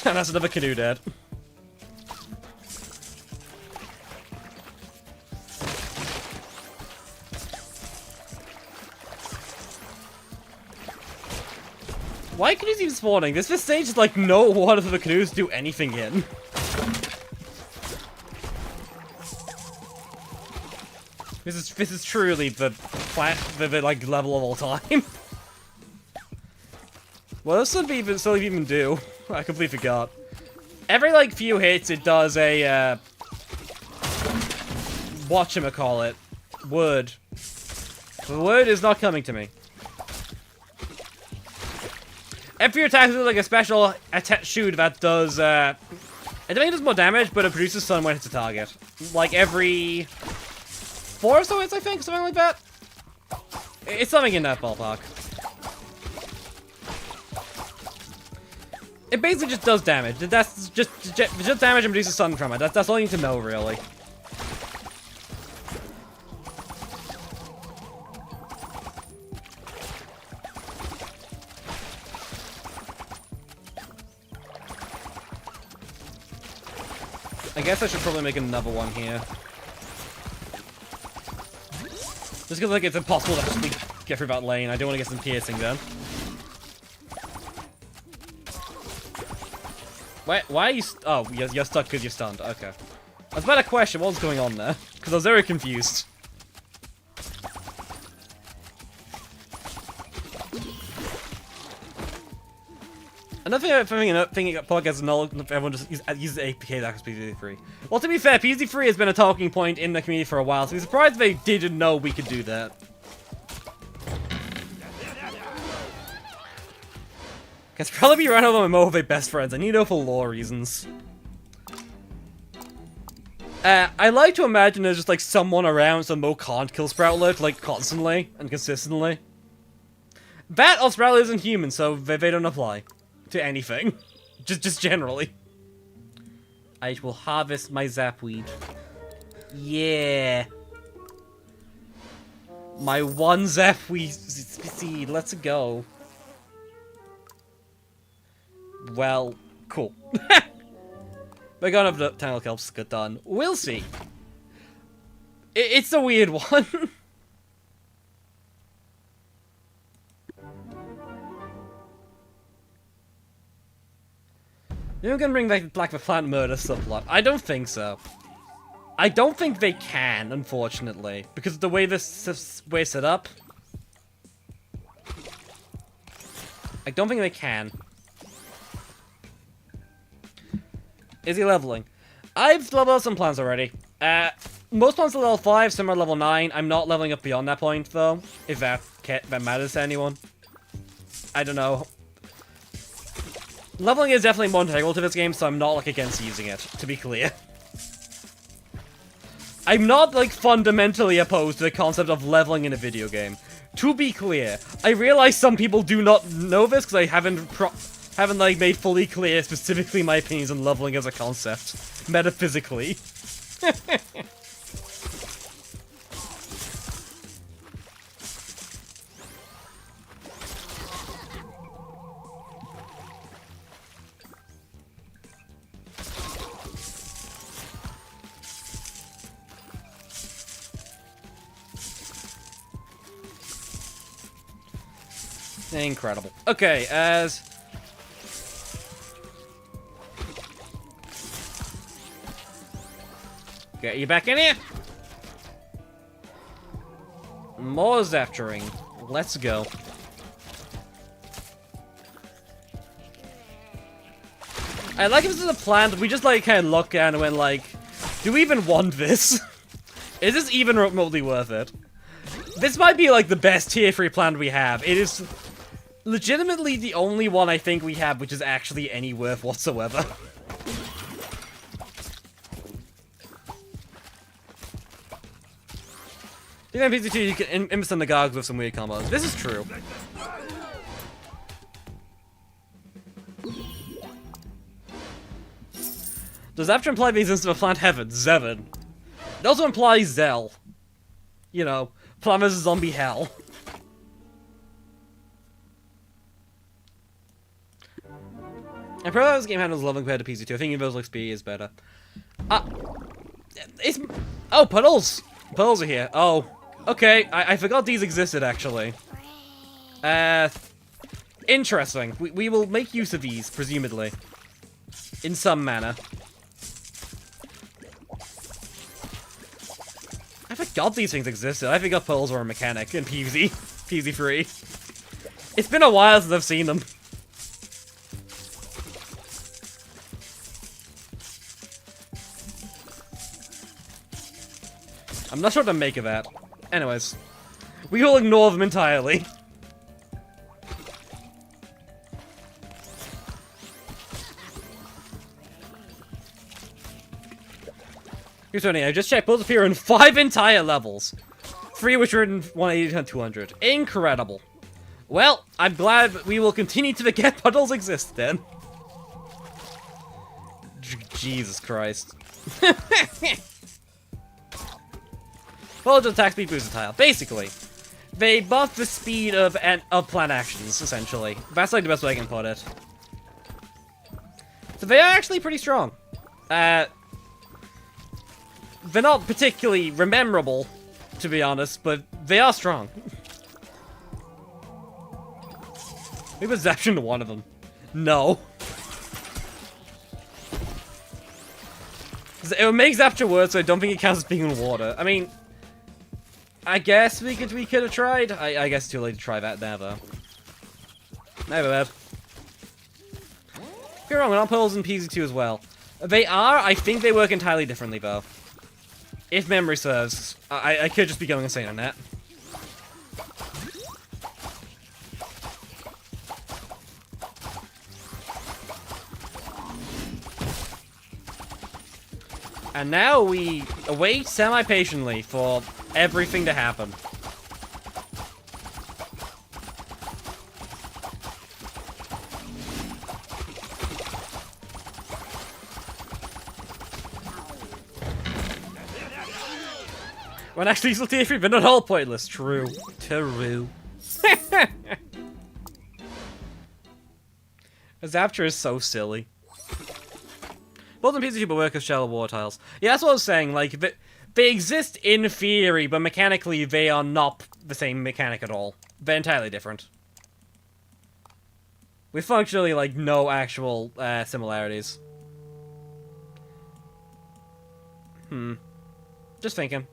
And that's another canoe dead. Why are canoes even spawning? This stage is like no water for the canoes to do anything in. This is truly the like level of all time. Well, this would be even do. I completely forgot. Every like few hits, it does a whatchamacallit, word. The word is not coming to me. Every attack is like a special shoot that does, I don't think it does more damage, but it produces stun when it's a target. Like every 4 or so hits, I think, something like that. It's something in that ballpark. It basically just does damage. That's just damage and produces stun from it. That's all you need to know, really. I guess I should probably make another one here. Just because like it's impossible to actually get through that lane. I do want to get some piercing done. Why are you oh, you're stuck because you're stunned. Okay. I was about to question what was going on there. Because I was very confused. Another thing podcast knowledge, everyone just uses APK that PVZ3. Well, to be fair, PVZ3 has been a talking point in the community for a while, so I'm surprised they didn't know we could do that. Guess probably be running over my Mo with my best friends. I need to know for lore reasons. I like to imagine there's just like someone around so Mo can't kill Sproutlet like constantly and consistently. That or Sproutlet isn't human, so they don't apply to anything. just generally. I will harvest my Zapweed. Yeah. My one Zapweed seed. Let's go. Well, cool. We're gonna have the Wrangle Kelps get done. We'll see. It's a weird one. You're gonna bring back the plant murder subplot? I don't think so. I don't think they can, unfortunately, because of the way this way set up. I don't think they can. Is he leveling? I've leveled some plants already. Most ones are level 5, some are level 9. I'm not leveling up beyond that point, though, if that matters to anyone. I don't know. Leveling is definitely more integral to this game, so I'm not, like, against using it, to be clear. I'm not, like, fundamentally opposed to the concept of leveling in a video game. To be clear, I realize some people do not know this, because I haven't, like, made fully clear specifically my opinions on leveling as a concept, metaphysically. Incredible. Okay, get you back in here. More Zapturing. Let's go. I like if this is a plan, we just like kind of look at it and went like, do we even want this? Is this even remotely worth it? This might be like the best tier 3 plan we have. It is legitimately the only one I think we have which is actually any worth whatsoever. In PVZ3, you can instant the Gargs with some weird combos. This is true. Does Zapture imply these instants of Plant Heaven? Zevon. It also implies Zell. You know, Plant vs. Zombie Hell. I probably this game handles leveling compared to PVZ2. I think Invisible XP is better. It's... Oh, puddles! Puddles are here. Oh. Okay, I forgot these existed, actually. Interesting. We will make use of these, presumably. In some manner. I forgot these things existed. I forgot puddles were a mechanic in PVZ3. It's been a while since I've seen them. I'm not sure what to make of that. Anyways, we will ignore them entirely. Here's what I just checked. Both appear in 5 entire levels. 3 which are in 180 and 200. Incredible. Well, I'm glad we will continue to forget puddles exist then. Jesus Christ. Well, just attack speed boost tile. Basically, they buff the speed of plant actions, essentially. That's like the best way I can put it. So they are actually pretty strong. They're not particularly rememberable, to be honest, but they are strong. Maybe a Zaption to one of them. No. It would make Zapture worse, so I don't think it counts as being in water. I mean, I guess we could have tried. I guess it's too late to try that now, though. Never bad. You're wrong, we're not puddles in PVZ2 as well. They are. I think they work entirely differently, though. If memory serves. I could just be going insane on that. And now we wait semi-patiently for everything to happen. When actually still tier 3, but not all pointless. True. True. Zapture is so silly. Both in PVZ2 but work as shallow water tiles. Yeah, that's what I was saying. Like, they exist in theory, but mechanically they are not the same mechanic at all. They're entirely different. With functionally, like, no actual similarities. Just thinking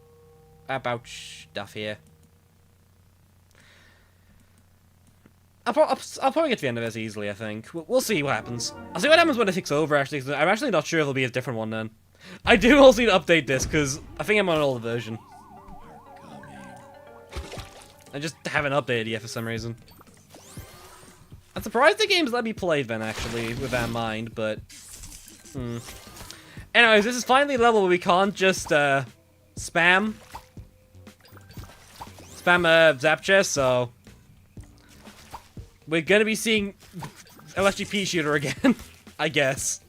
about stuff here. I'll probably get to the end of this easily, I think. We'll see what happens. I'll see what happens when it takes over, actually, because I'm actually not sure if it'll be a different one then. I do also need to update this, because I think I'm on an older version. I just haven't updated yet for some reason. I'm surprised the games let me play then, actually, with that in mind, but... Anyways, this is finally a level where we can't just, spam Zap Chest, so... We're gonna be seeing LSGP shooter again, I guess.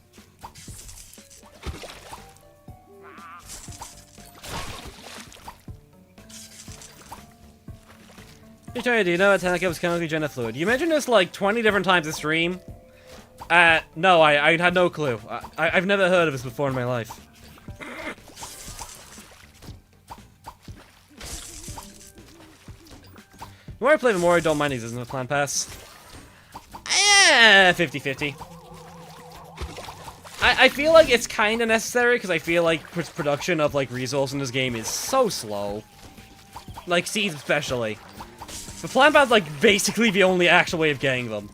Do you know that Tanaka was chemically gender fluid? You mentioned this like 20 different times this stream. No, I had no clue. I've never heard of this before in my life. The more I play, the more I don't mind these, isn't it, Plan Pass? 50-50. I feel like it's kind of necessary, because I feel like production of, like, resource in this game is so slow. Like, seeds especially. The plant path's like basically the only actual way of getting them.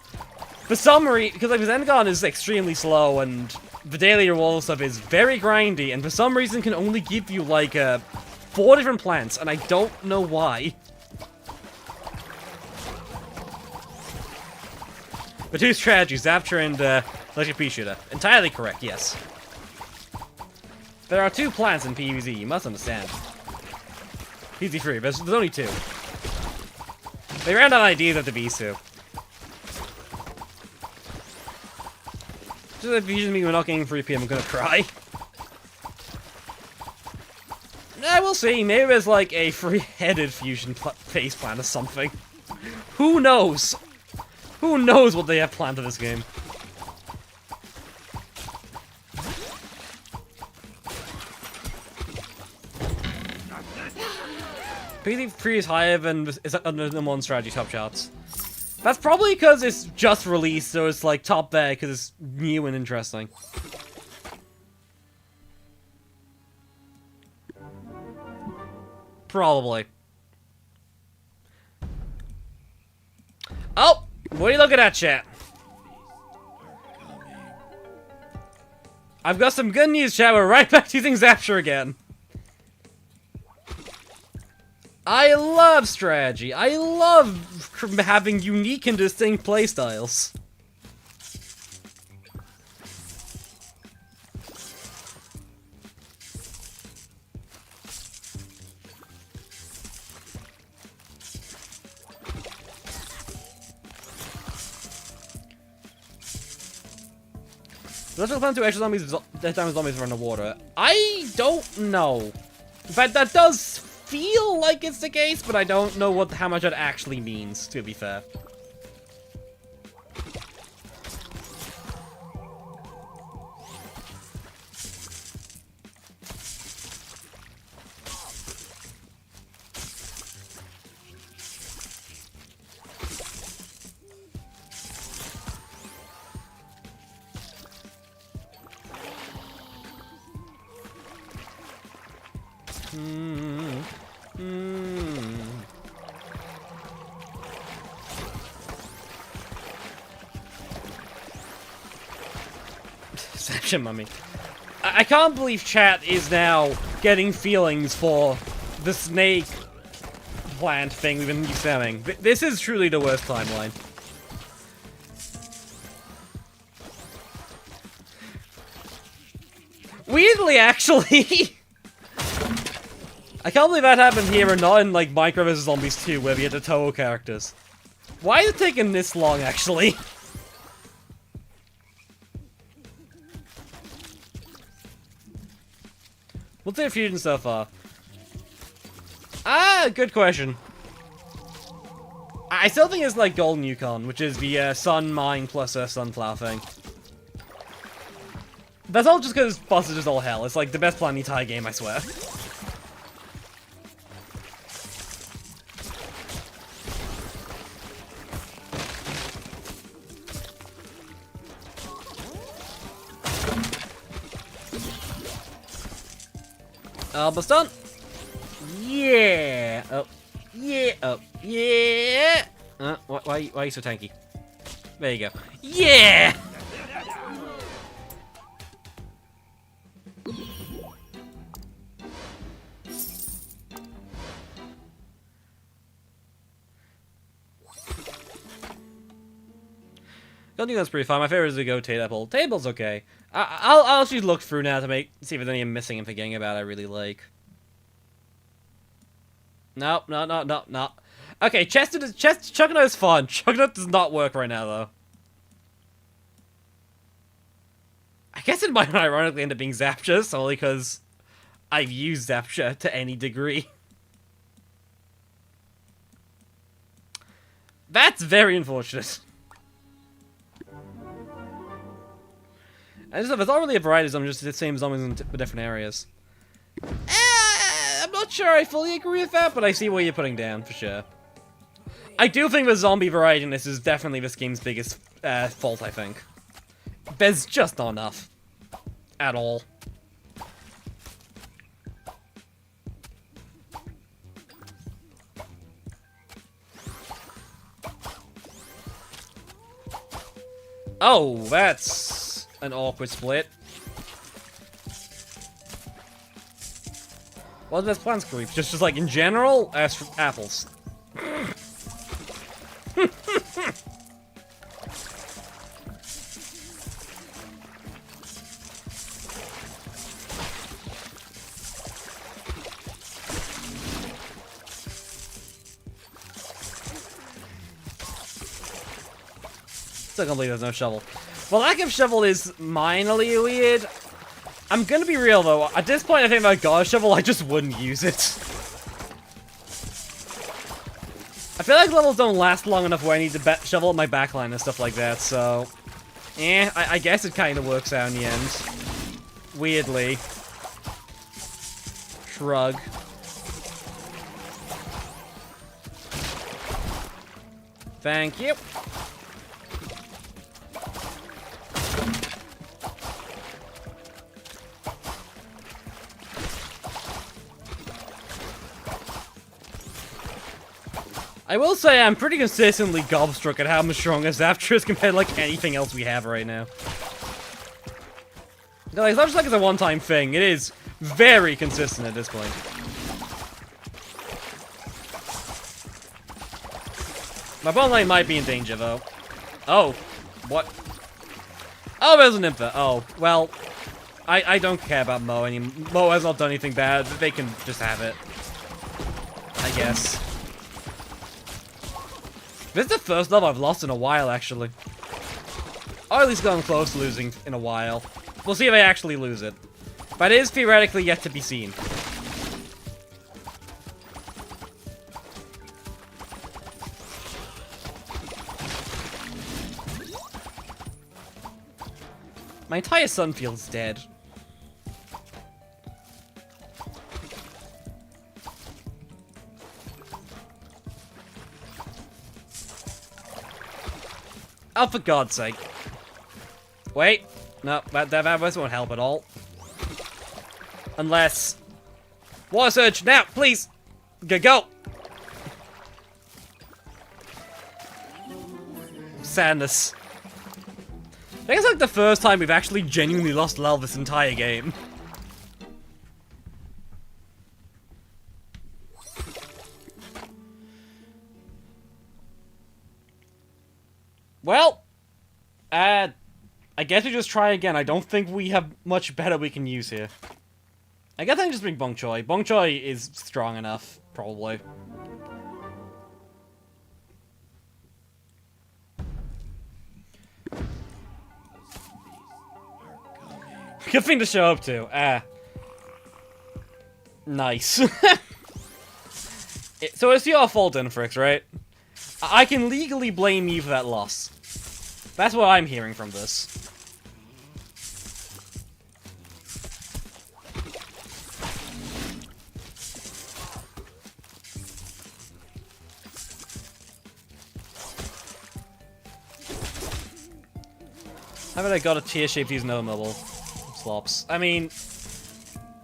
For some reason, because like Zen Garden is extremely slow and the daily reward stuff is very grindy, and for some reason can only give you like 4 different plants, and I don't know why. The 2 strategies, Zapture and Electric Shooter. Entirely correct, yes. There are 2 plants in PVZ, you must understand. PVZ3, there's only 2. They ran out of ideas at the V2. Just if you just mean we're not getting 3 PM, I'm gonna cry. Nah, we'll see. Maybe there's like a 3-headed fusion phase plan or something. Who knows? Who knows what they have planned for this game? PVZ3 is higher than is under the one strategy top charts. That's probably because it's just released, so it's like top there because it's new and interesting. Probably. Oh! What are you looking at, chat? I've got some good news, chat. We're right back to using Zapture again. I love strategy. I love having unique and distinct playstyles. Let's plan to extra zombies that time zombies are underwater. I don't know. In fact, that does feel like it's the case, but I don't know how much that actually means, to be fair. Deception mummy. I can't believe chat is now getting feelings for the snake plant thing we've been saying. This is truly the worst timeline. Weirdly, actually, I can't believe that happened here and not in like Minecraft vs. Zombies 2, where we had the Toho characters. Why is it taking this long, actually? What's their fusion so far? Ah, good question. I still think it's like Golden Yukon, which is the sun mine plus a sunflower thing. That's all just because boss is just all hell. It's like the best plan in the entire game, I swear. Almost done. Yeah. Oh. Yeah. Oh. Yeah. Why are you so tanky? There you go. Yeah. Building that's pretty fun. My favorite is the Go table. Table's okay. I'll actually look through now to see if there's any I'm missing and forgetting about I really like. No. Okay, Chuckanut is fun. Chuckanut does not work right now, though. I guess it might ironically end up being Zapcha, solely because I've used Zapcha to any degree. That's very unfortunate. And there's not really a variety of zombies, just the same zombies in different areas. I'm not sure I fully agree with that, but I see what you're putting down, for sure. I do think the zombie variety in this is definitely this game's biggest fault, I think. There's just not enough. At all. Oh, that's an awkward split. What are those plants group? Just like in general? Apples. Still can't believe there's no shovel. Well, lack of shovel is minorly weird. I'm gonna be real though, at this point I think if I got a shovel, I just wouldn't use it. I feel like levels don't last long enough where I need to shovel up my backline and stuff like that, so... I guess it kind of works out in the end. Weirdly. Shrug. Thank you. I will say I'm pretty consistently gobstruck at how much stronger Zapcha is compared to like anything else we have right now. Like, it's not just like it's a one-time thing, it is very consistent at this point. My bottom lane might be in danger though. Oh, what? Oh, there's an Nympha. Oh, well, I don't care about Mo anymore. Mo has not done anything bad, they can just have it. I guess. This is the first level I've lost in a while, actually. Or at least gotten close to losing in a while. We'll see if I actually lose it. But it is theoretically yet to be seen. My entire sun feels dead. Oh, for God's sake. Wait. No, that won't help at all. Unless... Water Surge, now, please! Go! Sadness. I think it's like the first time we've actually genuinely lost Lel this entire game. Well, I guess we just try again. I don't think we have much better we can use here. I guess I can just bring Bong Choy. Bong Choy is strong enough, probably. Good thing to show up to. Nice. So it's your fault, Infrix, right? I can legally blame you for that loss. That's what I'm hearing from this. How about I got a tier shape these no mobile slops? I mean,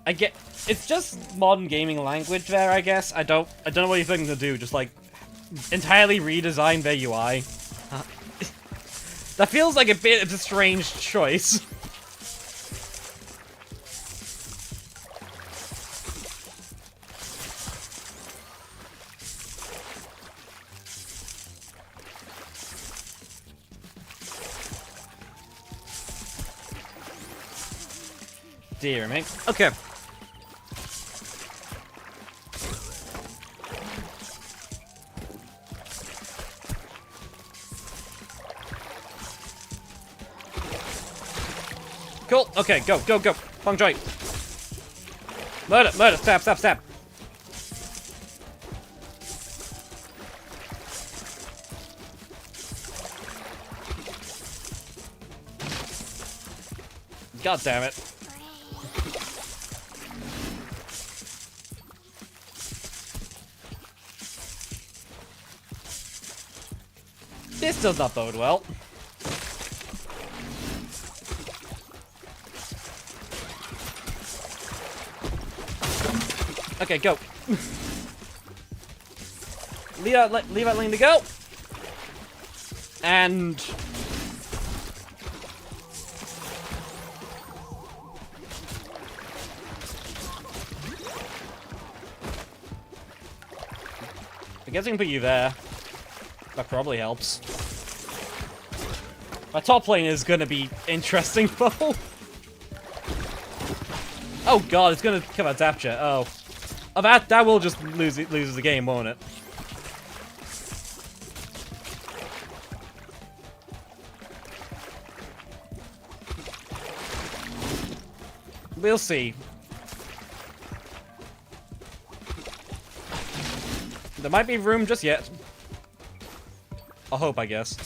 I get it's just modern gaming language there, I guess. I don't know what you're thinking to do, just like entirely redesign their UI. That feels like a bit of a strange choice. dear me. Okay. Cool. Okay, go, go, go. Feng Choy. Murder, murder. Stab, stab, stab. God damn it. This does not bode well. Okay, go. leave that lane to go. And I guess I can put you there. That probably helps. My top lane is gonna be interesting, though. Oh god, it's gonna come out Zapcha. Oh. Oh, that will just lose the game, won't it? We'll see. There might be room just yet. I hope, I guess.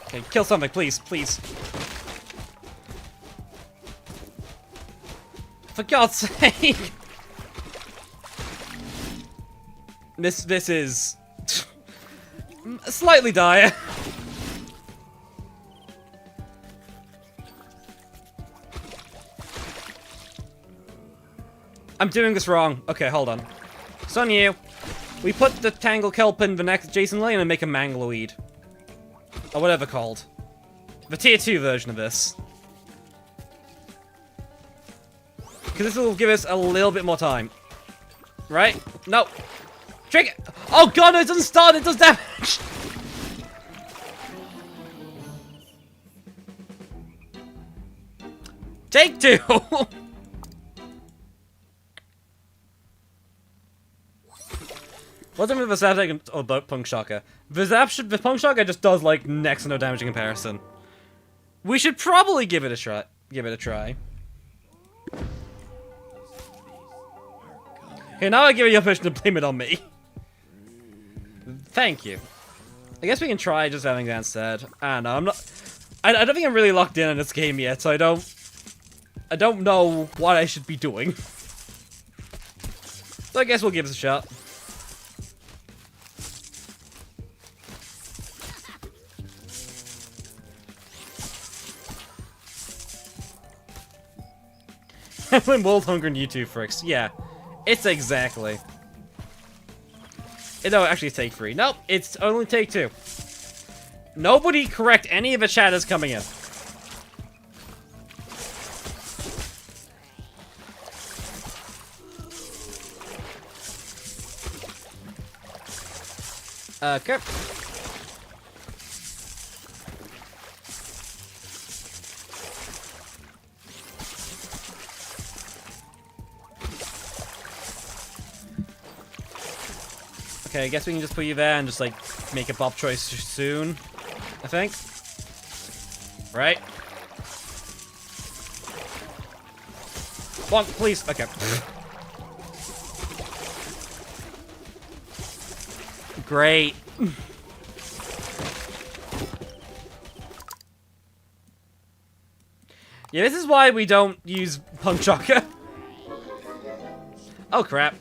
Okay, kill something, please, please. For God's sake! This is slightly dire. I'm doing this wrong. Okay, hold on. It's on you. We put the Wrangle Kelp in the next adjacent lane and make a Mangleweed. Or whatever called. The tier 2 version of this. Because this will give us a little bit more time. Right? No. Trigger! Oh god, no, it doesn't start, it does damage! Take 2! What's up with the Zapweed or Punk Shocker? The Punk Shocker just does like next to no damage in comparison. We should probably give it a try. Okay, now I give you a permission to blame it on me. Thank you. I guess we can try just having that instead. I don't know, I'm not. I don't think I'm really locked in on this game yet, so I don't know what I should be doing. So I guess we'll give this a shot. When World Hunger and YouTube Fricks. Yeah, it's exactly. No, actually it's take 3. Nope, it's only take 2. Nobody correct any of the chatters coming in. Okay. Okay, I guess we can just put you there and just, like, make a Bob choice soon, I think. Right? Bonk, please. Okay. Great. Yeah, this is why we don't use Punk Shocker. Oh, crap.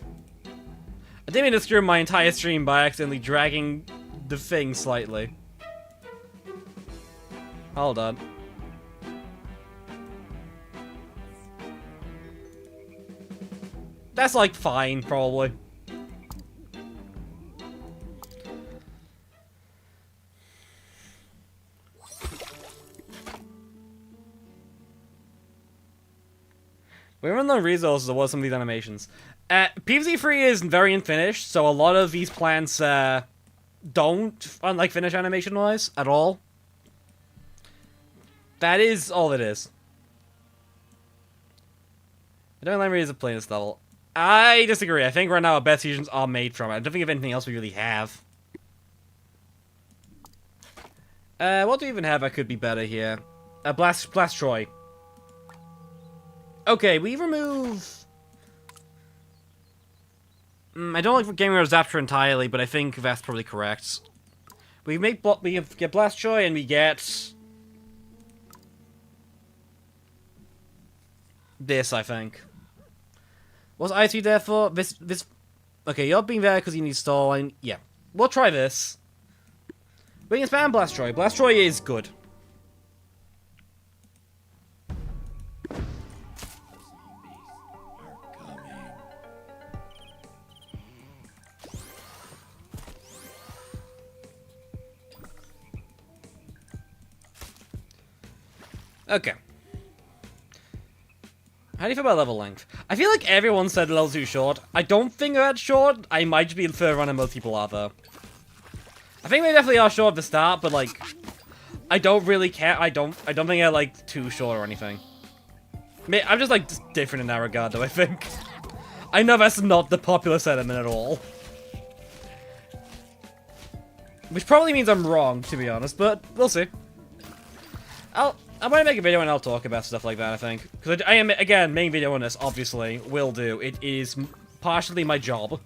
I didn't mean to screw my entire stream by accidentally dragging the thing slightly. Hold on. That's, like, fine, probably. We're on the resources of what some of these animations. PVZ3 is very unfinished, so a lot of these plants don't, unlike finish animation-wise, at all. That is all it is. I don't like to play this level. I disagree. I think right now our best fusions are made from it. I don't think of anything else we really have. What do we even have that could be better here? Blast Choy. Okay, we remove... I don't like getting rid of Zapweed entirely, but I think that's probably correct. We get Blast Choy and we get... this, I think. What's IT there for? This... Okay, you're being there because you need stall, and... yeah. We'll try this. We can spam Blast Choy. Blast Choy is good. Okay. How do you feel about level length? I feel like everyone said level too short. I don't think they're that short. I might just be further on than most people are, though. I think they definitely are short at the start, but, like... I don't really care. I don't think they're, like, too short or anything. I'm just, like, different in that regard, though, I think. I know that's not the popular sentiment at all. Which probably means I'm wrong, to be honest, but we'll see. I'm gonna make a video and I'll talk about stuff like that, I think. Because I am, again, making video on this, obviously. Will do. It is partially my job.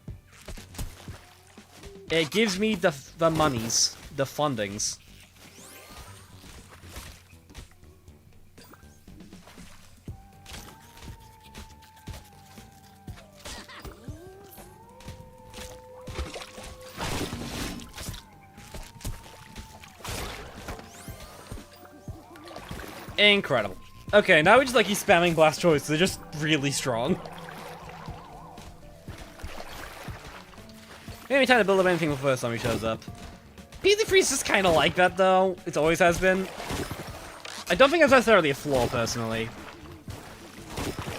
It gives me the monies, the fundings. Incredible. Okay, now we just like keep spamming Blast Choy, so they're just really strong. Maybe time to build up anything before the zombie shows up. PVZ3 is just kind of like that, though. It always has been. I don't think it's necessarily a flaw, personally.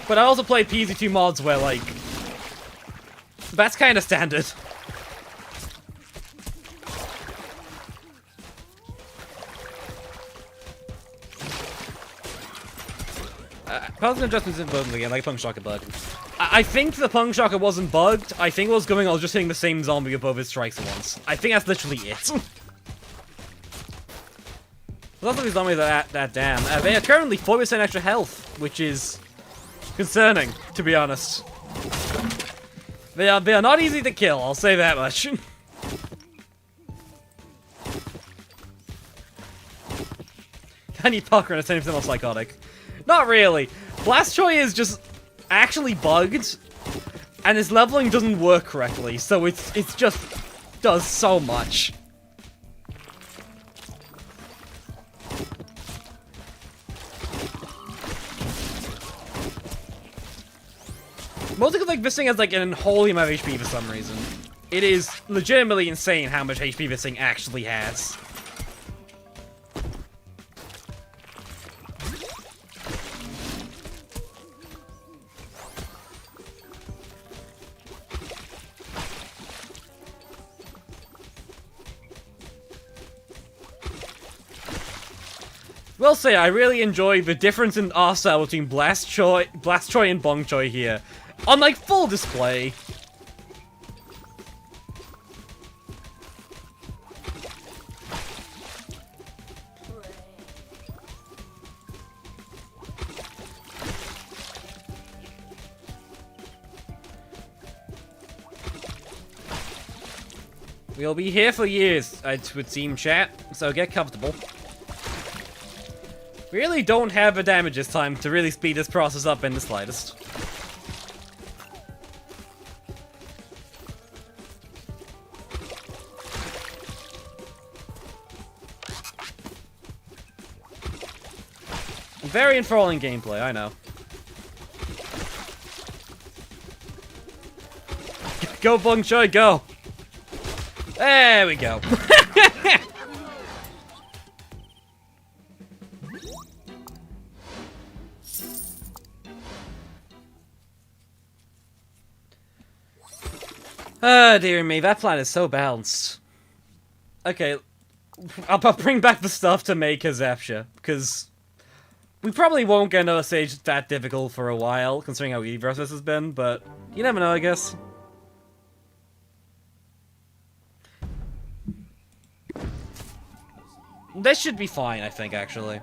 But I also played PVZ2 mods where, like... that's kind of standard. Positive adjustments in bugs again, like Punk Shocker bug. I think the Punk Shocker wasn't bugged. I think what was going on was just hitting the same zombie with both his strikes at once. I think that's literally it. Lots of these zombies are that damn. They are currently 40% extra health, which is concerning, to be honest. They are not easy to kill, I'll say that much. Tiny Pucker and a 10% more psychotic. Not really. Blast Choy is just actually bugged, and his leveling doesn't work correctly, so it's just does so much. Mostly because like this thing has like an unholy amount of HP for some reason. It is legitimately insane how much HP this thing actually has. Will say I really enjoy the difference in art style between Blast Choy and Bong Choy here, on like full display. We'll be here for years, it would seem, chat, so get comfortable. We really don't have the damage this time to really speed this process up in the slightest. Very enthralling gameplay, I know. Go, Bong Choy, go! There we go. Ah, dear me, that plan is so balanced. Okay, I'll bring back the stuff to make a Zaptia, because we probably won't get another stage that difficult for a while, considering how easy this has been, but you never know, I guess. This should be fine, I think, actually.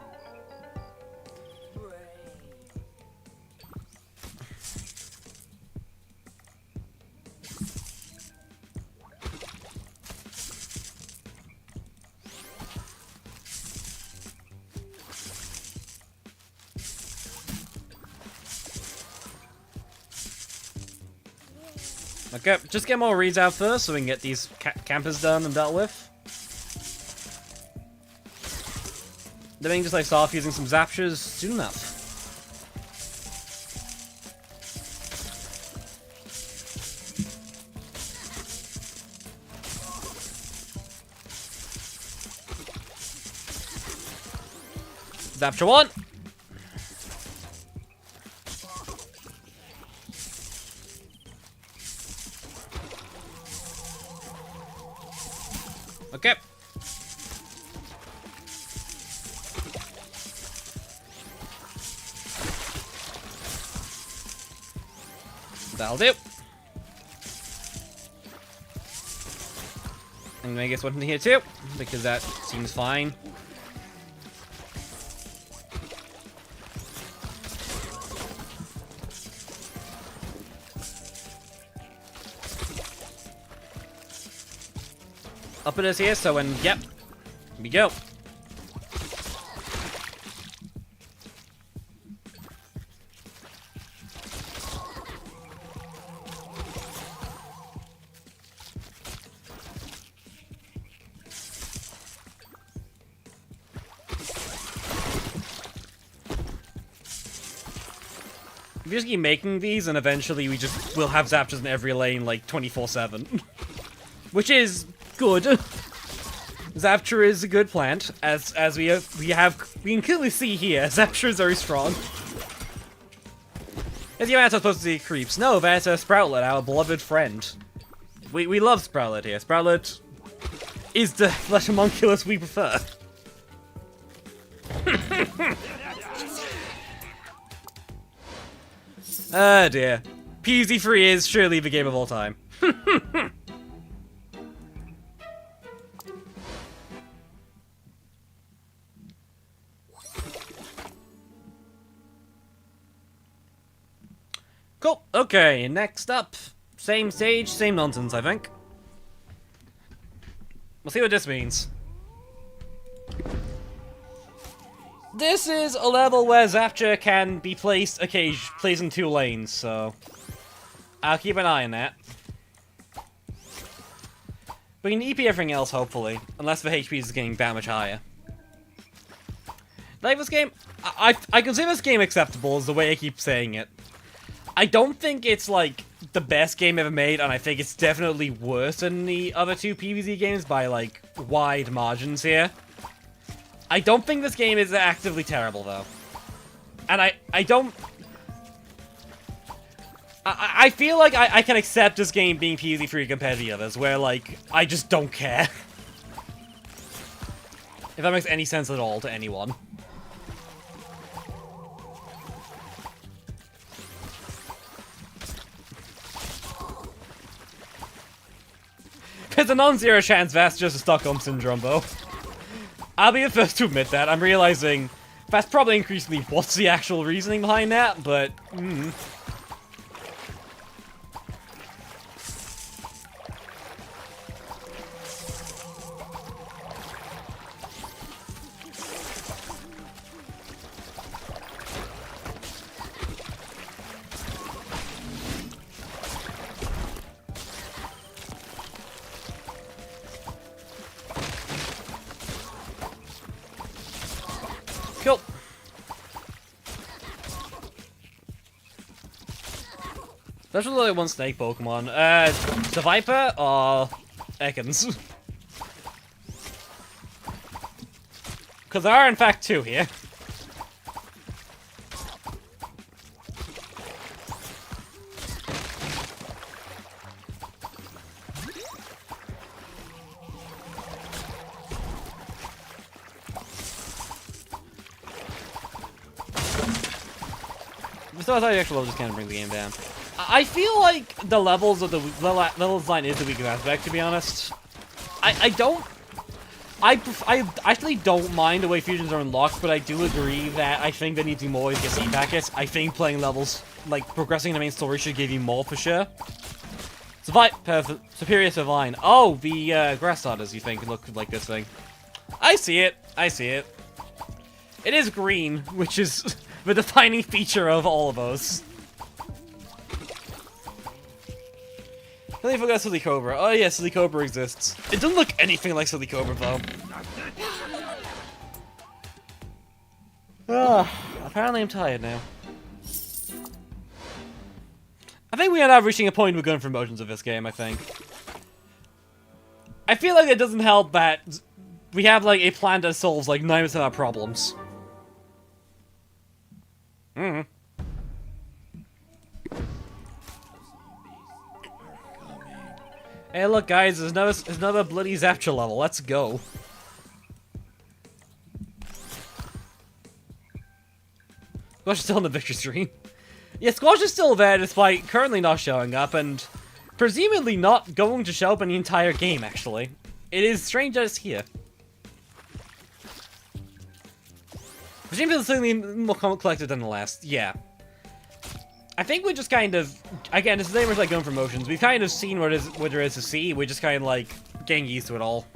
Okay, just get more reeds out first so we can get these campers done and dealt with. Then we can just like start using some Zaptias soon enough. Zaptia 1! Okay. That'll do. I'm gonna get one in here too, because that seems fine. Up it is here, so when, yep, here we go. We just keep making these, and eventually we'll have Zapdos in every lane, like, 24/7. Which is good. Zaptra is a good plant, as we can clearly see here. Zaptra is very strong. Is the amount supposed to see creeps? No, that's Sproutlet, our beloved friend. We love Sproutlet here. Sproutlet is the flesh homunculus we prefer. Ah dear. PVZ3 is surely the game of all time. Cool. Okay, next up. Same stage, same nonsense, I think. We'll see what this means. This is a level where Zaptia can be placed in 2 lanes, so I'll keep an eye on that. We can EP everything else, hopefully, unless the HP is getting that much higher. Like this game, I consider this game acceptable, is the way I keep saying it. I don't think it's, like, the best game ever made, and I think it's definitely worse than the other 2 PVZ games by, like, wide margins here. I don't think this game is actively terrible, though. And I feel like I can accept this game being PVZ3 compared to the others, where, like, I just don't care. If that makes any sense at all to anyone. There's a non-zero chance that's just a Stockholm Syndrome, though. I'll be the first to admit that. I'm realizing that's probably increasingly what's the actual reasoning behind that, but... Cool. There's really only one snake Pokemon. The Viper or Ekans? Because there are in fact 2 here. besides, I actually will just kind of bring the game down. I feel like the levels of the level design is the weakest aspect, to be honest. I actually don't mind the way fusions are unlocked, but I do agree that I think they need to do more to get seed packets. I think playing levels, like progressing the main story, should give you more for sure. Superior Survivine. Oh, the grass starters, you think, look like this thing. I see it. I see it. It is green, which is the defining feature of all of those. I think I forgot Silly Cobra. Oh yeah, Silly Cobra exists. It doesn't look anything like Silly Cobra, though. Apparently I'm tired now. I think we are now reaching a point we're going for motions of this game, I think. I feel like it doesn't help that we have, like, a plan that solves, like, 90% of our problems. Hey, look, guys, there's another bloody Zapcha level. Let's go. Squash is still on the victory stream. Yeah, Squash is still there despite currently not showing up, and presumably not going to show up in the entire game, actually. It is strange that it's here. Presumably it's certainly more collected than the last, yeah. I think we're just kind of, again, this is very much like going for motions. We've kind of seen what there is to see. We're just kind of like getting used to it all.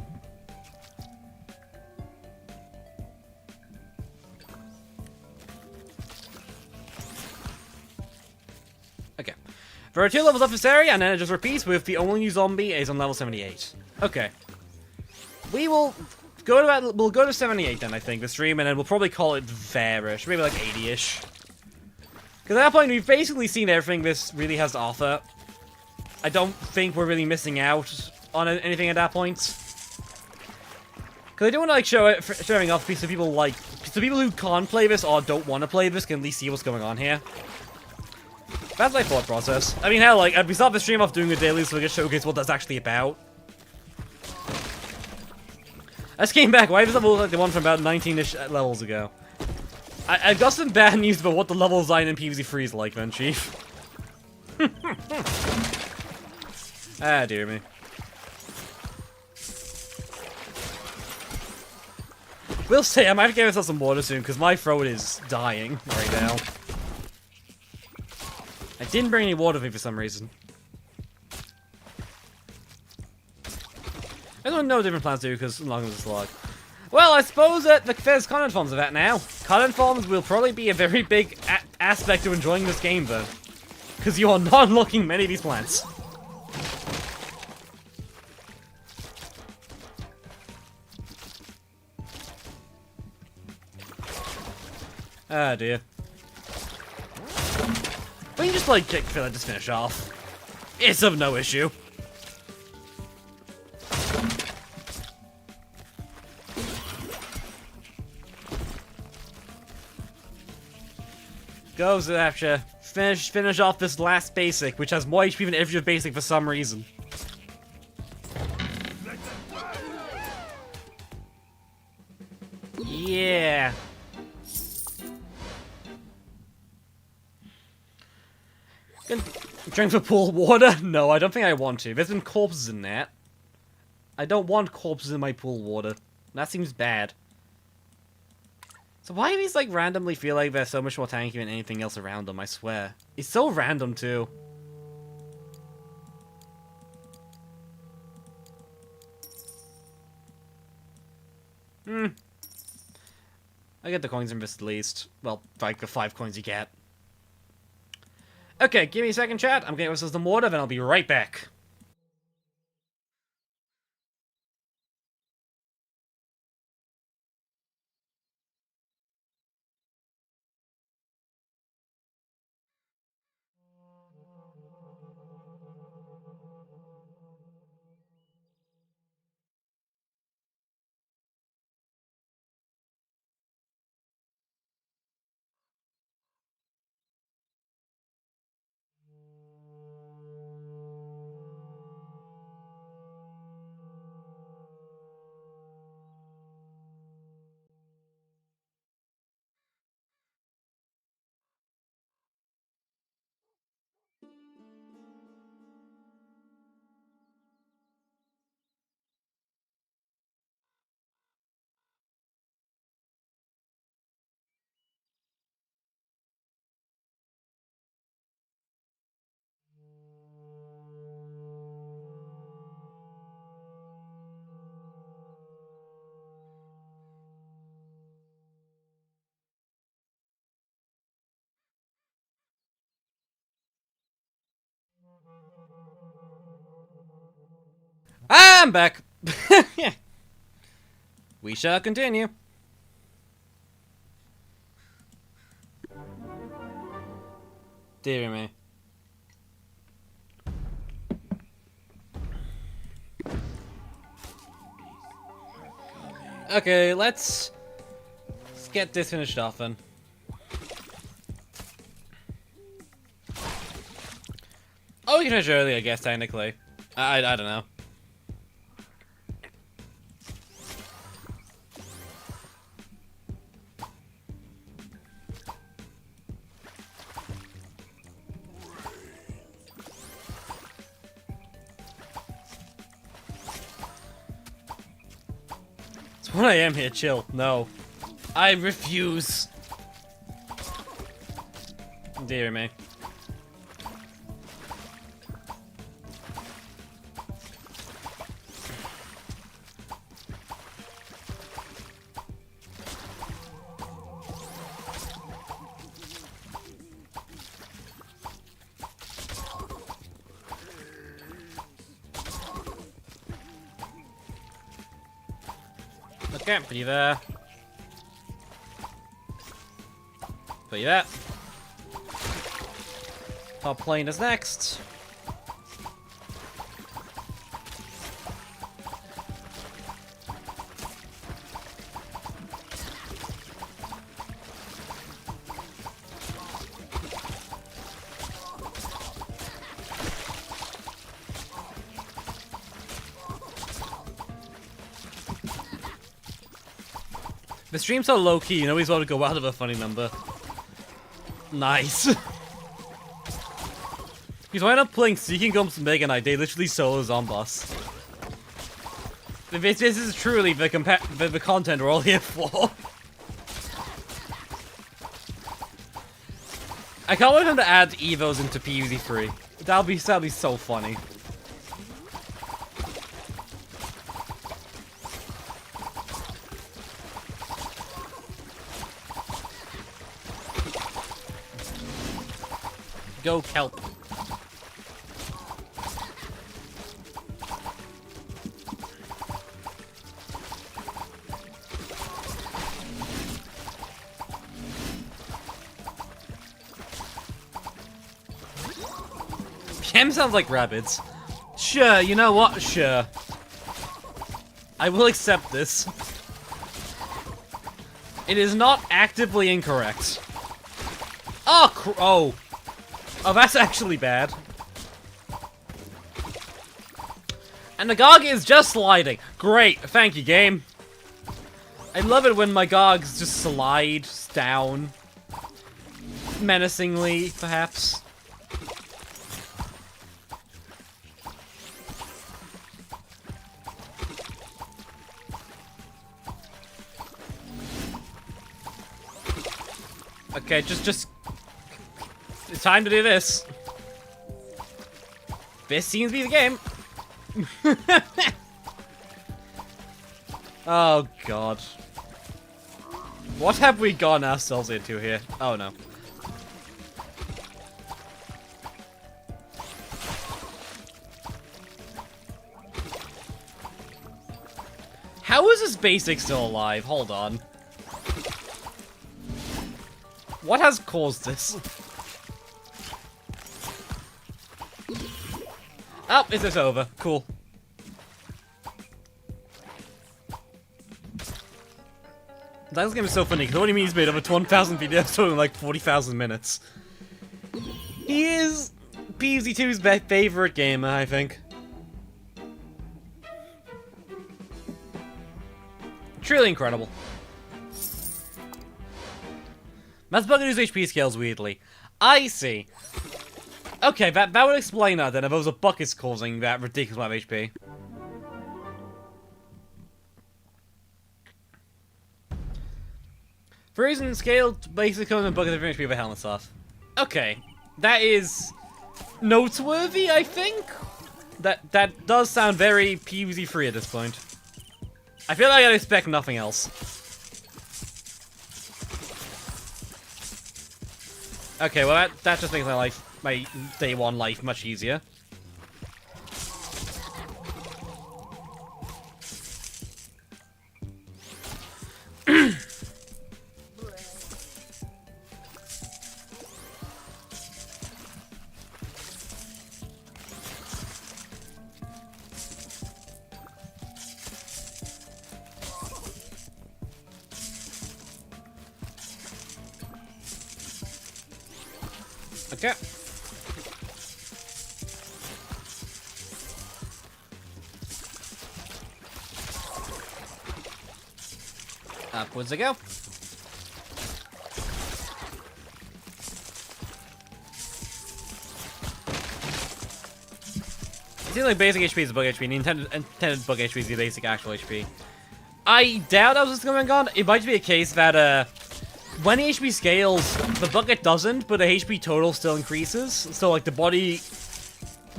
Okay. There are 2 levels up this area, and then it just repeats with the only new zombie is on level 78. Okay. We will go to we'll go to 78 then, I think, the stream, and then we'll probably call it there-ish, maybe like 80-ish. Because at that point, we've basically seen everything this really has to offer. I don't think we're really missing out on anything at that point. Because I do want to like showing off so people like, so people who can't play this or don't want to play this can at least see what's going on here. That's my thought process. I mean, hell, like, we start the stream off doing a daily so we can showcase what that's actually about. I just came back. Why does that look like the one from about 19-ish levels ago? I've got some bad news about what the level design in PVZ3 is like, then, Chief. Ah, dear me. We'll say I might give myself some water soon, because my throat is dying right now. I didn't bring any water with me for some reason. I don't know different plants do, because as long as it's log. Well, I suppose that there's content forms of that now. Content forms will probably be a very big aspect to enjoying this game, though. Because you are not unlocking many of these plants. Ah, dear. We can just, like, kill it, just finish off. It's of no issue. Go, Zapcha. Finish off this last basic, which has more HP than every basic for some reason. Yeah. Drink the pool water? No, I don't think I want to. There's been corpses in that. I don't want corpses in my pool water. That seems bad. So why do these, like, randomly feel like they're so much more tanky than anything else around them, I swear. It's so random, too. I get the coins in this at least. Well, like the 5 coins you get. Okay, give me a second, chat. I'm getting some water, then I'll be right back. I'm back! We shall continue. Dear me. Okay, let's get this finished off then. Oh, we can finish early, I guess, technically. I don't know. It's 1 AM here, chill. No. I refuse. Dear me. Okay, put you there. Put you there. Top plane is next. The stream's so low-key, you know he's about to go out of a funny number. Nice. He's wind up playing Seeking Gump's Mega Knight, they literally solo Zomboss. This is truly the content we're all here for. I can't wait for them to add Evos into PVZ3. That'll be so funny. Go Kelp. PM sounds like rabbits. Sure, you know what? Sure. I will accept this. It is not actively incorrect. Oh, Oh, that's actually bad. And the Gog is just sliding. Great, thank you, game. I love it when my Gogs just slide down. Menacingly, perhaps. Okay, just... It's time to do this. This seems to be the game. Oh, God. What have we gotten ourselves into here? Oh, no. How is this basic still alive? Hold on. What has caused this? Oh, is this over? Cool. This game is so funny, because what he means made over 1,000 videos totaling like 40,000 minutes. He is PVZ2's favorite gamer, I think. Truly incredible. Matsbuganu's HP scales weirdly. I see. Okay, that would explain that then, if it was a bucket causing that ridiculous amount of HP. For reason, scale basically comes in buckets of HP with the helmets off. Okay, that is noteworthy, I think? That does sound very PVZ3 at this point. I feel like I'd expect nothing else. Okay, well that just makes my day one life much easier. Okay. Upwards I go. It seems like basic HP is the book HP, and intended book HP is the basic actual HP. I doubt that was what's going on. It might be a case that, when the HP scales, the bucket doesn't, but the HP total still increases. So, like, the body...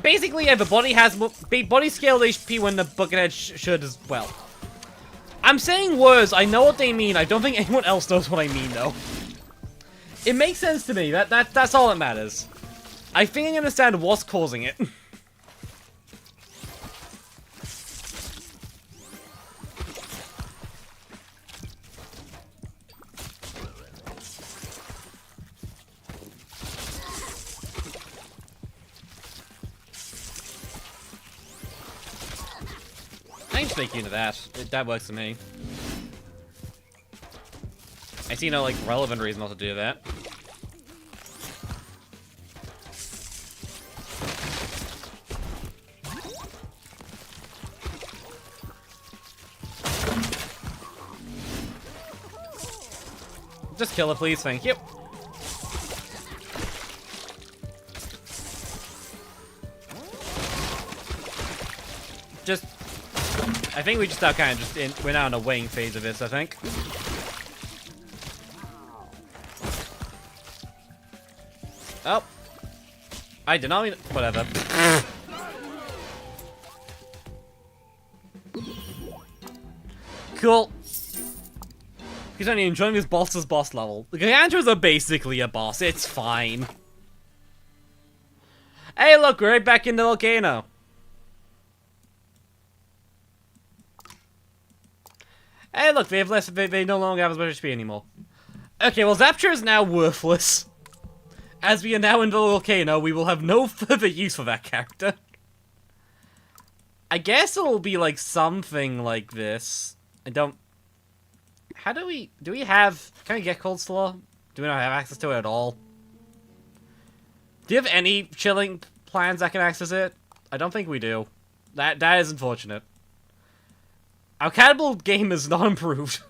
Basically, yeah, the body has... Body scaled HP when the bucket head should as well. I'm saying words, I know what they mean. I don't think anyone else knows what I mean, though. It makes sense to me. That's all that matters. I think I understand what's causing it. I can just make you into that. That works for me. I see no, like, relevant reason not to do that. Just kill it, please. Thank you. Just... I think we just are kind of just in... We're now in a weighing phase of this, I think. Oh. I did not mean... Whatever. Cool. He's only enjoying his boss's boss level. The Gigantras are basically a boss. It's fine. Hey, look, we're right back in the volcano. Hey, look, they have less. They no longer have as much HP anymore. Okay, well, Zapweed is now worthless. As we are now in the volcano, we will have no further use for that character. I guess it'll be like something like this. I don't. How do we have... Can we get Cold Slaw? Do we not have access to it at all? Do you have any chilling plans that can access it? I don't think we do. That is unfortunate. Our cannibal game is not improved.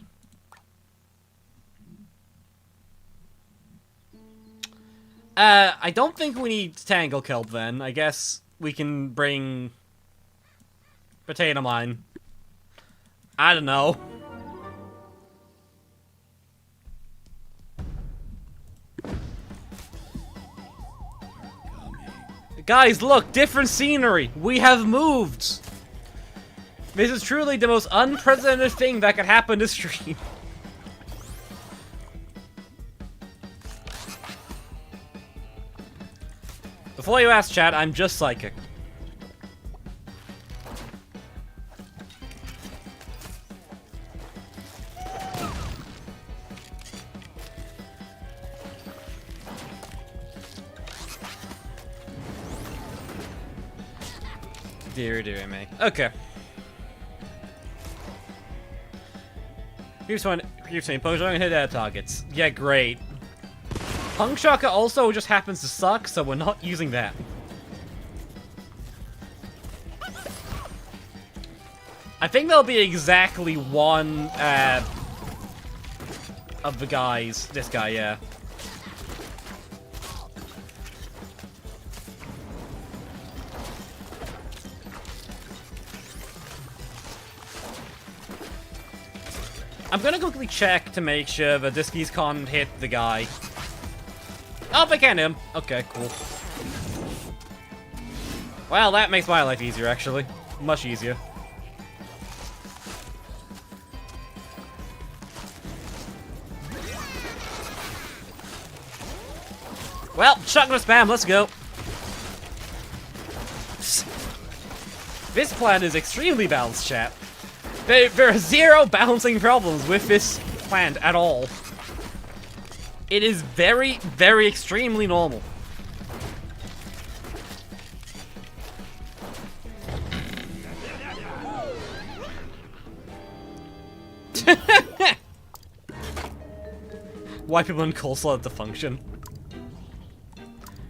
I don't think we need Wrangle Kelp then. I guess we can bring... Potato Mine. I don't know. Guys, look! Different scenery! We have moved! This is truly the most unprecedented thing that could happen to stream. Before you ask, chat, I'm just psychic. Dear me. Okay. Here's saying Punk Shocker hit at targets. Yeah, great. Punk Shocker also just happens to suck, so we're not using that. I think there'll be exactly one of the guys. This guy, yeah. I'm gonna quickly check to make sure the Diskies can't hit the guy. Oh, they can hit him. Okay, cool. Well, that makes my life easier, actually. Much easier. Well, shotgun spam, let's go. This plan is extremely balanced, chat. There are zero balancing problems with this plant at all. It is very, very extremely normal. Why people in coleslaw have to function.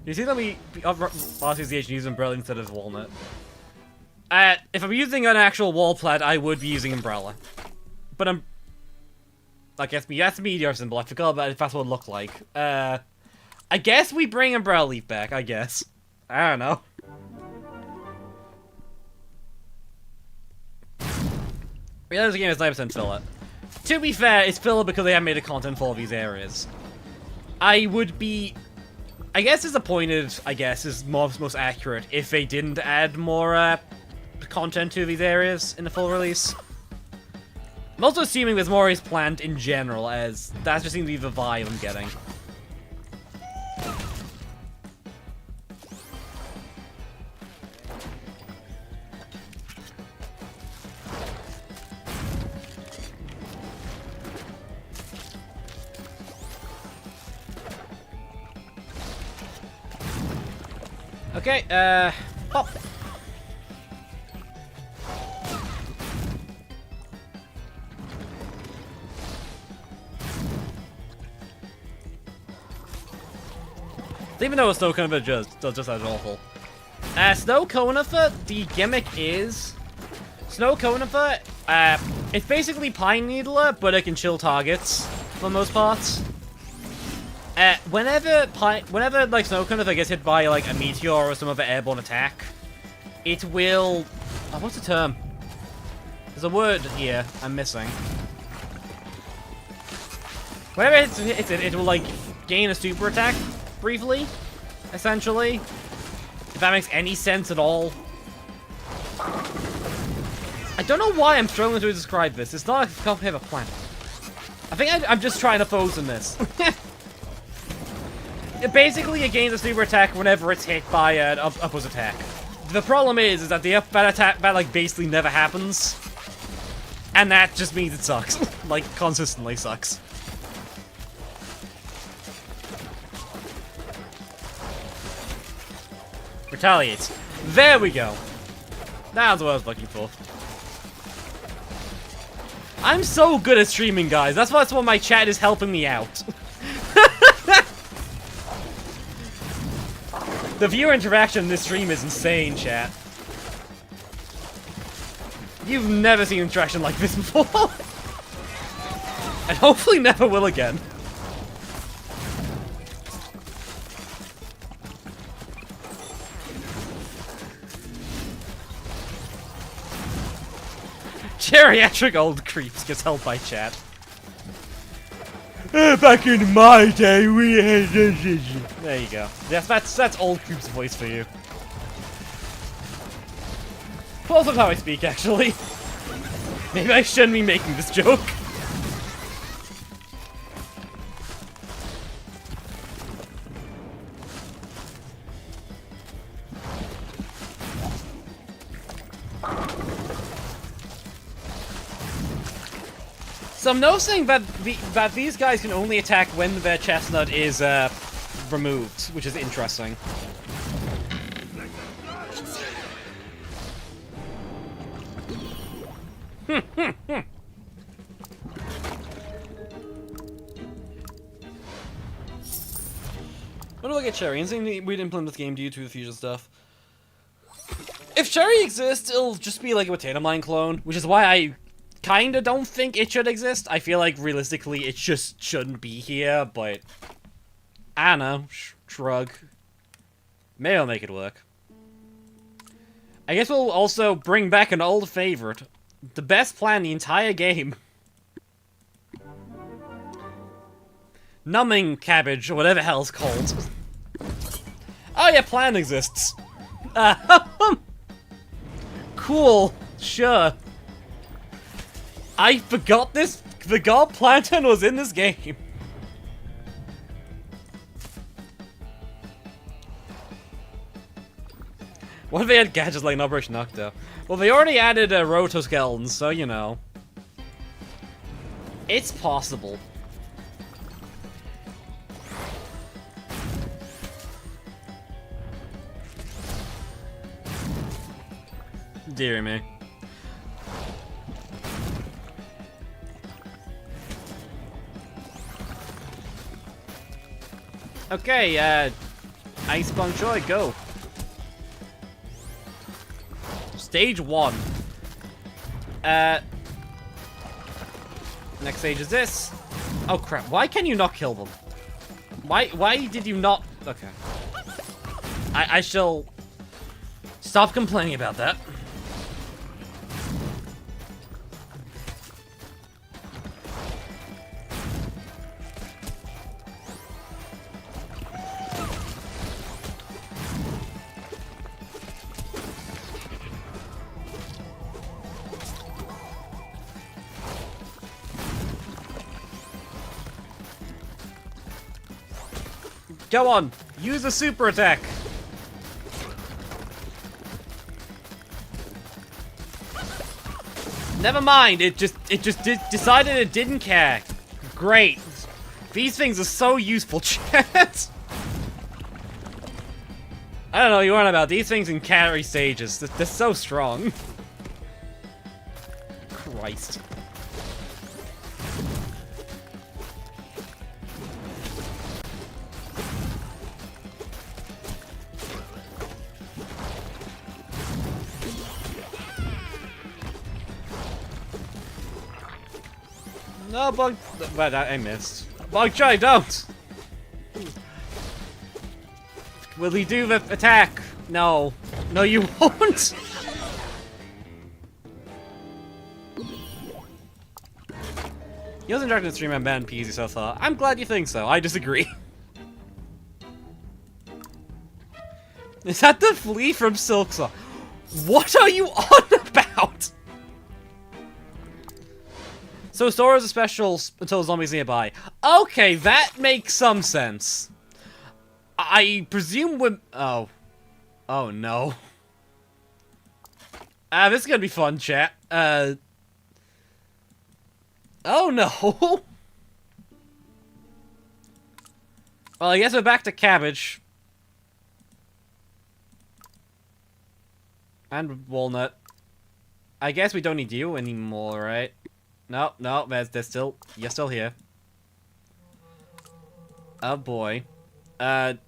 You see that we RCCH use umbrella instead of walnut. If I'm using an actual wall plant, I would be using umbrella. But I guess that's the meteor symbol. I forgot about if that's what it looked like. I guess we bring umbrella leaf back. I guess. I don't know. Realize the game is 9% filler. To be fair, it's filler because they haven't made a content for all these areas. I would be, I guess, disappointed, I guess, is most accurate, if they didn't add more content to these areas in the full release. I'm also assuming there's more is planned in general, as that just seems to be the vibe I'm getting. Okay, pop. Even though it's Snow Conifer just as awful. Snow Conifer, the gimmick is Snow Conifer, it's basically Pine Needler, but it can chill targets for the most part. Whenever like Snow Conifer gets hit by like a meteor or some other airborne attack, it will. Oh, what's the term? There's a word here I'm missing. Whenever it will like gain a super attack briefly, essentially. If that makes any sense at all. I don't know why I'm struggling to describe this. It's not a complicated planet. I think I'm just trying to focus on this. Basically, it gains a super attack whenever it's hit by an opposite attack. The problem is that that attack like basically never happens, and that just means it sucks. Like consistently sucks. Retaliates. There we go. That's what I was looking for. I'm so good at streaming, guys. That's why my chat is helping me out. The viewer interaction in this stream is insane, chat. You've never seen interaction like this before. And hopefully never will again. Geriatric old creeps gets held by chat. Back in my day, we had... There you go. Yes, that's old creep's voice for you. Close up how I speak, actually. Maybe I shouldn't be making this joke. So I'm noticing that these guys can only attack when their chestnut is removed, which is interesting. What do I get Cherry? Anything we'd implement this game due to the fusion stuff? If Cherry exists, it'll just be like a Potato Mine clone, which is why I kinda don't think it should exist. I feel like realistically it just shouldn't be here, but I don't know. Shrug. Maybe I'll make it work. I guess we'll also bring back an old favorite. The best plan in the entire game. Numbing cabbage, or whatever hell it's called. Oh yeah, plan exists. Cool. Sure. I forgot this. The god Plantain was in this game. What if they had gadgets like an Operation Octo? Well, they already added rotoskeletons, so you know. It's possible. Dear me. Okay, Ice Bong Choy, go. Stage 1. Next stage is this. Oh crap, why can you not kill them? Why did you not? Okay. I shall stop complaining about that. Go on, use a super attack. Never mind, it just decided it didn't care. Great. These things are so useful, chat. I don't know what you're on about. These things in carry stages, they're so strong. Christ. No, Bug... But I missed. Bug Choy, don't! Will he do the attack? No. No, you won't! He wasn't directing the stream and banned PZ so far. I'm glad you think so. I disagree. Is that the flea from Silksong? What are you on about? So Sora is a special until zombies nearby. Okay, that makes some sense. I presume we're... Oh. Oh no. This is gonna be fun, chat. Oh no. Well, I guess we're back to cabbage. And walnut. I guess we don't need you anymore, right? No, no, they're still... You're still here. Oh boy. The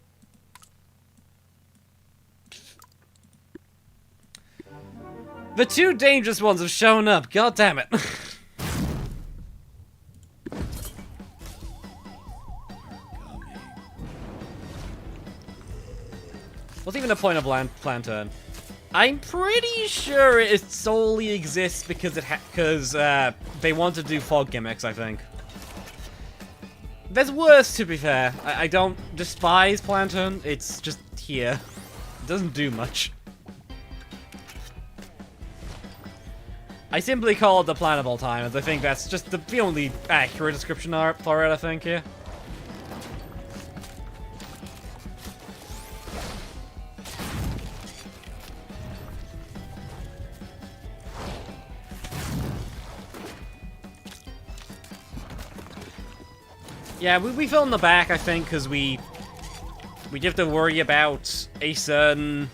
two dangerous ones have shown up, god damn it. What's even the point of Planturn? I'm pretty sure it solely exists because they want to do fog gimmicks, I think. There's worse, to be fair. I don't despise Planturn, it's just here. It doesn't do much. I simply call it the plantable time, as I think that's just the only accurate description for it, I think, here. Yeah, we fill in the back, I think, because we have to worry about a certain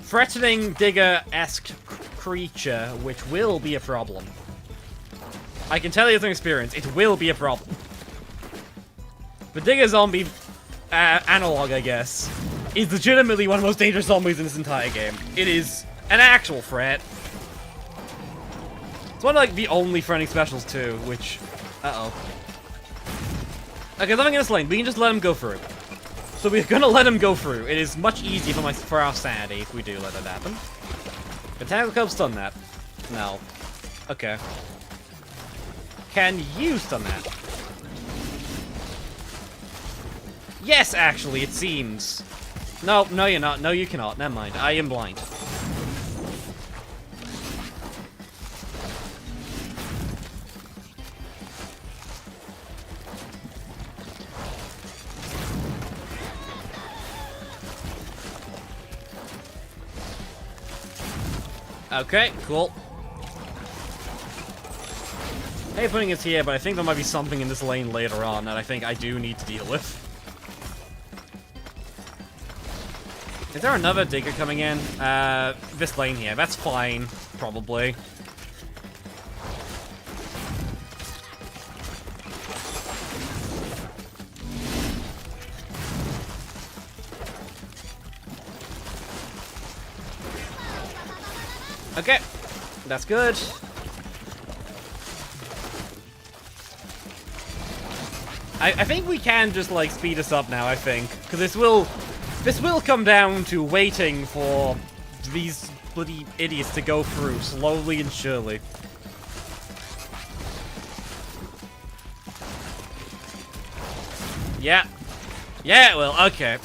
threatening digger-esque creature, which will be a problem. I can tell you from experience, it will be a problem. The digger zombie analog, I guess, is legitimately one of the most dangerous zombies in this entire game. It is an actual threat. It's one of like the only friendly specials too, which. Uh-oh. Okay, nothing in this lane. We can just let him go through. So we're gonna let him go through. It is much easier for our sanity if we do let it happen. Botanical Kelp stun that. No. Okay. Can you stun that? Yes, actually, it seems. No, no you're not. No, you cannot. Never mind. I am blind. Okay, cool. Hey, putting it here, but I think there might be something in this lane later on that I think I do need to deal with. Is there another digger coming in? This lane here. That's fine, probably. Okay, that's good. I think we can just, like, speed this up now, I think. Because this will come down to waiting for these bloody idiots to go through, slowly and surely. Yeah. Yeah, well, okay.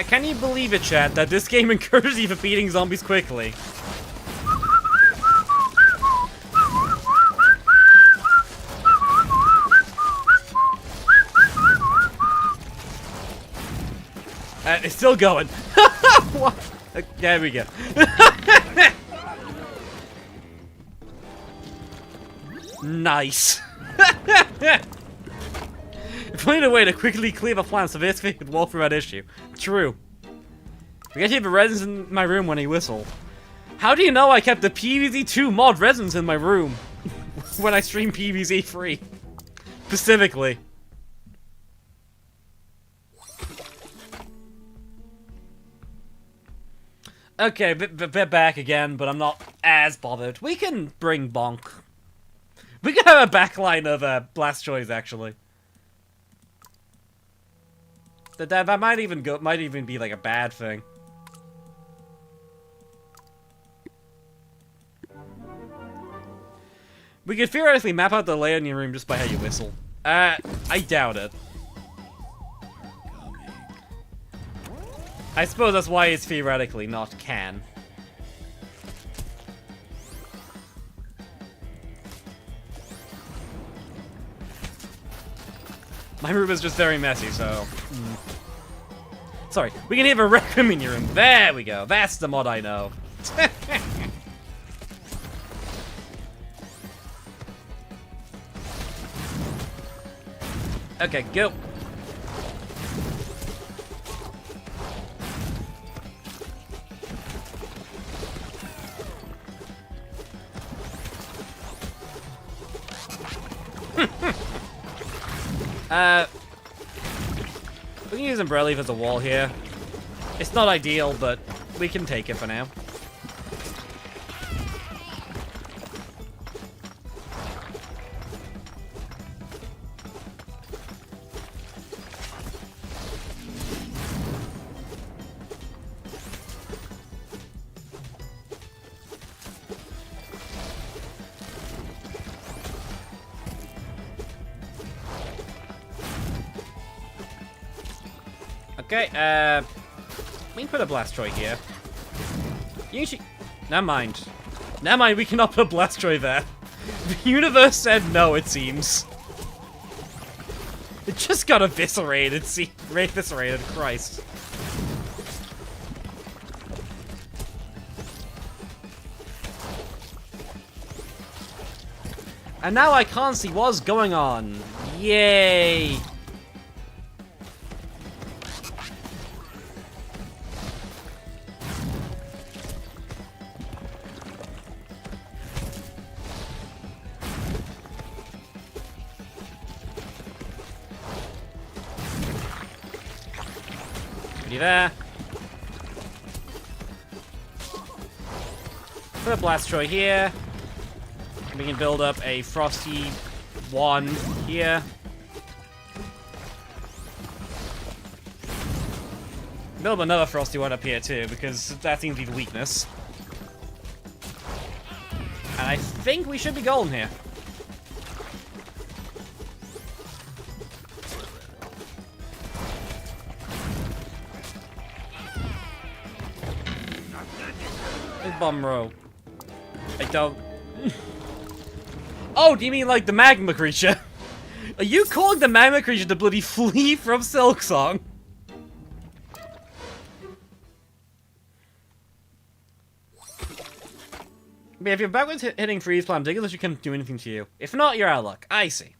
Can you believe it, chat, that this game encourages you for beating zombies quickly? It's still going. What? There we go. Nice. Find a way to quickly clear the plant so this thing could walk through that issue. True. We get to hear the resins in my room when he whistled. How do you know I kept the PVZ2 mod resins in my room when I stream PVZ3? Specifically. Okay, bit back again, but I'm not as bothered. We can bring Bonk. We can have a backline of Blast Choys, actually. That might even be like a bad thing. We could theoretically map out the layout in your room just by how you whistle. I doubt it. I suppose that's why it's theoretically, not can. My room is just very messy, so... Sorry, we can have a rec room in your room. There we go. That's the mod I know. Okay, go. We can use umbrella leaf as a wall here. It's not ideal, but we can take it for now. Okay, we can put a Blast Choy here. Usually, never mind. Never mind, we cannot put a Blast Choy there. The universe said no, it seems. It just got eviscerated, see? Eviscerated, Christ. And now I can't see what's going on. Yay! There. Put a Blast Choy here. We can build up a Frosty one here. Build another Frosty one up here too, because that seems to be the weakness. And I think we should be golden here. Bum row. I don't... Oh, do you mean like the magma creature? Are you calling the magma creature to bloody flee from Silksong? But if you're backwards hitting freeze plant, Digglers, you can't do anything to you. If not, you're out of luck. I see.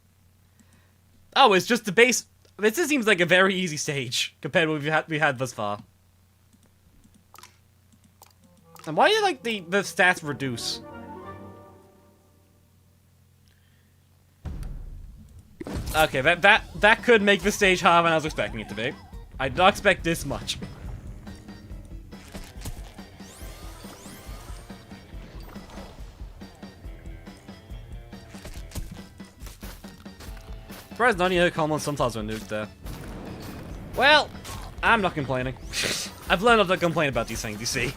Oh, it's just the base... This just seems like a very easy stage compared to what we had thus far. And why do, like, the stats reduce? Okay, that could make the stage harder than I was expecting it to be. I did not expect this much. Surprised none of the other commons sometimes were nuked there. Well, I'm not complaining. I've learned not to complain about these things, you see.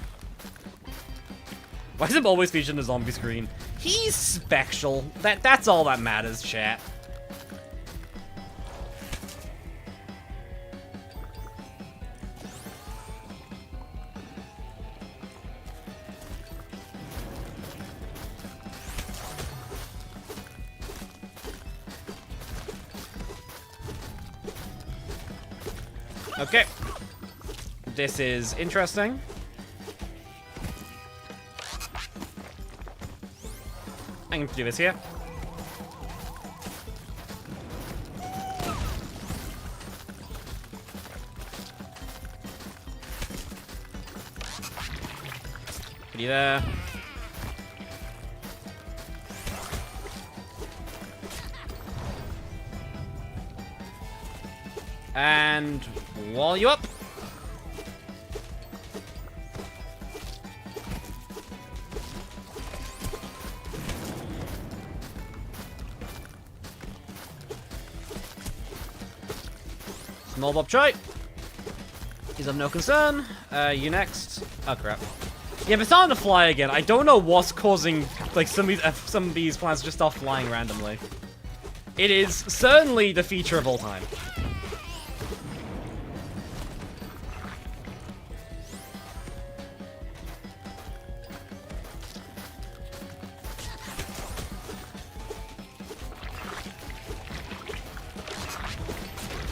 Why is it always featured in the zombie screen? He's special. That's all that matters, chat. Okay. This is interesting. I'm going to do this here. Put you there. And wall you up. Small Bob Choy. He's of no concern. You next. Oh crap. Yeah, but it's starting to fly again. I don't know what's causing like some of these plants to just start flying randomly. It is certainly the feature of all time.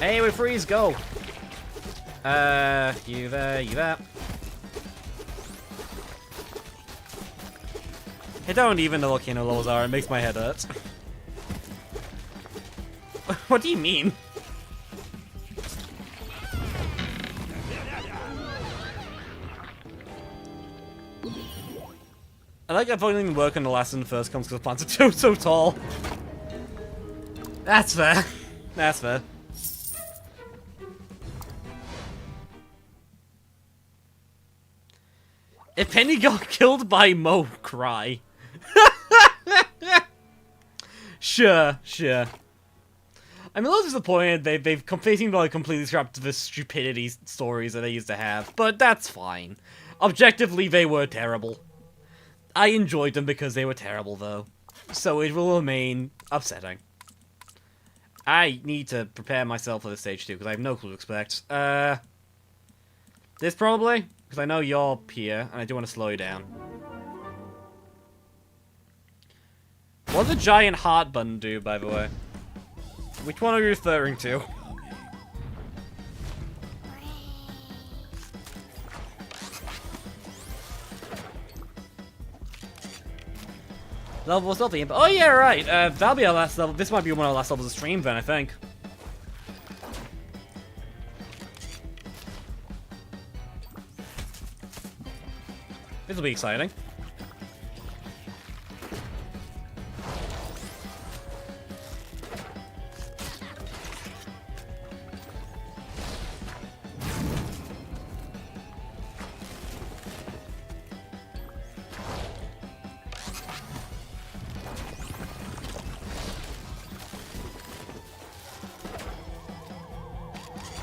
Hey, we freeze, go! You there, you there. I don't even know what volcano levels are, it makes my head hurt. What do you mean? I like I've only been working the last and the first comes because the plants are so tall. That's fair. That's fair. If Penny got killed by Mo, cry. Sure. I'm a little disappointed they've completely scrapped the stupidity stories that they used to have, but that's fine. Objectively, they were terrible. I enjoyed them because they were terrible, though. So it will remain upsetting. I need to prepare myself for the stage 2, because I have no clue to expect. This probably? Because I know you're here, and I do want to slow you down. What does the giant heart button do, by the way? Which one are you referring to? Level stealthy. Oh yeah, right. That'll be our last level. This might be one of our last levels of stream, then I think. This will be exciting.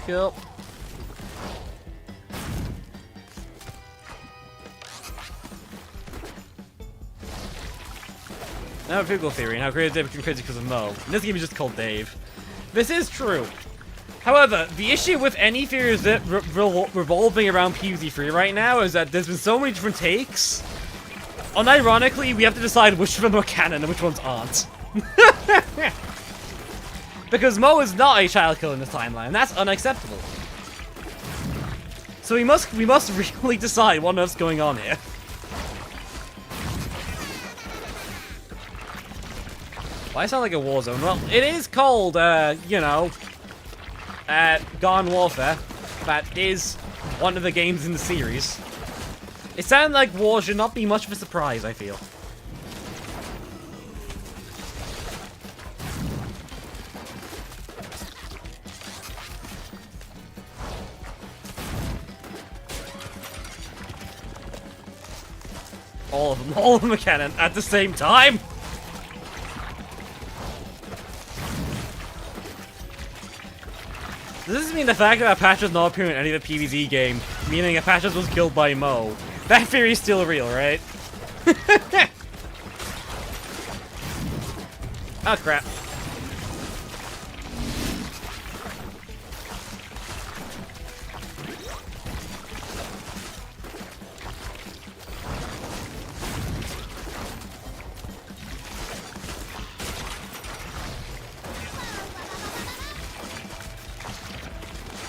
Cool. Now a Google theory and how creative Dave became crazy because of Mo. And this game is just called Dave. This is true. However, the issue with any theories that revolving around PVZ3 right now is that there's been so many different takes. Unironically, we have to decide which of them are canon and which ones aren't. Because Mo is not a child killer in this timeline, and that's unacceptable. So we must really decide what on earth's going on here. Why sound like a war zone? Well, it is called, you know, Garden Warfare. That is one of the games in the series. It sounded like war should not be much of a surprise, I feel. All of them are cannon at the same time! Does this mean the fact that Apache's not appearing in any of the PVZ game, meaning Apache's was killed by Mo? That theory is still real, right? Oh crap.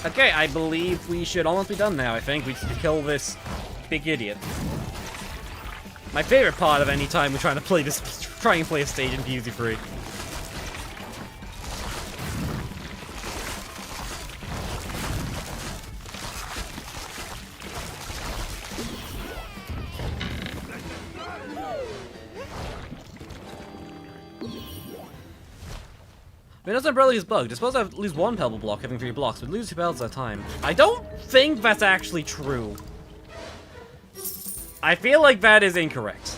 Okay, I believe we should almost be done now, I think. We just kill this big idiot. My favorite part of any time we're trying to play this, try and play a stage in PVZ3. Venus Umbrella is bugged. It's supposed to lose one pebble block having 3 blocks, but lose 2 pebbles at a time. I don't think that's actually true. I feel like that is incorrect.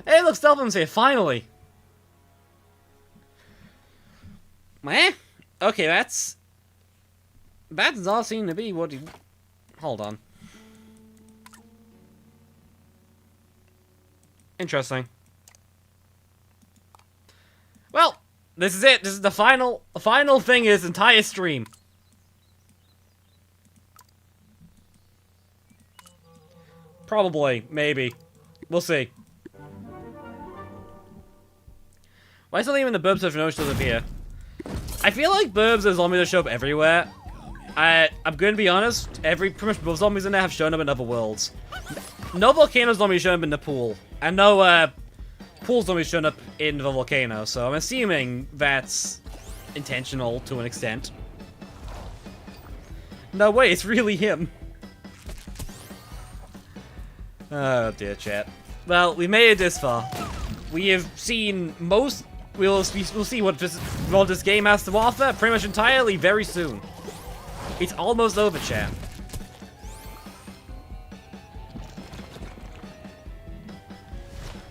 Hey, look, Stealthum's here, finally! Meh? Okay, that does not seem to be what he... Hold on. Interesting. Well, this is it. This is the final thing in this entire stream. Probably. Maybe. We'll see. Why is something even the burbs of no shows up here? I feel like burbs and zombies that show up everywhere. I'm gonna be honest, pretty much both zombies in there have shown up in other worlds. No volcano zombies shown up in the pool. And no pool zombies shown up in the volcano, so I'm assuming that's intentional to an extent. No way, it's really him. Oh dear, chat. Well, we made it this far. We have seen most... We'll see what this game has to offer pretty much entirely very soon. It's almost over, chat.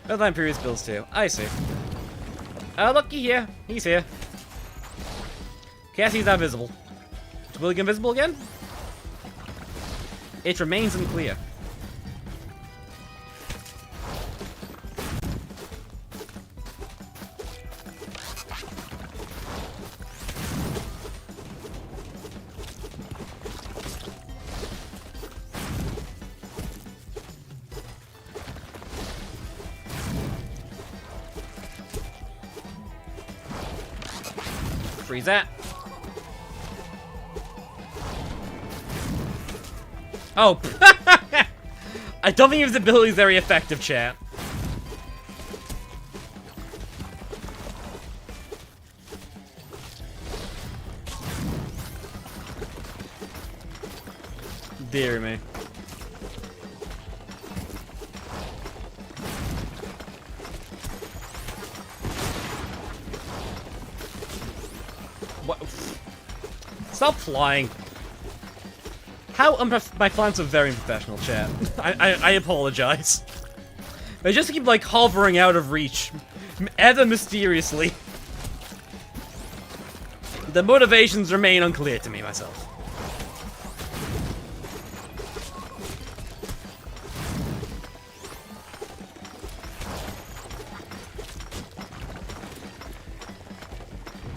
Bedtime previous builds too. I see. Looky here. He's here. Cassie's not visible. Will he get invisible again? It remains unclear. Freeze that. Oh. I don't think his ability is very effective, chat. Dear me. What? Stop flying. How my plants are very unprofessional, chat. I apologize. They just keep like hovering out of reach, ever mysteriously. The motivations remain unclear to me myself.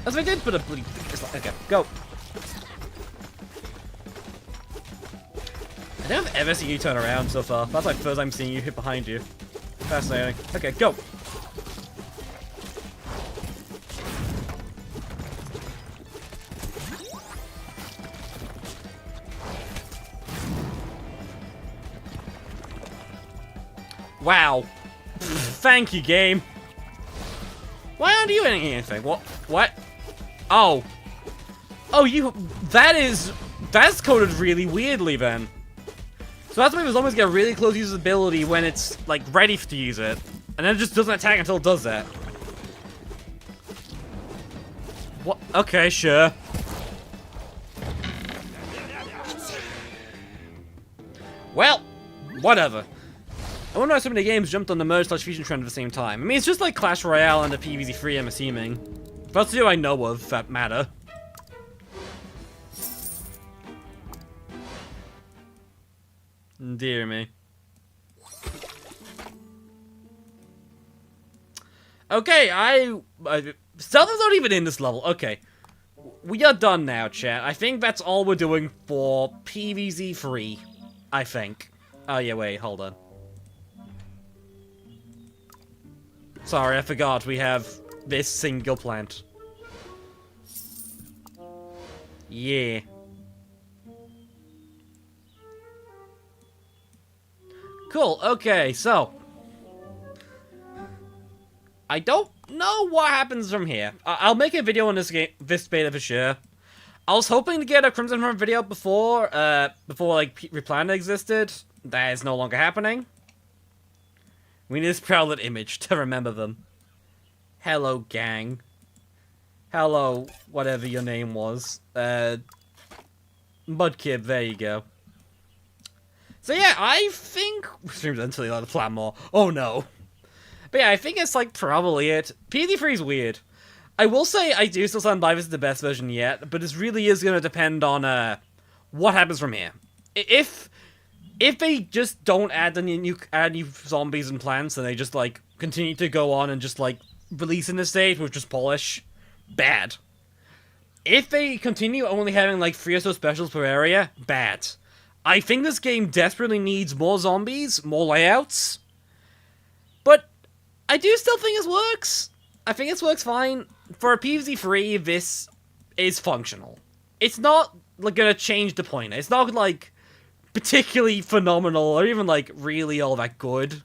As I did put a bloody... Okay, go. I don't have ever seen you turn around so far. That's like the first time seeing you hit behind you. Fascinating. Okay, go. Wow. Thank you, game. Why aren't you doing anything? What? What? Oh. Oh, that's coded really weirdly then. So that's why it always get really close usability when it's, like, ready to use it. And then it just doesn't attack until it does that. What? Okay, sure. Well, whatever. I wonder why so many games jumped on the merge/fusion trend at the same time. I mean, it's just like Clash Royale and the PVZ3, I'm assuming. That's the two I know of that matter. Dear me. Okay, Stealth is not even in this level. Okay. We are done now, chat. I think that's all we're doing for PVZ3. I think. Oh, yeah, wait, hold on. Sorry, I forgot we have this single plant. Yeah. Cool, okay, so. I don't know what happens from here. I'll make a video on this beta for sure. I was hoping to get a Crimson Front video before like, Replan existed. That is no longer happening. We need a Sproutlet image to remember them. Hello, gang. Hello, whatever your name was. Mudkib, there you go. So yeah, I think... Streams until you let it plan more. Oh no. But yeah, I think it's like probably it. PVZ3 is weird. I will say I do still stand by this is the best version yet, but this really is going to depend on what happens from here. If they just don't add the new zombies and plants, and they just like continue to go on and just like release in the stage with just polish, bad. If they continue only having like 3 or so specials per area, bad. I think this game desperately needs more zombies, more layouts, but I do still think it works. I think it works fine. For a PVZ3, this is functional. It's not like gonna change the point. It's not like particularly phenomenal or even like really all that good.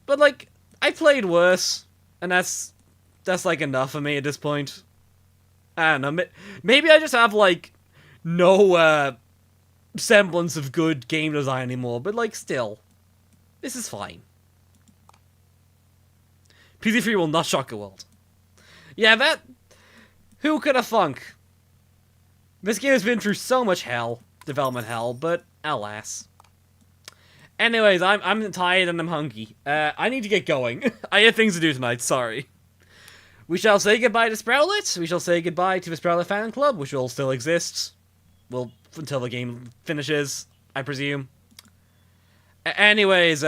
But like, I played worse, and that's like enough for me at this point. I don't know. Maybe I just have like no semblance of good game design anymore. But like, still, this is fine. PVZ3 will not shock the world. Yeah, that... Who could have thunk? This game has been through so much hell, development hell, but alas. Anyways, I'm tired and I'm hungry. I need to get going. I have things to do tonight, sorry. We shall say goodbye to Sproutlet. We shall say goodbye to the Sproutlet fan club, which will still exist. Well, until the game finishes, I presume. Anyways,